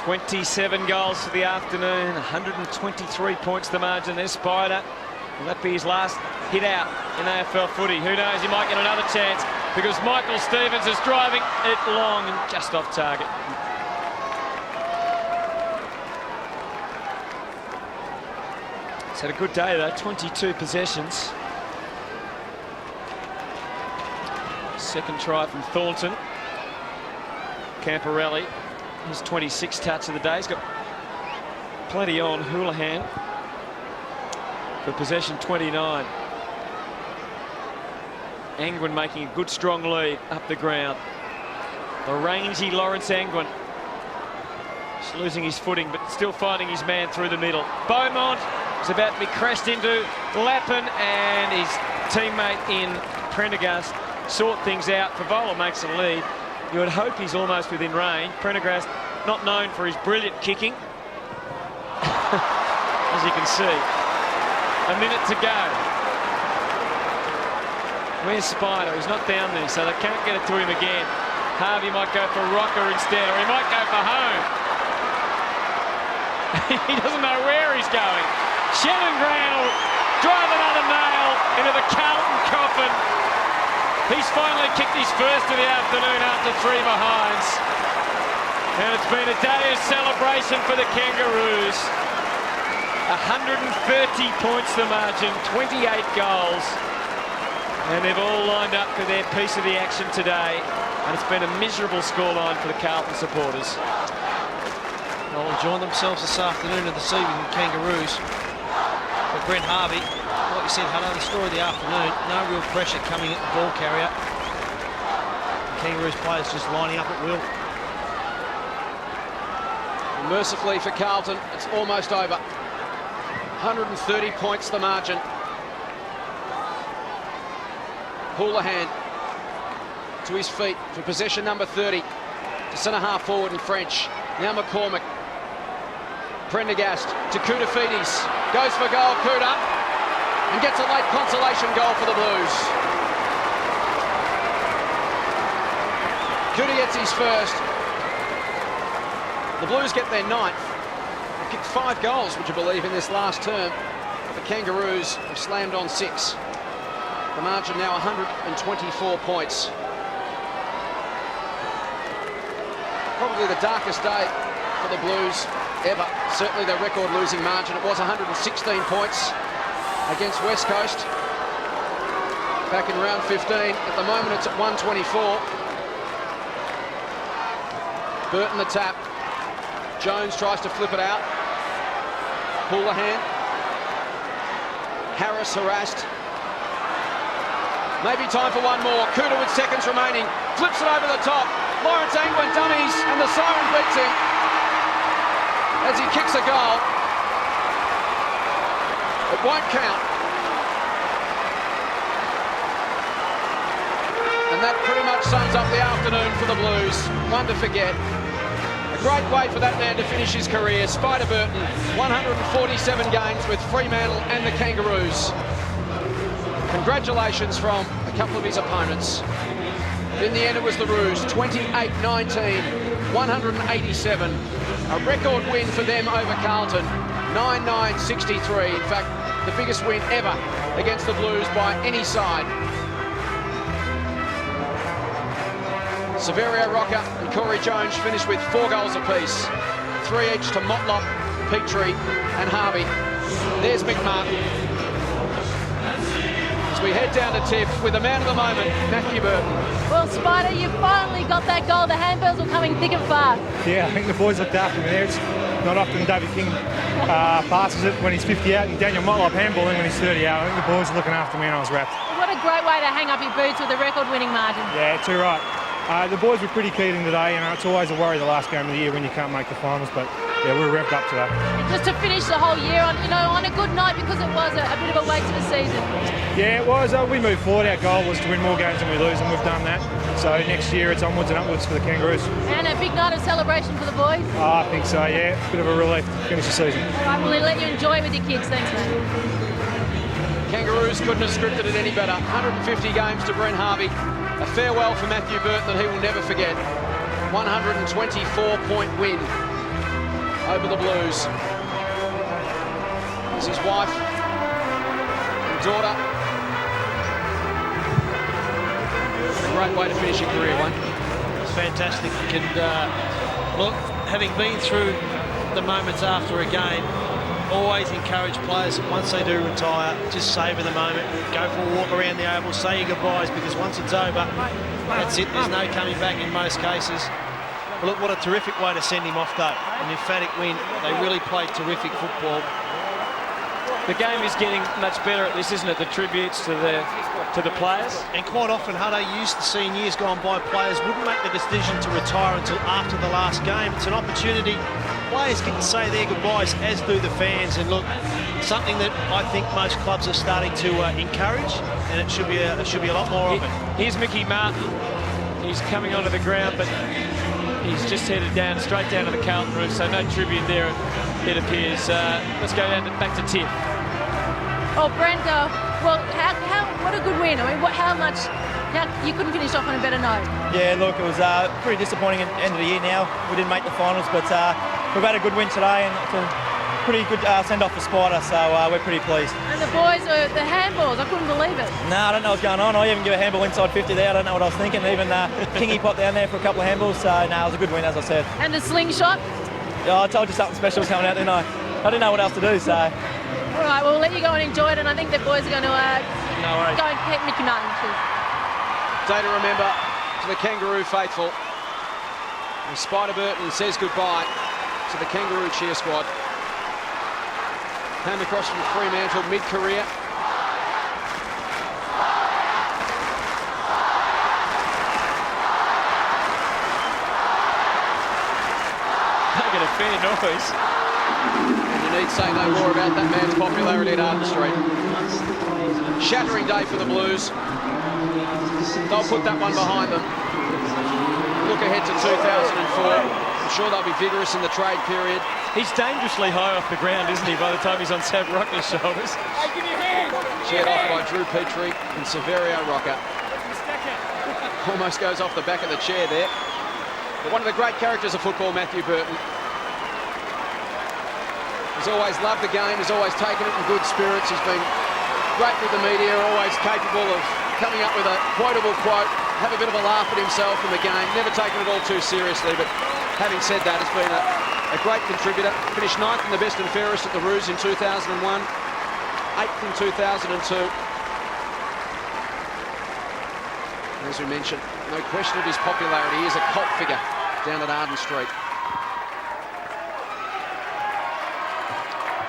"27 goals for the afternoon, 123 points the margin. There's Spider. Will that be his last hit out in AFL footy? Who knows, he might get another chance because Michael Stevens is driving it long and just off target. He's had a good day though, 22 possessions. Second try from Thornton. Camporelli, his 26th touch of the day. He's got plenty on. Houlihan for possession 29. Angwin making a good strong lead up the ground. The rangy Lawrence Angwin. Just losing his footing but still finding his man through the middle. Beaumont is about to be crashed into. Lappin and his teammate in Prendergast sort things out. Favola makes the lead. You would hope he's almost within range. Prendergast not known for his brilliant kicking. As you can see. A minute to go. Where's Spider? He's not down there, so they can't get it to him again. Harvey might go for Rocker instead, or he might go for home. He doesn't know where he's going. Shannon Grant will drive another nail into the Carlton coffin. He's finally kicked his first of the afternoon after 3 behinds. And it's been a day of celebration for the Kangaroos. 130 points the margin, 28 goals. And they've all lined up for their piece of the action today. And it's been a miserable scoreline for the Carlton supporters. They'll enjoy themselves this afternoon and this evening, the Kangaroos. But Brent Harvey, like you said, Hutto, the story of the afternoon, no real pressure coming at the ball carrier. The Kangaroos players just lining up at will. Mercifully for Carlton, it's almost over. 130 points the margin. Houlihan to his feet for possession number 30. To centre half forward in French. Now McCormick. Prendergast to Koutafidis. Goes for goal, Kuda. And gets a late consolation goal for the Blues. Kuda gets his first. The Blues get their 9th. They kicked 5 goals, would you believe, in this last term. But the Kangaroos have slammed on 6. The margin now 124 points. Probably the darkest day for the Blues ever. Certainly their record losing margin. It was 116 points against West Coast back in round 15. At the moment it's at 124. Burton the tap. Jones tries to flip it out. Houlihan. Harris harassed. Maybe time for one more. Cooter with seconds remaining. Flips it over the top. Lawrence Angwin dummies and the siren beats him as he kicks a goal. It won't count. And that pretty much sums up the afternoon for the Blues. One to forget. A great way for that man to finish his career. Spider Burton, 147 games with Fremantle and the Kangaroos. Congratulations from a couple of his opponents. In the end, it was the Roos, 28-19, 187. A record win for them over Carlton, 99-63. In fact, the biggest win ever against the Blues by any side. Severio Rocker and Corey Jones finished with 4 goals apiece. 3 each to Motlop, Petrie and Harvey. There's McMartin. We head down to Tiff with the man of the moment, Matthew Burton. Well, Spider, you finally got that goal. The handbells were coming thick and fast. Yeah, I think the boys looked after me there. It's not often David King passes it when he's 50 out and Daniel Motlop handballing when he's 30 out. I think the boys were looking after me and I was wrapped. What a great way to hang up your boots with a record-winning margin. Yeah, too right. The boys were pretty keen today, and it's always a worry the last game of the year when you can't make the finals, but yeah, we're revved up today. And just to finish the whole year on, on a good night, because it was a bit of a wait to the season. Yeah, it was. We moved forward. Our goal was to win more games than we lose, and we've done that. So next year it's onwards and upwards for the Kangaroos. And a big night of celebration for the boys. I think so, yeah. Bit of a relief to finish the season. All right, we'll let you enjoy it with your kids. Thanks, mate. Kangaroos couldn't have scripted it any better. 150 games to Brent Harvey. A farewell for Matthew Burton that he will never forget. 124-point win over the Blues. This is his wife and daughter. A great way to finish your career, one. It's fantastic. And look, having been through the moments after a game, always encourage players that once they do retire, just savour the moment, go for a walk around the oval, say your goodbyes, because once it's over, that's it. There's no coming back in most cases. But look, what a terrific way to send him off, though. An emphatic win. They really played terrific football. The game is getting much better at this, isn't it? The tributes to the players. And quite often, Hutto used to see in years gone by, players wouldn't make the decision to retire until after the last game. It's an opportunity. Players get to say their goodbyes, as do the fans. And look, something that I think most clubs are starting to encourage, and it should be a lot more of it. Here's Mickey Martin. He's coming onto the ground, but he's just headed down, straight down to the Carlton Rd, so no tribute there, it appears. Let's go down back to Tiff. Oh, Brent, well, what a good win. I mean, you couldn't finish off on a better note. Yeah, look, it was pretty disappointing at the end of the year now. We didn't make the finals, but we've had a good win today, and it's a pretty good send-off for Spider, so we're pretty pleased. And the boys, the handballs, I couldn't believe it. No, I don't know what's going on. I even give a handball inside 50 there. I don't know what I was thinking. Even Kingy popped down there for a couple of handballs, so no, it was a good win, as I said. And the slingshot? Yeah, I told you something special was coming out, didn't I? I didn't know what else to do, so... All right, well, we'll let you go and enjoy it, and I think the boys are going to No worries. go and hit Mickey Martin. Cheers. Day to remember to the Kangaroo faithful. And Spider Burton says goodbye to the Kangaroo cheer squad. Came across from Fremantle mid-career. Making a fair noise. And you need say no more about that man's popularity at Arden Street. Shattering day for the Blues. They'll put that one behind them. Look ahead to 2004. I'm sure they'll be vigorous in the trade period. He's dangerously high off the ground, isn't he, by the time he's on Sam Rockner's shoulders? Cheered off by Drew Petrie and Severio Rocker. Almost goes off the back of the chair there. But one of the great characters of football, Matthew Burton. He's always loved the game, he's always taken it in good spirits. He's been great with the media, always capable of coming up with a quotable quote, have a bit of a laugh at himself in the game, never taken it all too seriously. But having said that, it's been a a great contributor. Finished 9th in the best and fairest at the Roos in 2001, 8th in 2002. As we mentioned, no question of his popularity. He is a cult figure down at Arden Street.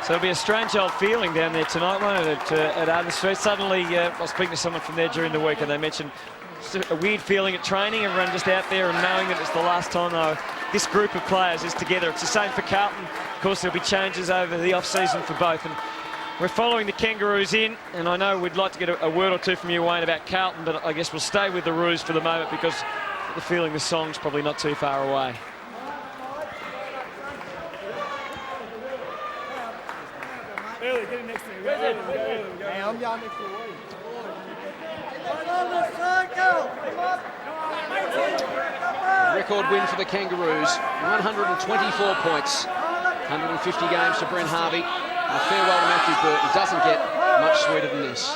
So it'll be a strange old feeling down there tonight, won't it, at Arden Street? Suddenly, I was speaking to someone from there during the week, and they mentioned a weird feeling at training, everyone just out there and knowing that it's the last time this group of players is together. It's the same for Carlton. Of course, there'll be changes over the off-season for both. And we're following the Kangaroos in, and I know we'd like to get a word or two from you, Wayne, about Carlton, but I guess we'll stay with the Roos for the moment because I get the feeling the song's probably not too far away. Early, get him next to me. Hey, I'm down next to you. Record win for the Kangaroos, 124 points, 150 games for Brent Harvey. A farewell to Matthew Burton. Doesn't get much sweeter than this.